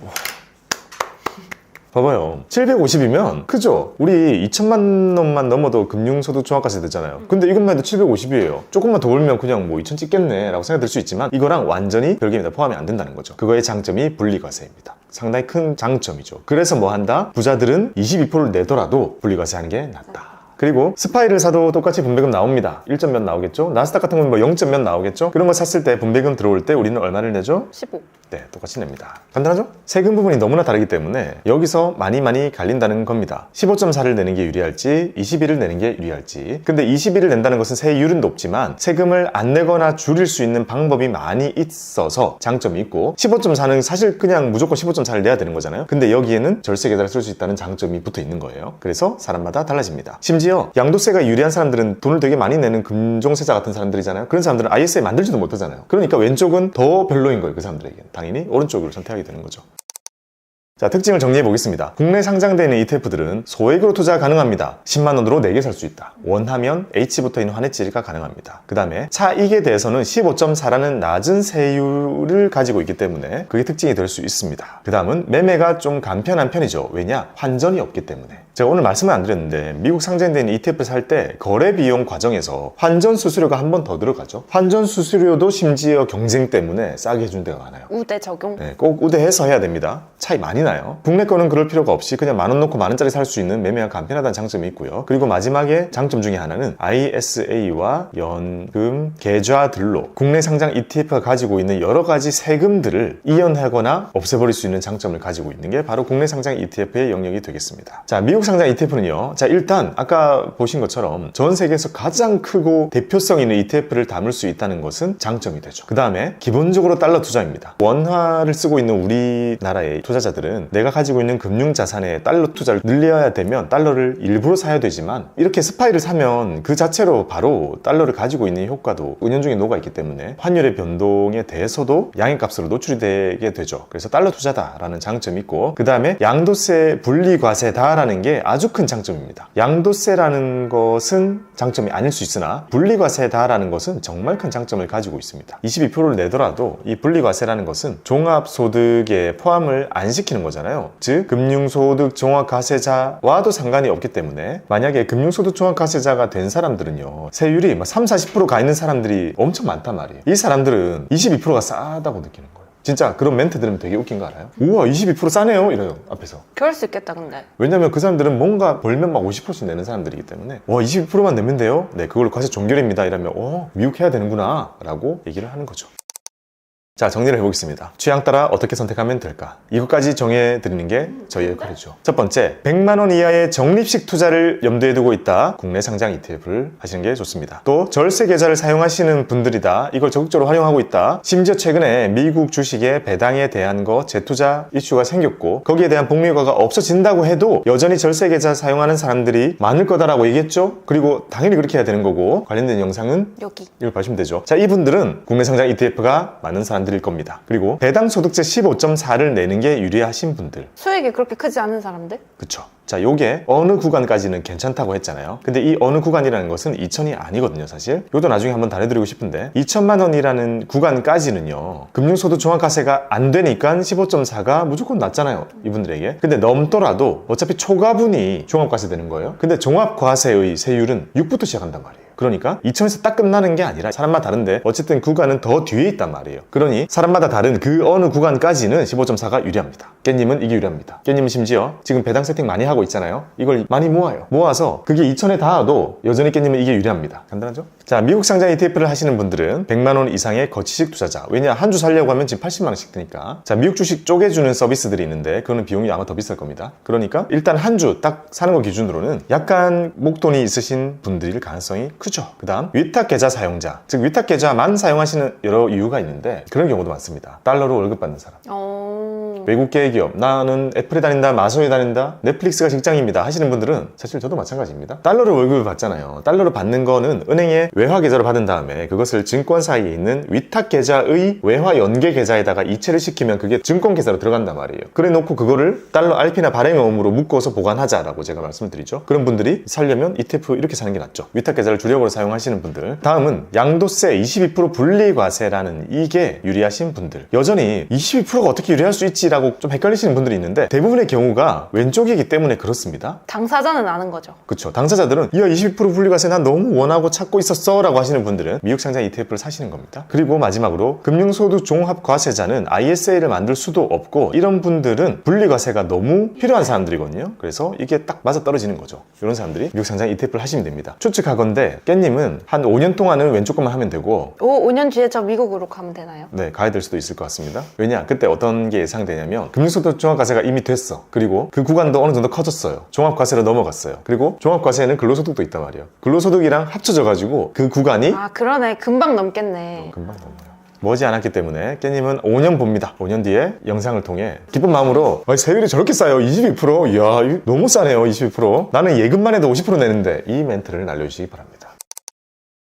봐봐요. 750이면 크죠? 우리 2천만 원만 넘어도 금융소득 종합과세 되잖아요. 근데 이것만 해도 750이에요. 조금만 더 올면 그냥 뭐 2천 찍겠네 라고 생각 들 수 있지만 이거랑 완전히 별개입니다. 포함이 안 된다는 거죠. 그거의 장점이 분리과세입니다. 상당히 큰 장점이죠. 그래서 뭐 한다? 부자들은 22%를 내더라도 분리과세하는 게 낫다. 그리고 스파이를 사도 똑같이 분배금 나옵니다. 1점 몇 나오겠죠? 나스닥 같은 건 뭐 0점 몇 나오겠죠? 그런 거 샀을 때 분배금 들어올 때 우리는 얼마를 내죠? 15. 네, 똑같이 냅니다. 간단하죠? 세금 부분이 너무나 다르기 때문에 여기서 많이 갈린다는 겁니다. 15.4를 내는 게 유리할지 21을 내는 게 유리할지. 근데 21을 낸다는 것은 세율은 높지만 세금을 안 내거나 줄일 수 있는 방법이 많이 있어서 장점이 있고 15.4는 사실 그냥 무조건 15.4를 내야 되는 거잖아요. 근데 여기에는 절세 계좌를 쓸 수 있다는 장점이 붙어 있는 거예요. 그래서 사람마다 달라집니다. 심지어 양도세가 유리한 사람들은 돈을 되게 많이 내는 금종세자 같은 사람들이잖아요. 그런 사람들은 ISA 만들지도 못하잖아요. 그러니까 왼쪽은 더 별로인 거예요. 그 사람들에게는. 당연히 오른쪽으로 선택하게 되는 거죠. 자, 특징을 정리해 보겠습니다. 국내 상장되어 있는 ETF들은 소액으로 투자 가능합니다. 10만 원으로 4개 살 수 있다. 원하면 H부터 있는 환해지가 가능합니다. 그 다음에 차익에 대해서는 15.4라는 낮은 세율을 가지고 있기 때문에 그게 특징이 될 수 있습니다. 그 다음은 매매가 좀 간편한 편이죠. 왜냐? 환전이 없기 때문에. 제가 오늘 말씀을 안 드렸는데 미국 상장되어 있는 ETF를 살 때 거래 비용 과정에서 환전 수수료가 한 번 더 들어가죠. 환전 수수료도 심지어 경쟁 때문에 싸게 해준 데가 많아요. 우대 적용? 네, 꼭 우대해서 해야 됩니다. 차이 많이 나요. 국내 거는 그럴 필요가 없이 그냥 10,000원 놓고 10,000원짜리 살 수 있는 매매가 간편하다는 장점이 있고요. 그리고 마지막에 장점 중에 하나는 ISA와 연금 계좌들로 국내 상장 ETF가 가지고 있는 여러 가지 세금들을 이연하거나 없애버릴 수 있는 장점을 가지고 있는 게 바로 국내 상장 ETF의 영역이 되겠습니다. 자, 미국 상장 ETF는요. 자, 일단 아까 보신 것처럼 전 세계에서 가장 크고 대표성 있는 ETF를 담을 수 있다는 것은 장점이 되죠. 그 다음에 기본적으로 달러 투자입니다. 원화를 쓰고 있는 우리나라의 투자자들은 내가 가지고 있는 금융자산에 달러 투자를 늘려야 되면 달러를 일부러 사야 되지만 이렇게 스파이를 사면 그 자체로 바로 달러를 가지고 있는 효과도 은연중에 녹아있기 때문에 환율의 변동에 대해서도 양액값으로 노출이 되게 되죠. 그래서 달러 투자다라는 장점이 있고 그 다음에 양도세 분리과세다라는 게 아주 큰 장점입니다. 양도세라는 것은 장점이 아닐 수 있으나 분리과세다라는 것은 정말 큰 장점을 가지고 있습니다. 22%를 내더라도 이 분리과세라는 것은 종합소득에 포함을 안 시키는 거잖아요. 즉 금융소득 종합과세자와도 상관이 없기 때문에 만약에 금융소득 종합과세자가 된 사람들은요 세율이 막 30-40%가 있는 사람들이 엄청 많단 말이에요. 이 사람들은 22%가 싸다고 느끼는 거예요. 진짜 그런 멘트 들으면 되게 웃긴 거 알아요? 우와 22% 싸네요 이래요 앞에서. 그럴 수 있겠다 근데. 왜냐면 그 사람들은 뭔가 벌면 막 50%씩 내는 사람들이기 때문에 와 22%만 내면 돼요? 네 그걸로 과세 종결입니다 이러면 미국해야 되는구나 라고 얘기를 하는 거죠. 자, 정리를 해보겠습니다. 취향 따라 어떻게 선택하면 될까? 이것까지 정해드리는 게 저희의 역할이죠. 첫 번째, 100만 원 이하의 적립식 투자를 염두에 두고 있다. 국내 상장 ETF를 하시는 게 좋습니다. 또 절세 계좌를 사용하시는 분들이다. 이걸 적극적으로 활용하고 있다. 심지어 최근에 미국 주식의 배당에 대한 재투자 이슈가 생겼고 거기에 대한 복리효과가 없어진다고 해도 여전히 절세 계좌 사용하는 사람들이 많을 거다라고 얘기했죠. 그리고 당연히 그렇게 해야 되는 거고 관련된 영상은 여기. 이걸 보시면 되죠. 자, 이분들은 국내 상장 ETF가 많은 사람들 드릴 겁니다. 그리고 배당 소득세 15.4를 내는 게 유리하신 분들, 수익이 그렇게 크지 않은 사람들? 그쵸. 자, 요게 어느 구간까지는 괜찮다고 했잖아요. 근데 이 어느 구간이라는 것은 2천이 아니거든요, 사실. 요도 나중에 한번 다뤄드리고 싶은데 2천만 원이라는 구간까지는요, 금융소득 종합과세가 안 되니까 15.4가 무조건 낮잖아요, 이분들에게. 근데 넘더라도 어차피 초과분이 종합과세 되는 거예요. 근데 종합과세의 세율은 6부터 시작한단 말이에요. 그러니까 2천에서 딱 끝나는 게 아니라 사람마다 다른데 어쨌든 구간은 더 뒤에 있단 말이에요. 그러니 사람마다 다른 그 어느 구간까지는 15.4가 유리합니다. 깻님은 이게 유리합니다. 깻님은 심지어 지금 배당 세팅 많이 하고 있잖아요. 이걸 많이 모아요. 모아서 그게 2천에 닿아도 여전히 깻님은 이게 유리합니다. 간단하죠? 자, 미국 상장 ETF를 하시는 분들은 100만 원 이상의 거치식 투자자. 왜냐, 한 주 살려고 하면 지금 80만 원씩 드니까. 자, 미국 주식 쪼개주는 서비스들이 있는데 그거는 비용이 아마 더 비쌀 겁니다. 그러니까 일단 한 주 딱 사는 거 기준으로는 약간 목돈이 있으신 분들일 가능성이 크죠. 그 다음 위탁계좌 사용자, 즉 위탁계좌만 사용하시는 여러 이유가 있는데 그런 경우도 많습니다. 달러로 월급 받는 사람, 외국계 기업, 나는 애플에 다닌다, 마소에 다닌다, 넷플릭스가 직장입니다 하시는 분들은 사실 저도 마찬가지입니다. 달러로 월급을 받잖아요. 달러로 받는 거는 은행에 외화계좌로 받은 다음에 그것을 증권사에 있는 위탁계좌의 외화 연계계좌에다가 이체를 시키면 그게 증권계좌로 들어간단 말이에요. 그래 놓고 그거를 달러 RP나 발행어음으로 묶어서 보관하자라고 제가 말씀을 드리죠. 그런 분들이 살려면 ETF 이렇게 사는 게 낫죠. 위탁계좌를 주력으로 사용하시는 분들. 다음은 양도세 22% 분리과세라는 이게 유리하신 분들. 여전히 22%가 어떻게 유리할 수 있지라고 좀 헷갈리시는 분들이 있는데 대부분의 경우가 왼쪽이기 때문에 그렇습니다. 당사자는 아는 거죠. 그쵸. 당사자들은 야 22% 분리과세 난 너무 원하고 찾고 있었어 라고 하시는 분들은 미국 상장 ETF를 사시는 겁니다. 그리고 마지막으로 금융소득 종합과세자는 ISA를 만들 수도 없고 이런 분들은 분리과세가 너무 필요한 사람들이거든요. 그래서 이게 딱 맞아떨어지는 거죠. 이런 사람들이 미국 상장 ETF를 하시면 됩니다. 추측하건대 깻님은 한 5년 동안은 왼쪽 것만 하면 되고 5년 뒤에 저 미국으로 가면 되나요? 네, 가야 될 수도 있을 것 같습니다. 왜냐, 그때 어떤 게 예상되냐면 금융소득 종합과세가 이미 됐어. 그리고 그 구간도 어느 정도 커졌어요. 종합과세로 넘어갔어요. 그리고 종합과세에는 근로소득도 있단 말이에요. 근로소득이랑 합쳐져가지고 그 구간이 아, 그러네. 금방 넘겠네. 금방 넘어요. 머지않았기 때문에 깻님은 5년 봅니다. 5년 뒤에 영상을 통해 기쁜 마음으로 세율이 저렇게 싸요. 22%? 이야, 이거 너무 싸네요. 22%. 나는 예금만 해도 50% 내는데 이 멘트를 날려주시기 바랍니다.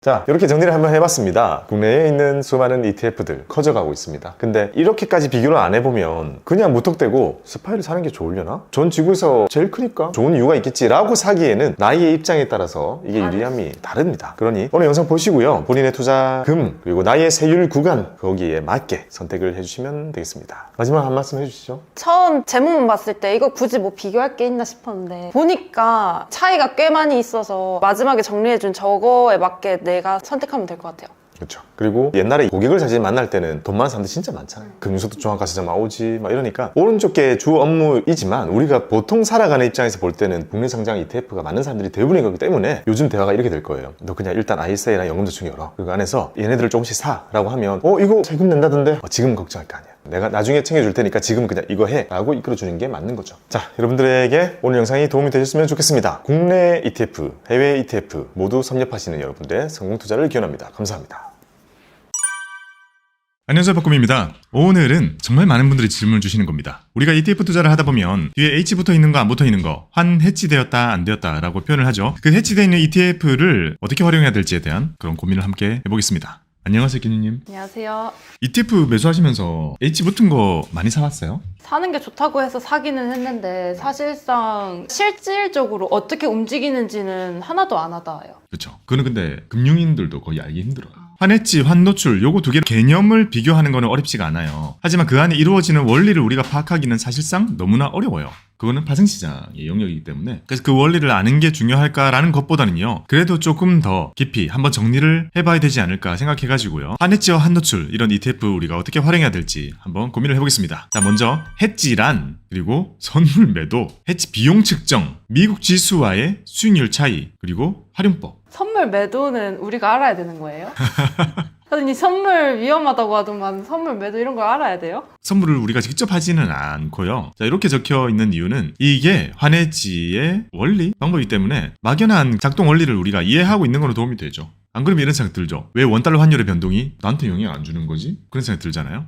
자, 이렇게 정리를 한번 해봤습니다. 국내에 있는 수많은 ETF들 커져가고 있습니다. 근데 이렇게까지 비교를 안 해보면 그냥 무턱대고 스파이를 사는 게 좋으려나? 전 지구에서 제일 크니까 좋은 이유가 있겠지라고 사기에는 나의 입장에 따라서 이게 유리함이 다릅니다. 그러니 오늘 영상 보시고요. 본인의 투자금 그리고 나의 세율 구간 거기에 맞게 선택을 해주시면 되겠습니다. 마지막 한 말씀 해주시죠. 처음 제목만 봤을 때 이거 굳이 뭐 비교할 게 있나 싶었는데 보니까 차이가 꽤 많이 있어서 마지막에 정리해준 저거에 맞게 내가 선택하면 될 것 같아요. 그렇죠. 그리고 옛날에 고객을 사실 만날 때는 돈 많은 사람들 진짜 많잖아요. 금융소득 종합과세자만 오지 막 이러니까 오른쪽 게 주 업무이지만 우리가 보통 살아가는 입장에서 볼 때는 국내 상장 ETF가 많은 사람들이 대부분인 거기 때문에 요즘 대화가 이렇게 될 거예요. 너 그냥 일단 ISA랑 연금저축 열어. 그 안에서 얘네들을 조금씩 사라고 하면 이거 세금 낸다던데? 지금 걱정할 거 아니야. 내가 나중에 챙겨줄 테니까 지금 그냥 이거 해 라고 이끌어주는 게 맞는 거죠. 자, 여러분들에게 오늘 영상이 도움이 되셨으면 좋겠습니다. 국내 ETF, 해외 ETF 모두 섭렵하시는 여러분들의 성공 투자를 기원합니다. 감사합니다. 안녕하세요, 박꿈입니다. 오늘은 정말 많은 분들이 질문을 주시는 겁니다. 우리가 ETF 투자를 하다 보면 뒤에 H 붙어 있는 거 안 붙어 있는 거, 환 해지되었다 안 되었다 라고 표현을 하죠. 그 해지되어 있는 ETF를 어떻게 활용해야 될지에 대한 그런 고민을 함께 해보겠습니다. 안녕하세요, 기누님. 안녕하세요. ETF 매수하시면서 H 붙은 거 많이 사왔어요? 사는 게 좋다고 해서 사기는 했는데 사실상 실질적으로 어떻게 움직이는지는 하나도 안 와닿아요. 그렇죠. 그거는 근데 금융인들도 거의 알기 힘들어요. 환해지, 환노출 요거 두 개 개념을 비교하는 거는 어렵지가 않아요. 하지만 그 안에 이루어지는 원리를 우리가 파악하기는 사실상 너무나 어려워요. 그거는 파생시장의 영역이기 때문에 그래서 그 원리를 아는 게 중요할까라는 것보다는요 그래도 조금 더 깊이 한번 정리를 해봐야 되지 않을까 생각해가지고요 환해지와 환노출 이런 ETF 우리가 어떻게 활용해야 될지 한번 고민을 해보겠습니다. 자, 먼저 해지란 그리고 선물 매도, 해지 비용 측정, 미국 지수와의 수익률 차이 그리고 활용법. 선물 매도는 우리가 알아야 되는 거예요? 선생님, 선물 위험하다고 하더만 선물 매도 이런 걸 알아야 돼요? 선물을 우리가 직접 하지는 않고요. 자, 이렇게 적혀 있는 이유는 이게 환해지의 원리, 방법이기 때문에 막연한 작동 원리를 우리가 이해하고 있는 거는 도움이 되죠. 안 그러면 이런 생각 들죠. 왜 원달러 환율의 변동이 나한테 영향 안 주는 거지? 그런 생각 들잖아요.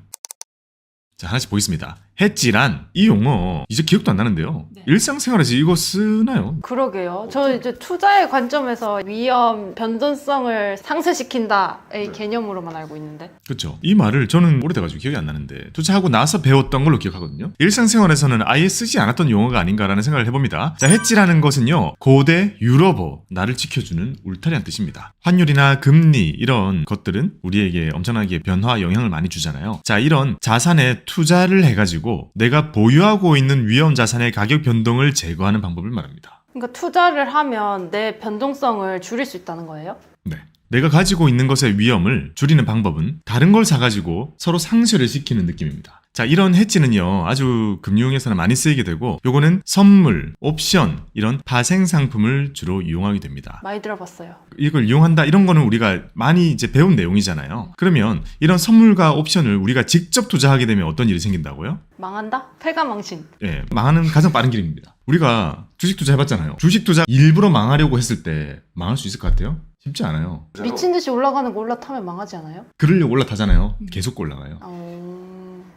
자, 하나씩 보겠습니다. 해지란 이 용어 이제 기억도 안 나는데요. 네. 일상생활에서 이거 쓰나요? 그러게요. 저는 이제 투자의 관점에서 위험, 변동성을 상쇄시킨다의 개념으로만 알고 있는데. 그렇죠. 이 말을 저는 오래돼가지고 기억이 안 나는데 투자하고 나서 배웠던 걸로 기억하거든요. 일상생활에서는 아예 쓰지 않았던 용어가 아닌가라는 생각을 해봅니다. 자, 해지라는 것은요, 고대 유럽어 나를 지켜주는 울타리란 뜻입니다. 환율이나 금리 이런 것들은 우리에게 엄청나게 변화 영향을 많이 주잖아요. 자, 이런 자산에 투자를 해가지고 내가 보유하고 있는 위험 자산의 가격 변동을 제거하는 방법을 말합니다. 그러니까 투자를 하면 내 변동성을 줄일 수 있다는 거예요? 네. 내가 가지고 있는 것의 위험을 줄이는 방법은 다른 걸 사가지고 서로 상쇄를 시키는 느낌입니다. 자, 이런 해지는요, 아주 금융에서는 많이 쓰이게 되고, 요거는 선물, 옵션, 이런 파생 상품을 주로 이용하게 됩니다. 많이 들어봤어요. 이걸 이용한다, 이런 거는 우리가 많이 이제 배운 내용이잖아요. 그러면 이런 선물과 옵션을 우리가 직접 투자하게 되면 어떤 일이 생긴다고요? 망한다? 패가망신. 예, 망하는 가장 빠른 길입니다. 우리가 주식 투자 해봤잖아요. 주식 투자 일부러 망하려고 했을 때 망할 수 있을 것 같아요? 쉽지 않아요. 미친 듯이 올라가는 거 올라타면 망하지 않아요? 그러려고 올라타잖아요. 계속 올라가요.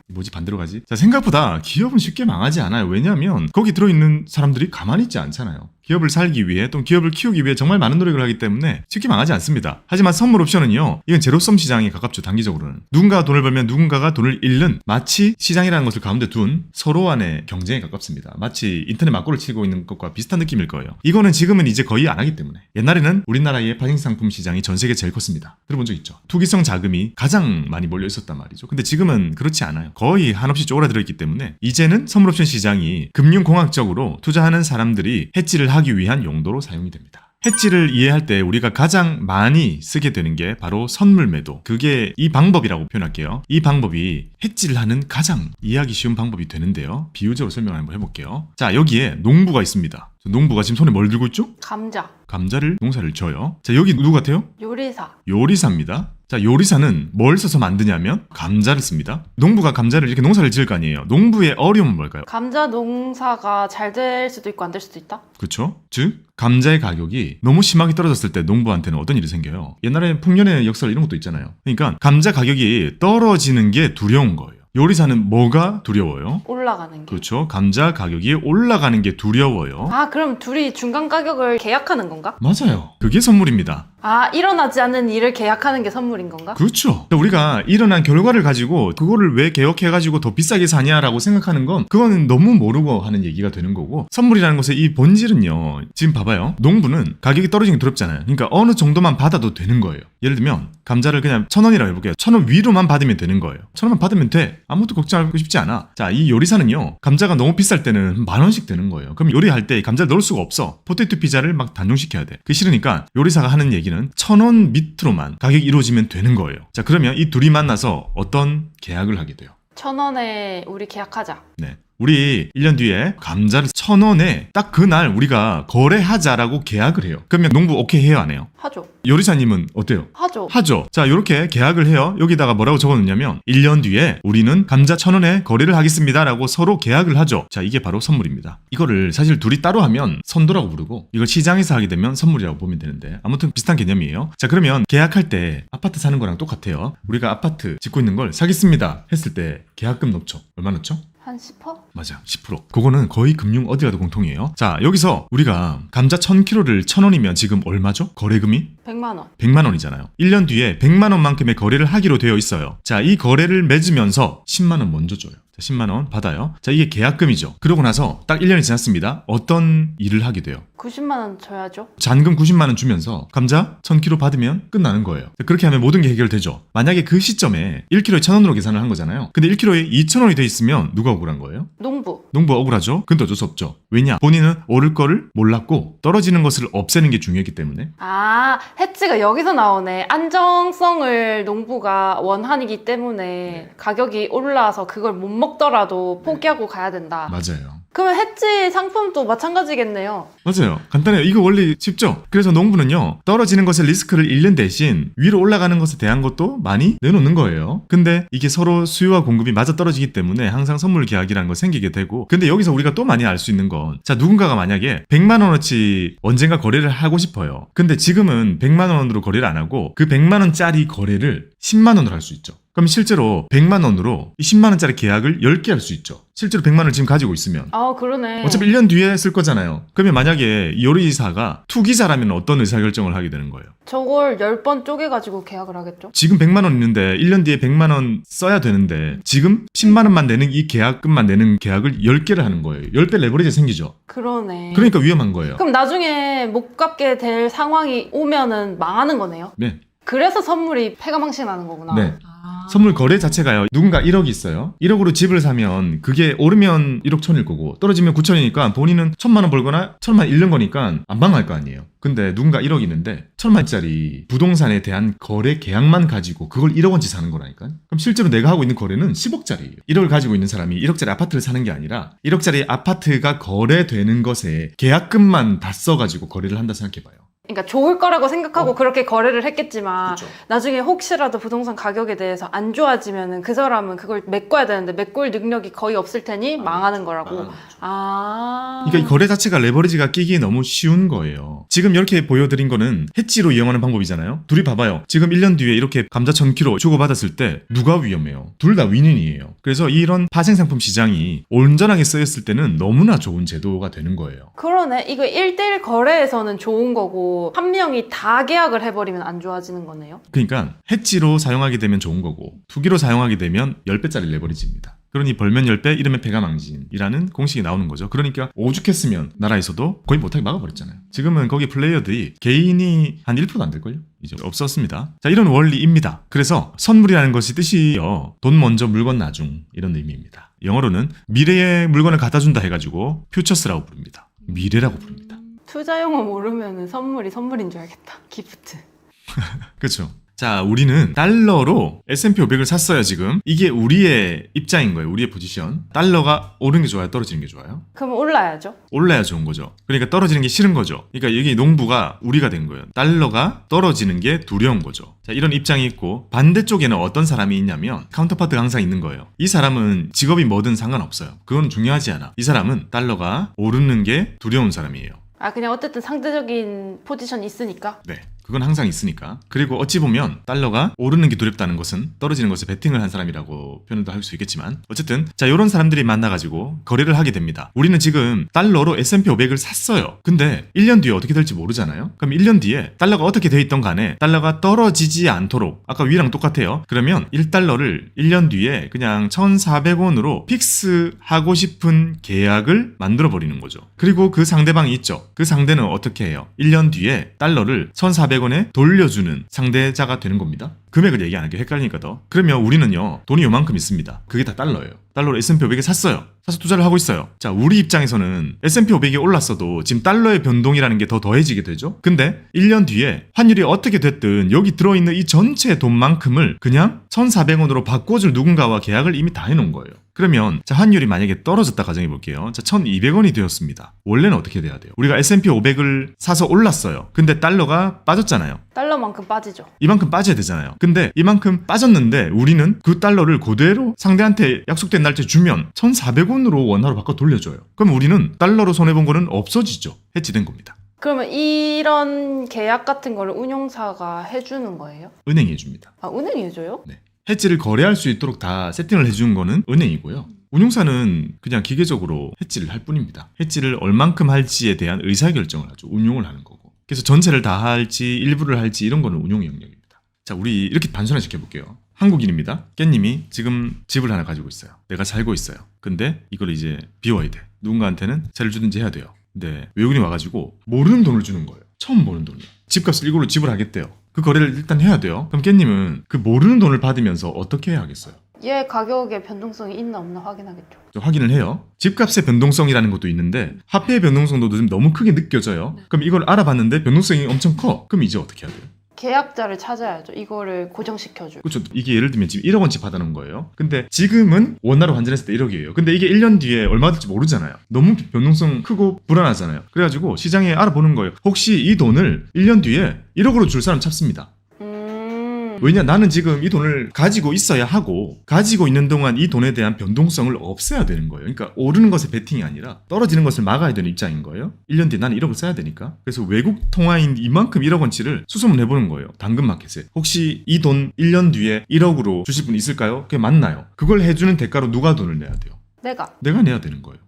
뭐지 반대로 가지? 자, 생각보다 기업은 쉽게 망하지 않아요. 왜냐하면 거기 들어있는 사람들이 가만히 있지 않잖아요. 기업을 살기 위해 또는 기업을 키우기 위해 정말 많은 노력을 하기 때문에 쉽게 망하지 않습니다. 하지만 선물 옵션은요, 이건 제로섬 시장에 가깝죠. 단기적으로는 누군가가 돈을 벌면 누군가가 돈을 잃는, 마치 시장이라는 것을 가운데 둔 서로 간의 경쟁에 가깝습니다. 마치 인터넷 맞고를 치고 있는 것과 비슷한 느낌일 거예요. 이거는 지금은 이제 거의 안 하기 때문에. 옛날에는 우리나라의 파생상품 시장이 전 세계 제일 컸습니다. 들어본 적 있죠? 투기성 자금이 가장 많이 몰려 있었단 말이죠. 근데 지금은 그렇지 않아요. 거의 한없이 쪼그라들어 있기 때문에 이제는 선물 옵션 시장이 금융공학적으로 투자하는 사람들이 해지를 하기 위한 용도로 사용이 됩니다. 해지를 이해할 때 우리가 가장 많이 쓰게 되는 게 바로 선물 매도. 그게 이 방법이라고 표현할게요. 이 방법이 해지를 하는 가장 이해하기 쉬운 방법이 되는데요. 비유적으로 설명을 한번 해볼게요. 자, 여기에 농부가 있습니다. 농부가 지금 손에 뭘 들고 있죠? 감자. 감자를 농사를 져요. 자, 여기 누구 같아요? 요리사. 요리사입니다. 자, 요리사는 뭘 써서 만드냐면 감자를 씁니다. 농부가 감자를 이렇게 농사를 지을 거 아니에요. 농부의 어려움은 뭘까요? 감자 농사가 잘 될 수도 있고 안 될 수도 있다? 그렇죠? 즉 감자의 가격이 너무 심하게 떨어졌을 때 농부한테는 어떤 일이 생겨요? 옛날에 풍년의 역사 이런 것도 있잖아요. 그러니까 감자 가격이 떨어지는 게 두려운 거예요. 요리사는 뭐가 두려워요? 올라가는 게. 그렇죠. 감자 가격이 올라가는 게 두려워요. 아, 그럼 둘이 중간 가격을 계약하는 건가? 맞아요. 그게 선물입니다. 아, 일어나지 않는 일을 계약하는 게 선물인 건가? 그렇죠. 우리가 일어난 결과를 가지고 그거를 왜 개혁해가지고 더 비싸게 사냐라고 생각하는 건 그거는 너무 모르고 하는 얘기가 되는 거고, 선물이라는 것의 이 본질은요, 지금 봐봐요. 농부는 가격이 떨어지는 게 두렵잖아요. 그러니까 어느 정도만 받아도 되는 거예요. 예를 들면 감자를 그냥 1,000원이라고 해볼게요. 1,000원 위로만 받으면 되는 거예요. 1,000원만 받으면 돼. 아무것도 걱정하고 싶지 않아. 자, 이 요리사는요, 감자가 너무 비쌀 때는 10,000원씩 되는 거예요. 그럼 요리할 때 감자를 넣을 수가 없어. 포테이토 피자를 막 단종시켜야 돼. 그게 싫으니까 요리사가 하는 얘기는 1,000원 밑으로만 가격이 이루어지면 되는 거예요. 자, 그러면 이 둘이 만나서 어떤 계약을 하게 돼요? 1,000원에 우리 계약하자. 네. 우리 1년 뒤에 감자를 1,000원에 딱 그날 우리가 거래하자라고 계약을 해요. 그러면 농부 오케이 해요, 안 해요? 하죠. 요리사님은 어때요? 하죠. 하죠. 자, 이렇게 계약을 해요. 여기다가 뭐라고 적어놓냐면 1년 뒤에 우리는 감자 1,000원에 거래를 하겠습니다 라고 서로 계약을 하죠. 자, 이게 바로 선물입니다. 이거를 사실 둘이 따로 하면 선도라고 부르고, 이걸 시장에서 하게 되면 선물이라고 보면 되는데, 아무튼 비슷한 개념이에요. 자, 그러면 계약할 때 아파트 사는 거랑 똑같아요. 우리가 아파트 짓고 있는 걸 사겠습니다 했을 때 계약금 넣죠. 얼마 넣죠? 한 10%? 맞아, 10%. 그거는 거의 금융 어디 가도 공통이에요. 자, 여기서 우리가 감자 1,000kg를 1,000원이면 지금 얼마죠? 거래금이? 100만 원. 100만 원이잖아요. 1년 뒤에 100만 원만큼의 거래를 하기로 되어 있어요. 자, 이 거래를 맺으면서 10만 원 먼저 줘요. 자, 10만 원 받아요. 자, 이게 계약금이죠. 그러고 나서 딱 1년이 지났습니다. 어떤 일을 하게 돼요? 90만 원 줘야죠. 잔금 90만 원 주면서 감자 1,000kg 받으면 끝나는 거예요. 자, 그렇게 하면 모든 게 해결되죠. 만약에 그 시점에 1kg에 1,000원으로 계산을 한 거잖아요. 근데 1kg에 2,000원이 돼 있으면 누가 억울한 거예요? 농부. 농부가 억울하죠. 근데 어쩔 수 없죠. 왜냐? 본인은 오를 거를 몰랐고 떨어지는 것을 없애는 게 중요했기 때문에. 아, 해지가 여기서 나오네. 안정성을 농부가 원한이기 때문에 가격이 올라서 그걸 못 먹더라도 포기하고 가야 된다. 맞아요. 그러면 해지 상품도 마찬가지겠네요. 맞아요. 간단해요. 이거 원래 쉽죠? 그래서 농부는요, 떨어지는 것의 리스크를 잃는 대신 위로 올라가는 것에 대한 것도 많이 내놓는 거예요. 근데 이게 서로 수요와 공급이 맞아떨어지기 때문에 항상 선물 계약이라는 거 생기게 되고, 근데 여기서 우리가 또 많이 알 수 있는 건, 자, 누군가가 만약에 100만 원어치 언젠가 거래를 하고 싶어요. 근데 지금은 100만 원으로 거래를 안 하고 그 100만 원짜리 거래를 10만 원으로 할 수 있죠. 그럼 실제로 100만 원으로 이 10만 원짜리 계약을 10개 할 수 있죠. 실제로 100만 원을 지금 가지고 있으면. 아, 그러네. 어차피 1년 뒤에 쓸 거잖아요. 그러면 만약에 이 요리사가 투기자라면 어떤 의사결정을 하게 되는 거예요? 저걸 10번 쪼개가지고 계약을 하겠죠? 지금 100만 원 있는데 1년 뒤에 100만 원 써야 되는데 지금 10만 원만 내는 이 계약금만 내는 계약을 10개를 하는 거예요. 10배 레버리지 생기죠. 그러네. 그러니까 위험한 거예요. 그럼 나중에 못 갚게 될 상황이 오면은 망하는 거네요? 네. 그래서 선물이 패가망신 나는 거구나. 네. 아. 선물 거래 자체가요. 누군가 1억이 있어요. 1억으로 집을 사면 그게 오르면 1억 1천일 거고 떨어지면 9천이니까 본인은 1천만 원 벌거나 1천만 잃는 거니까 안 망할 거 아니에요. 근데 누군가 1억 있는데 1천만짜리 부동산에 대한 거래 계약만 가지고 그걸 1억 원치 사는 거라니까요. 그럼 실제로 내가 하고 있는 거래는 10억짜리예요. 1억을 가지고 있는 사람이 1억짜리 아파트를 사는 게 아니라 1억짜리 아파트가 거래되는 것에 계약금만 다 써가지고 거래를 한다 생각해봐요. 그러니까 좋을 거라고 생각하고 그렇게 거래를 했겠지만 그렇죠. 나중에 혹시라도 부동산 가격에 대해서 안 좋아지면은 그 사람은 그걸 메꿔야 되는데 메꿀 능력이 거의 없을 테니 망하는 거라고. 아. 그러니까 이 거래 자체가 레버리지가 끼기 너무 쉬운 거예요. 지금 이렇게 보여드린 거는 해지로 이용하는 방법이잖아요. 둘이 봐봐요. 지금 1년 뒤에 이렇게 감자 1000kg 주고받았을 때 누가 위험해요? 둘 다 윈윈이에요. 그래서 이런 파생상품 시장이 온전하게 쓰였을 때는 너무나 좋은 제도가 되는 거예요. 그러네. 이거 1대1 거래에서는 좋은 거고 한 명이 다 계약을 해버리면 안 좋아지는 거네요. 그러니까 해지로 사용하게 되면 좋은 거고 투기로 사용하게 되면 10배짜리 레버리지입니다. 그러니 벌면 10배, 이러면 패가망신이라는 공식이 나오는 거죠. 그러니까 오죽했으면 나라에서도 거의 못하게 막아버렸잖아요. 지금은 거기 플레이어들이 개인이 한 1%도 안 될걸요? 이제 없었습니다. 자, 이런 원리입니다. 그래서 선물이라는 것이 뜻이요. 돈 먼저 물건 나중 이런 의미입니다. 영어로는 미래의 물건을 갖다 준다 해가지고 퓨처스라고 부릅니다. 미래라고 부릅니다. 투자 용어 모르면 선물인 줄 알겠다. 기프트. 그렇죠. 자, 우리는 달러로 S&P 500을 샀어요, 지금. 이게 우리의 입장인 거예요, 우리의 포지션. 달러가 오르는 게 좋아요, 떨어지는 게 좋아요? 그럼 올라야죠. 올라야 좋은 거죠. 그러니까 떨어지는 게 싫은 거죠. 그러니까 여기 농부가 우리가 된 거예요. 달러가 떨어지는 게 두려운 거죠. 자, 이런 입장이 있고 반대쪽에는 어떤 사람이 있냐면 카운터파트가 항상 있는 거예요. 이 사람은 직업이 뭐든 상관없어요. 그건 중요하지 않아. 이 사람은 달러가 오르는 게 두려운 사람이에요. 아, 그냥 어쨌든 상대적인 포지션이 있으니까. 네. 그건 항상 있으니까. 그리고 어찌 보면 달러가 오르는 게 두렵다는 것은 떨어지는 것에 베팅을 한 사람이라고 표현도 할 수 있겠지만 어쨌든 자, 이런 사람들이 만나가지고 거래를 하게 됩니다. 우리는 지금 달러로 S&P 500을 샀어요. 근데 1년 뒤에 어떻게 될지 모르잖아요. 그럼 1년 뒤에 달러가 어떻게 돼 있던 간에 달러가 떨어지지 않도록 아까 위랑 똑같아요. 그러면 1달러를 1년 뒤에 그냥 1,400원으로 픽스하고 싶은 계약을 만들어버리는 거죠. 그리고 그 상대방이 있죠. 그 상대는 어떻게 해요? 1년 뒤에 달러를 1,400원에 돌려주는 상대자가 되는 겁니다. 금액을 얘기 안 할게요. 헷갈리니까 더. 그러면 우리는요, 돈이 요만큼 있습니다. 그게 다 달러예요. 달러로 S&P 500에 샀어요. 사서 투자를 하고 있어요. 자, 우리 입장에서는 S&P 500이 올랐어도 지금 달러의 변동이라는 게 더 더해지게 되죠. 근데 1년 뒤에 환율이 어떻게 됐든 여기 들어있는 이 전체 돈만큼을 그냥 1,400원으로 바꿔줄 누군가와 계약을 이미 다 해놓은 거예요. 그러면 자, 환율이 만약에 떨어졌다 가정해 볼게요. 자, 1,200원이 되었습니다. 원래는 어떻게 돼야 돼요? 우리가 S&P 500을 사서 올랐어요. 근데 달러가 빠졌잖아요. 달러만큼 빠지죠. 이만큼 빠져야 되잖아요. 근데 이만큼 빠졌는데 우리는 그 달러를 그대로 상대한테 약속된 날짜에 주면 1,400원으로 원화로 바꿔 돌려줘요. 그럼 우리는 달러로 손해본 거는 없어지죠. 해지된 겁니다. 그러면 이런 계약 같은 거를 운용사가 해주는 거예요? 은행이 해줍니다. 아, 은행이 해줘요? 네. 해지를 거래할 수 있도록 다 세팅을 해주는 거는 은행이고요. 운용사는 그냥 기계적으로 해지를 할 뿐입니다. 해지를 얼만큼 할지에 대한 의사결정을 하죠. 운용을 하는 거고. 그래서 전체를 다 할지 일부를 할지 이런 거는 운용의 영역입니다. 자, 우리 이렇게 단순화시켜볼게요. 한국인입니다. 깻님이 지금 집을 하나 가지고 있어요. 내가 살고 있어요. 근데 이걸 이제 비워야 돼. 누군가한테는 세를 주든지 해야 돼요. 근데 외국인이 와가지고 모르는 돈을 주는 거예요. 처음 보는 돈이요. 집값을 이걸로 지불 하겠대요. 그 거래를 일단 해야 돼요. 그럼 깻님은 그 모르는 돈을 받으면서 어떻게 해야 하겠어요? 얘 가격에 변동성이 있나 없나 확인하겠죠. 확인을 해요. 집값의 변동성이라는 것도 있는데 화폐의 변동성도 좀 너무 크게 느껴져요. 그럼 이걸 알아봤는데 변동성이 엄청 커. 그럼 이제 어떻게 해야 돼요? 계약자를 찾아야죠. 이거를 고정시켜줄. 그렇죠. 이게 예를 들면 지금 1억 원치 받아놓은 거예요. 근데 지금은 원화로 환전했을 때 1억이에요. 근데 이게 1년 뒤에 얼마가 될지 모르잖아요. 너무 변동성 크고 불안하잖아요. 그래가지고 시장에 알아보는 거예요. 혹시 이 돈을 1년 뒤에 1억으로 줄 사람 찾습니다. 왜냐 나는 지금 이 돈을 가지고 있어야 하고 가지고 있는 동안 이 돈에 대한 변동성을 없애야 되는 거예요. 그러니까 오르는 것에 베팅이 아니라 떨어지는 것을 막아야 되는 입장인 거예요. 1년 뒤에 나는 1억을 써야 되니까. 그래서 외국 통화인 이만큼 1억 원치를 수소문 해보는 거예요. 당근마켓에. 혹시 이 돈 1년 뒤에 1억으로 주실 분 있을까요? 그게 맞나요? 그걸 해주는 대가로 누가 돈을 내야 돼요? 내가 내야 되는 거예요.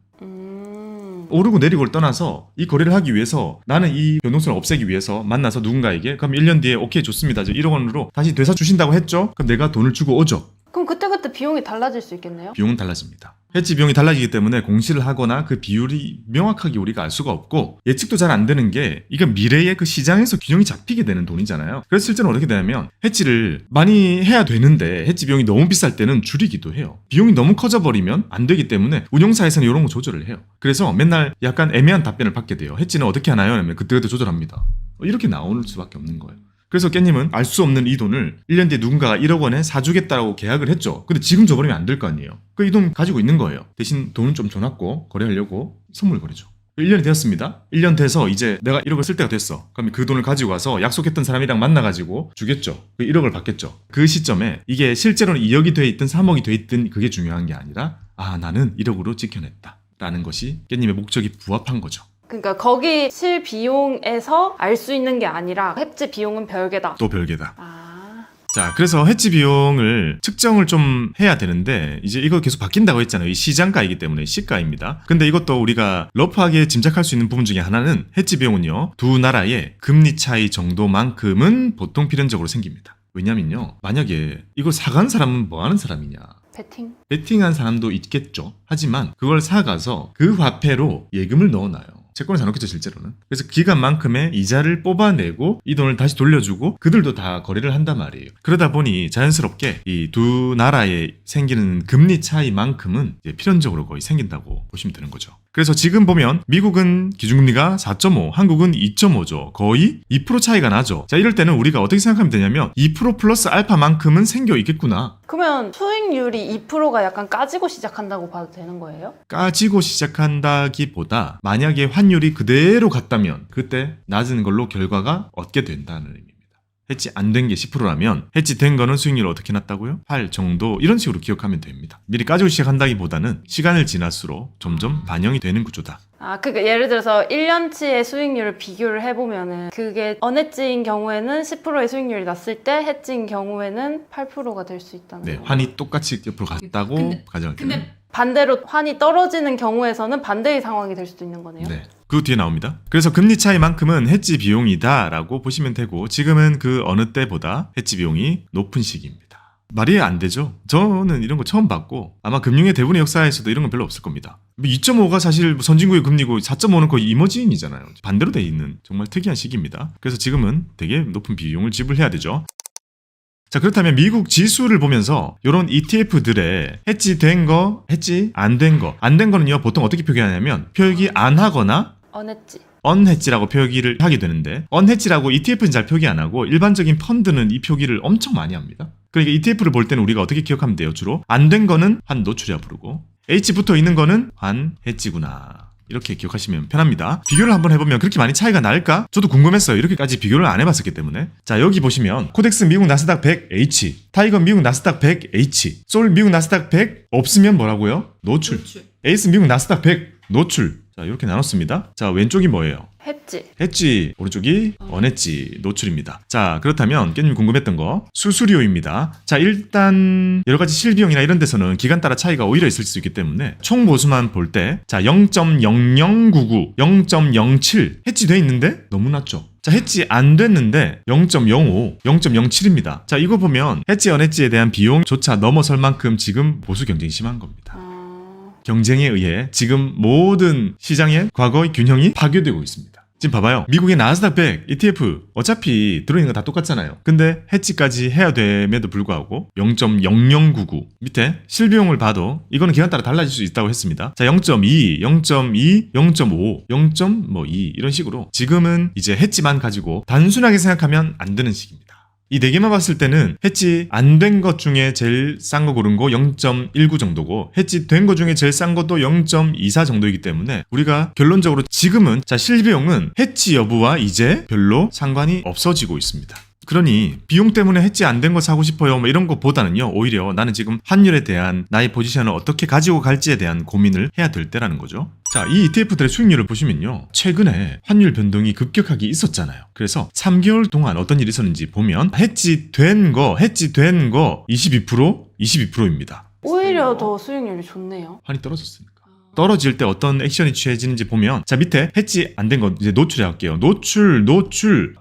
오르고 내리고를 떠나서 이 거래를 하기 위해서 나는 이 변동성을 없애기 위해서 만나서 누군가에게 그럼 1년 뒤에 오케이 좋습니다. 1억 원으로 다시 되사 주신다고 했죠? 그럼 내가 돈을 주고 오죠. 그럼 그때그때 비용이 달라질 수 있겠네요? 비용은 달라집니다. 해지 비용이 달라지기 때문에 공시를 하거나 그 비율이 명확하게 우리가 알 수가 없고 예측도 잘 안 되는 게 이게 미래에 그 시장에서 균형이 잡히게 되는 돈이잖아요. 그래서 실제로 어떻게 되냐면 해지를 많이 해야 되는데 해지 비용이 너무 비쌀 때는 줄이기도 해요. 비용이 너무 커져버리면 안 되기 때문에 운용사에서는 이런 거 조절을 해요. 그래서 맨날 약간 애매한 답변을 받게 돼요. 해지는 어떻게 하나요? 하면 그때그때 조절합니다. 이렇게 나올 수밖에 없는 거예요. 그래서 깻님은 알 수 없는 이 돈을 1년 뒤에 누군가가 1억 원에 사주겠다라고 계약을 했죠. 근데 지금 줘버리면 안 될 거 아니에요. 그 이 돈 가지고 있는 거예요. 대신 돈은 좀 줘놨고 거래하려고 선물 거래죠. 1년이 되었습니다. 1년 돼서 이제 내가 1억을 쓸 때가 됐어. 그럼 그 돈을 가지고 와서 약속했던 사람이랑 만나가지고 주겠죠. 그 1억을 받겠죠. 그 시점에 이게 실제로는 2억이 돼 있든 3억이 돼 있든 그게 중요한 게 아니라 나는 1억으로 지켜냈다. 라는 것이 깻님의 목적이 부합한 거죠. 그러니까 거기 실 비용에서 알 수 있는 게 아니라 해지 비용은 별개다. 또 별개다. 자, 그래서 해지 비용을 측정을 좀 해야 되는데 이제 이거 계속 바뀐다고 했잖아요. 이 시장가이기 때문에 시가입니다. 근데 이것도 우리가 러프하게 짐작할 수 있는 부분 중에 하나는 해지 비용은요. 두 나라의 금리 차이 정도만큼은 보통 필연적으로 생깁니다. 왜냐면요. 만약에 이걸 사간 사람은 뭐 하는 사람이냐. 베팅한 사람도 있겠죠. 하지만 그걸 사가서 그 화폐로 예금을 넣어놔요. 채권을 사놓겠죠 실제로는. 그래서 기간만큼의 이자를 뽑아내고 이 돈을 다시 돌려주고 그들도 다 거래를 한단 말이에요. 그러다 보니 자연스럽게 이 두 나라에 생기는 금리 차이만큼은 이제 필연적으로 거의 생긴다고 보시면 되는 거죠. 그래서 지금 보면 미국은 기준금리가 4.5, 한국은 2.5죠. 거의 2% 차이가 나죠. 자, 이럴 때는 우리가 어떻게 생각하면 되냐면 2% 플러스 알파만큼은 생겨 있겠구나. 그러면 수익률이 2%가 약간 까지고 시작한다고 봐도 되는 거예요? 까지고 시작한다기보다 만약에 환율이 그대로 갔다면 그때 낮은 걸로 결과가 얻게 된다는 의미입니다. 해지 안 된 게 10%라면 해지 된 거는 수익률을 어떻게 났다고요? 8 정도 이런 식으로 기억하면 됩니다. 미리 까지고 시작한다기보다는 시간을 지날수록 점점 반영이 되는 구조다. 그러니까 예를 들어서 1년치의 수익률을 비교를 해보면은 그게 언해지인 경우에는 10%의 수익률이 났을 때 해지인 경우에는 8%가 될 수 있다는 거예요. 환이 똑같이 옆으로 갔다고 가정할 때는. 반대로 환이 떨어지는 경우에서는 반대의 상황이 될 수도 있는 거네요. 네. 그 뒤에 나옵니다. 그래서 금리 차이만큼은 해지 비용이다 라고 보시면 되고 지금은 그 어느 때보다 해지 비용이 높은 시기입니다. 말이 안 되죠. 저는 이런 거 처음 봤고 아마 금융의 대부분의 역사에서도 이런 건 별로 없을 겁니다. 2.5가 사실 선진국의 금리고 4.5는 거의 이머징이잖아요. 반대로 돼 있는 정말 특이한 시기입니다. 그래서 지금은 되게 높은 비용을 지불해야 되죠. 자, 그렇다면 미국 지수를 보면서 이런 ETF들의 해지된 거, 해지 안 된 거, 안 된 거는요 보통 어떻게 표기하냐면 표기 안 하거나 언해지라고 표기를 하게 되는데 언해지라고 ETF는 잘 표기 안 하고 일반적인 펀드는 이 표기를 엄청 많이 합니다. 그러니까 ETF를 볼 때는 우리가 어떻게 기억하면 돼요? 주로 안 된 거는 환 노출이라 부르고 H 붙어 있는 거는 환 해지구나. 이렇게 기억하시면 편합니다. 비교를 한번 해보면 그렇게 많이 차이가 날까? 저도 궁금했어요. 이렇게까지 비교를 안 해봤었기 때문에. 자, 여기 보시면 코덱스 미국 나스닥 100H, 타이거 미국 나스닥 100H, 솔 미국 나스닥 100 없으면 뭐라고요? 노출. 에이스 미국 나스닥 100 노출. 자, 이렇게 나눴습니다. 자, 왼쪽이 뭐예요? 해지, 오른쪽이 언해지, 노출입니다. 자, 그렇다면 깻님 궁금했던 거 수수료입니다. 자, 일단 여러 가지 실비용이나 이런 데서는 기간 따라 차이가 오히려 있을 수 있기 때문에 총 보수만 볼 때 자, 0.0099, 0.07 해지돼 있는데 너무 낮죠. 자, 해지 안 됐는데 0.05, 0.07입니다. 자, 이거 보면 해지, 언해지에 대한 비용조차 넘어설 만큼 지금 보수 경쟁이 심한 겁니다. 경쟁에 의해 지금 모든 시장의 과거의 균형이 파괴되고 있습니다. 지금 봐봐요. 미국의 나스닥 100 ETF 어차피 들어있는 거 다 똑같잖아요. 근데 해지까지 해야 됨에도 불구하고 0.0099 밑에 실비용을 봐도 이거는 기간 따라 달라질 수 있다고 했습니다. 자, 0.2, 0.2, 0.5, 0.2 이런 식으로 지금은 이제 해지만 가지고 단순하게 생각하면 안 되는 시기입니다. 이 4개만 봤을 때는 해지 안 된 것 중에 제일 싼 거 고른 거 0.19 정도고 해지 된 것 중에 제일 싼 것도 0.24 정도이기 때문에 우리가 결론적으로 지금은 자, 실비용은 해지 여부와 이제 별로 상관이 없어지고 있습니다. 그러니 비용 때문에 해지 안 된 거 사고 싶어요 뭐 이런 거보다는요, 오히려 나는 지금 환율에 대한 나의 포지션을 어떻게 가지고 갈지에 대한 고민을 해야 될 때라는 거죠. 자, 이 ETF들의 수익률을 보시면요, 최근에 환율 변동이 급격하게 있었잖아요. 그래서 3개월 동안 어떤 일이 있었는지 보면 해지된 거 22%입니다. 오히려 더 수익률이 좋네요. 환이 떨어졌으니까. 떨어질 때 어떤 액션이 취해지는지 보면, 자, 밑에 해지 안 된 거 이제 노출해 갈게요. 노출 17%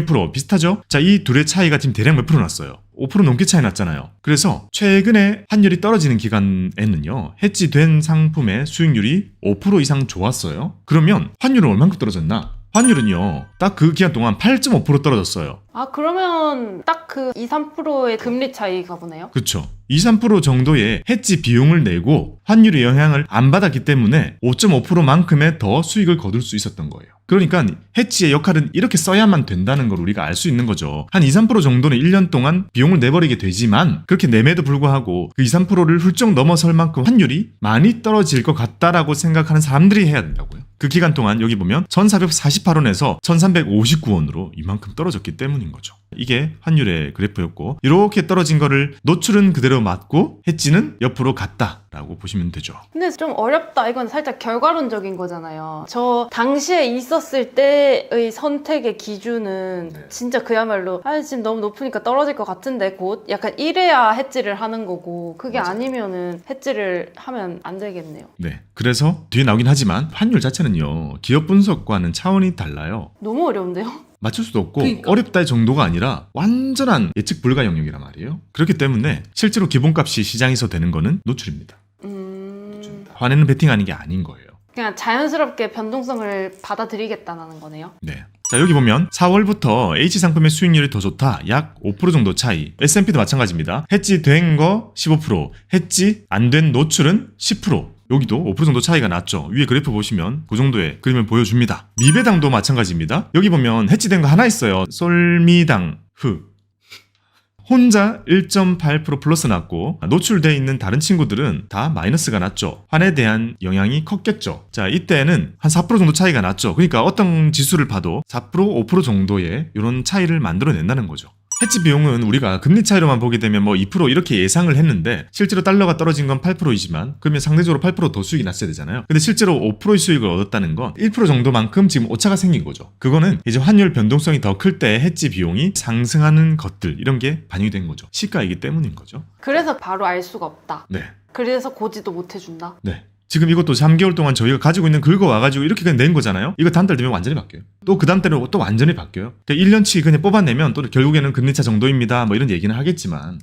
16% 비슷하죠? 자, 이 둘의 차이가 지금 대략 몇 프로 났어요? 5% 넘게 차이 났잖아요. 그래서 최근에 환율이 떨어지는 기간에는요, 해지된 상품의 수익률이 5% 이상 좋았어요. 그러면 환율은 얼만큼 떨어졌나? 환율은요, 딱 그 기간 동안 8.5% 떨어졌어요. 아, 그러면 딱 그 2, 3%의 금리 차이가 보네요. 그쵸. 2, 3% 정도의 해지 비용을 내고 환율의 영향을 안 받았기 때문에 5.5%만큼의 더 수익을 거둘 수 있었던 거예요. 그러니까 해지의 역할은 이렇게 써야만 된다는 걸 우리가 알 수 있는 거죠. 한 2, 3% 정도는 1년 동안 비용을 내버리게 되지만, 그렇게 내매도 불구하고 그 2, 3%를 훌쩍 넘어설 만큼 환율이 많이 떨어질 것 같다라고 생각하는 사람들이 해야 된다고요. 그 기간 동안 여기 보면 1448원에서 1359원으로 이만큼 떨어졌기 때문인 거죠. 이게 환율의 그래프였고, 이렇게 떨어진 거를 노출은 그대로 맞고 해지는 옆으로 갔다라고 보시면 되죠. 근데 좀 어렵다. 이건 살짝 결과론적인 거잖아요. 저 당시에 있었을 때의 선택의 기준은 진짜 그야말로 지금 너무 높으니까 떨어질 것 같은데 곧 약간 이래야 해지를 하는 거고, 그게 아니면은 해지를 하면 안 되겠네요. 네, 그래서 뒤에 나오긴 하지만 환율 자체는요, 기업 분석과는 차원이 달라요. 너무 어려운데요? 맞출 수도 없고 그러니까. 어렵다의 정도가 아니라 완전한 예측 불가 영역이란 말이에요. 그렇기 때문에 실제로 기본값이 시장에서 되는 거는 노출입니다. 환에는 베팅하는 게 아닌 거예요. 그냥 자연스럽게 변동성을 받아들이겠다는 거네요. 네. 자, 여기 보면 4월부터 H상품의 수익률이 더 좋다. 약 5% 정도 차이. S&P도 마찬가지입니다. 해지된 거 15%, 해지 안 된 노출은 10%. 여기도 5% 정도 차이가 났죠. 위에 그래프 보시면 그 정도의 그림을 보여줍니다. 미배당도 마찬가지입니다. 여기 보면 해지된 거 하나 있어요. 솔미당 혼자 1.8% 플러스 났고, 노출돼 있는 다른 친구들은 다 마이너스가 났죠. 환에 대한 영향이 컸겠죠. 자, 이때는 한 4% 정도 차이가 났죠. 그러니까 어떤 지수를 봐도 4%, 5% 정도의 이런 차이를 만들어낸다는 거죠. 해지 비용은 우리가 금리 차이로만 보게 되면 뭐 2% 이렇게 예상을 했는데, 실제로 달러가 떨어진 건 8%이지만 그러면 상대적으로 8% 더 수익이 났어야 되잖아요. 근데 실제로 5%의 수익을 얻었다는 건 1% 정도만큼 지금 오차가 생긴 거죠. 그거는 이제 환율 변동성이 더 클 때 해지 비용이 상승하는 것들, 이런 게 반영이 된 거죠. 시가이기 때문인 거죠. 그래서 바로 알 수가 없다. 네. 그래서 고지도 못 해준다. 네. 지금 이것도 3개월 동안 저희가 가지고 있는 긁어 와가지고 이렇게 그냥 낸 거잖아요. 이거 다음 달 되면 완전히 바뀌어요. 또 그 다음 달은 또 완전히 바뀌어요. 그러니까 1년치 그냥 뽑아내면 또 결국에는 금리차 정도입니다. 뭐 이런 얘기는 하겠지만.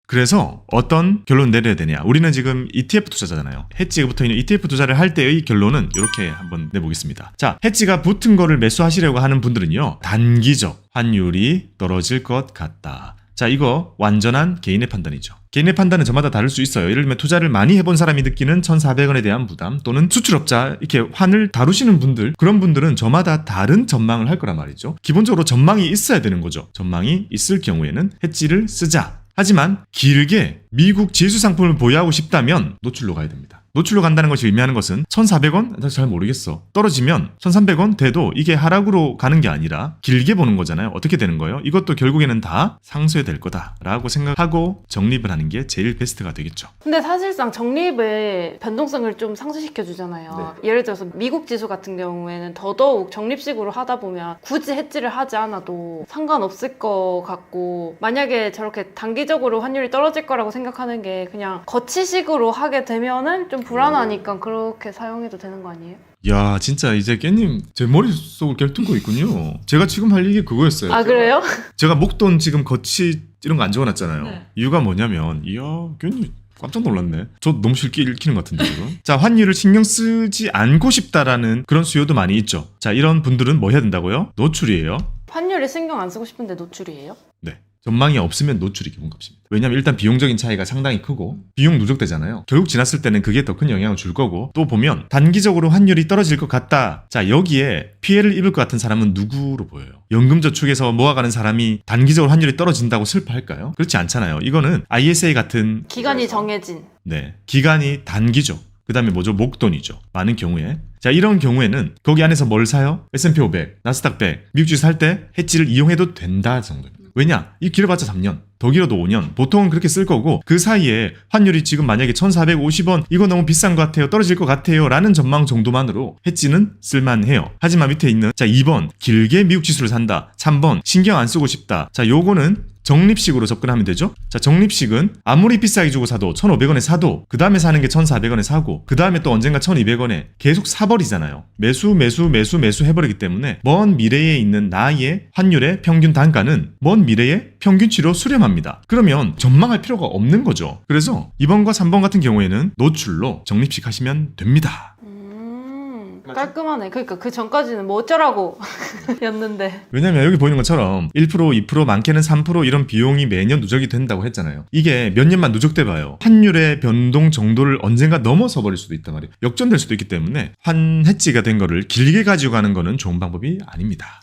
그래서 어떤 결론 내려야 되냐. 우리는 지금 ETF 투자자잖아요. 해지가 붙어있는 ETF 투자를 할 때의 결론은 이렇게 한번 내보겠습니다. 자, 해지가 붙은 거를 매수하시려고 하는 분들은요, 단기적 환율이 떨어질 것 같다. 자, 이거 완전한 개인의 판단이죠. 개인의 판단은 저마다 다를 수 있어요. 예를 들면 투자를 많이 해본 사람이 느끼는 1,400원에 대한 부담, 또는 수출업자, 이렇게 환을 다루시는 분들, 그런 분들은 저마다 다른 전망을 할 거란 말이죠. 기본적으로 전망이 있어야 되는 거죠. 전망이 있을 경우에는 해지를 쓰자. 하지만 길게 미국 지수 상품을 보유하고 싶다면 노출로 가야 됩니다. 노출로 간다는 것이 의미하는 것은 1,400원? 잘 모르겠어. 떨어지면 1,300원 돼도 이게 하락으로 가는 게 아니라 길게 보는 거잖아요. 어떻게 되는 거예요? 이것도 결국에는 다 상쇄될 거다라고 생각하고 적립을 하는 게 제일 베스트가 되겠죠. 근데 사실상 적립의 변동성을 좀 상쇄시켜 주잖아요. 예를 들어서 미국 지수 같은 경우에는 더더욱 적립식으로 하다 보면 굳이 해지를 하지 않아도 상관없을 것 같고, 만약에 저렇게 단기적으로 환율이 떨어질 거라고 생각하는 게 그냥 거치식으로 하게 되면은 좀 불안하니까 그렇게 사용해도 되는 거 아니에요? 야, 진짜 이제 깻님 제 머릿속을 꿰뚫고 있군요. 제가 지금 할 얘기 그거였어요. 아, 그래요? 제가 목돈 지금 거치 이런 거 안 적어놨잖아요. 네. 이유가 뭐냐면, 이야, 깻님 깜짝 놀랐네. 저 너무 쉽게 읽히는 것 같은데 지금. 자, 환율을 신경 쓰지 않고 싶다라는 그런 수요도 많이 있죠. 자, 이런 분들은 뭐 해야 된다고요? 노출이에요. 환율에 신경 안 쓰고 싶은데 노출이에요? 네. 전망이 없으면 노출이 기본값입니다. 왜냐하면 일단 비용적인 차이가 상당히 크고 비용 누적되잖아요. 결국 지났을 때는 그게 더 큰 영향을 줄 거고, 또 보면 단기적으로 환율이 떨어질 것 같다. 자, 여기에 피해를 입을 것 같은 사람은 누구로 보여요? 연금저축에서 모아가는 사람이 단기적으로 환율이 떨어진다고 슬퍼할까요? 그렇지 않잖아요. 이거는 ISA 같은 기간이 정해진. 네, 기간이 단기죠. 그 다음에 뭐죠? 목돈이죠. 많은 경우에. 자, 이런 경우에는 거기 안에서 뭘 사요? S&P 500, 나스닥 100, 미국 주식 살 때 해지를 이용해도 된다 정도입니다. 왜냐? 이 길어봤자 3년, 더 길어도 5년. 보통은 그렇게 쓸 거고 그 사이에 환율이 지금 만약에 1450원 이거 너무 비싼 것 같아요. 떨어질 것 같아요. 라는 전망 정도만으로 해지는 쓸만해요. 하지만 밑에 있는 자 2번 길게 미국 지수를 산다. 3번 신경 안 쓰고 싶다. 자 요거는 적립식으로 접근하면 되죠. 자, 적립식은 아무리 비싸게 주고 사도 1,500원에 사도 그 다음에 사는 게 1,400원에 사고 그 다음에 또 언젠가 1,200원에 계속 사버리잖아요. 매수 해버리기 때문에 먼 미래에 있는 나의 환율의 평균 단가는 먼 미래의 평균치로 수렴합니다. 그러면 전망할 필요가 없는 거죠. 그래서 2번과 3번 같은 경우에는 노출로 적립식 하시면 됩니다. 깔끔하네. 그러니까 그 전까지는 뭐 어쩌라고 였는데. 왜냐면 여기 보이는 것처럼 1%, 2%, 많게는 3% 이런 비용이 매년 누적이 된다고 했잖아요. 이게 몇 년만 누적돼 봐요. 환율의 변동 정도를 언젠가 넘어서 버릴 수도 있단 말이에요. 역전될 수도 있기 때문에 환해지가 된 거를 길게 가지고 가는 거는 좋은 방법이 아닙니다.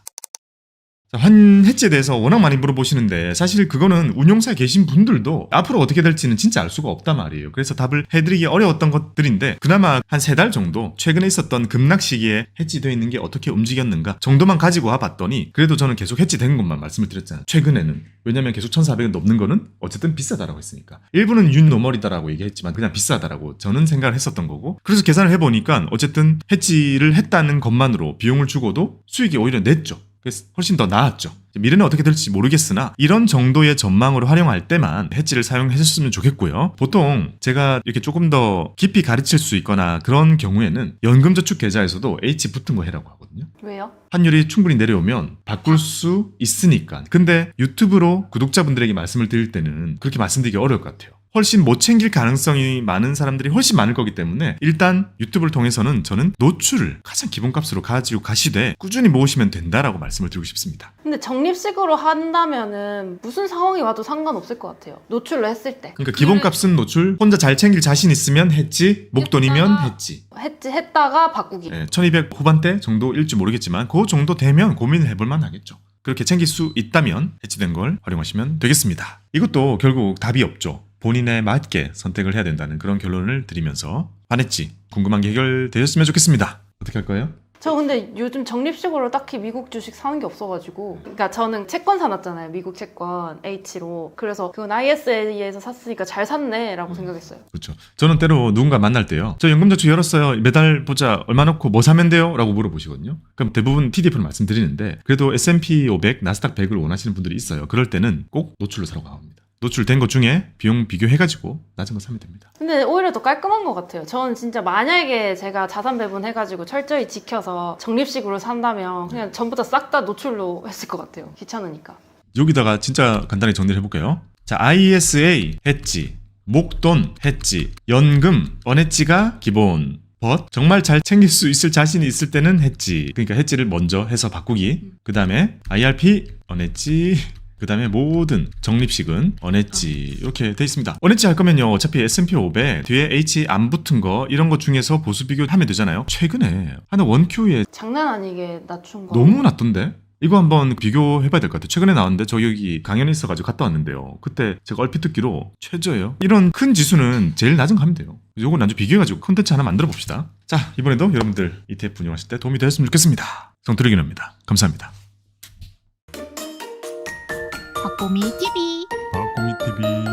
환해지에 대해서 워낙 많이 물어보시는데 사실 그거는 운용사에 계신 분들도 앞으로 어떻게 될지는 진짜 알 수가 없단 말이에요. 그래서 답을 해드리기 어려웠던 것들인데 그나마 한 3달 정도 최근에 있었던 급락 시기에 해지되어 있는 게 어떻게 움직였는가 정도만 가지고 와봤더니 그래도 저는 계속 해지된 것만 말씀을 드렸잖아요. 최근에는. 왜냐면 계속 1,400원 넘는 거는 어쨌든 비싸다라고 했으니까. 일부는 윤노멀이다라고 얘기했지만 그냥 비싸다라고 저는 생각을 했었던 거고 그래서 계산을 해보니까 어쨌든 해지를 했다는 것만으로 비용을 주고도 수익이 오히려 냈죠. 그래서 훨씬 더 나았죠. 미래는 어떻게 될지 모르겠으나 이런 정도의 전망으로 활용할 때만 해지를 사용하셨으면 좋겠고요. 보통 제가 이렇게 조금 더 깊이 가르칠 수 있거나 그런 경우에는 연금저축 계좌에서도 H 붙은 거 해라고 하거든요. 왜요? 환율이 충분히 내려오면 바꿀 수 있으니까. 근데 유튜브로 구독자분들에게 말씀을 드릴 때는 그렇게 말씀드리기 어려울 것 같아요. 훨씬 못 챙길 가능성이 많은 사람들이 훨씬 많을 거기 때문에 일단 유튜브를 통해서는 저는 노출을 가장 기본값으로 가지고 가시되 꾸준히 모으시면 된다라고 말씀을 드리고 싶습니다. 근데 적립식으로 한다면은 무슨 상황이 와도 상관없을 것 같아요. 노출로 했을 때. 그러니까 기본값은 노출, 혼자 잘 챙길 자신 있으면 했지, 목돈이면 했지. 했다가 바꾸기. 네, 1200 후반대 정도일지 모르겠지만 그 정도 되면 고민을 해볼 만하겠죠. 그렇게 챙길 수 있다면 해지된 걸 활용하시면 되겠습니다. 이것도 결국 답이 없죠. 본인에 맞게 선택을 해야 된다는 그런 결론을 드리면서 환해지 궁금한 게 해결되셨으면 좋겠습니다. 어떻게 할 거예요? 저 근데 요즘 적립식으로 딱히 미국 주식 사는 게 없어가지고 그러니까 저는 채권 사놨잖아요. 미국 채권 H로. 그래서 그건 ISA에서 샀으니까 잘 샀네 라고 생각했어요. 그렇죠. 저는 때로 누군가 만날 때요. 저 연금저축 열었어요. 매달 보자. 얼마 넣고 뭐 사면 돼요? 라고 물어보시거든요. 그럼 대부분 TDF를 말씀드리는데 그래도 S&P 500, 나스닥 100을 원하시는 분들이 있어요. 그럴 때는 꼭 노출로 사라고 합니다. 노출된 것 중에 비용 비교해가지고 낮은 거 사면 됩니다. 근데 오히려 더 깔끔한 것 같아요. 저는 진짜 만약에 제가 자산 배분해가지고 철저히 지켜서 적립식으로 산다면 그냥 전부 다 싹 다 노출로 했을 것 같아요. 귀찮으니까. 여기다가 진짜 간단히 정리를 해볼게요. 자, ISA 해지, 목돈 해지, 연금 원해지가 기본. 정말 잘 챙길 수 있을 자신이 있을 때는 해지. 그러니까 해지를 먼저 해서 바꾸기. 그 다음에 IRP 원해지. 그 다음에 모든 적립식은 원해지 이렇게 돼 있습니다. 원해지 할 거면요 어차피 S&P 500 뒤에 H 안 붙은 거 이런 거 중에서 보수 비교하면 되잖아요. 최근에 하나 원큐에 장난 아니게 낮춘 거. 너무 낮던데? 이거 한번 비교해봐야 될 것 같아요. 최근에 나왔는데 저 여기 강연이 있어가지고 갔다 왔는데요. 그때 제가 얼핏 듣기로 최저예요. 이런 큰 지수는 제일 낮은 거 하면 돼요. 요건 나중에 비교해가지고 콘텐츠 하나 만들어 봅시다. 자, 이번에도 여러분들 ETF 운영하실 때 도움이 되었으면 좋겠습니다. 성투리기입니다. 감사합니다. 박보미 TV 박고미 TV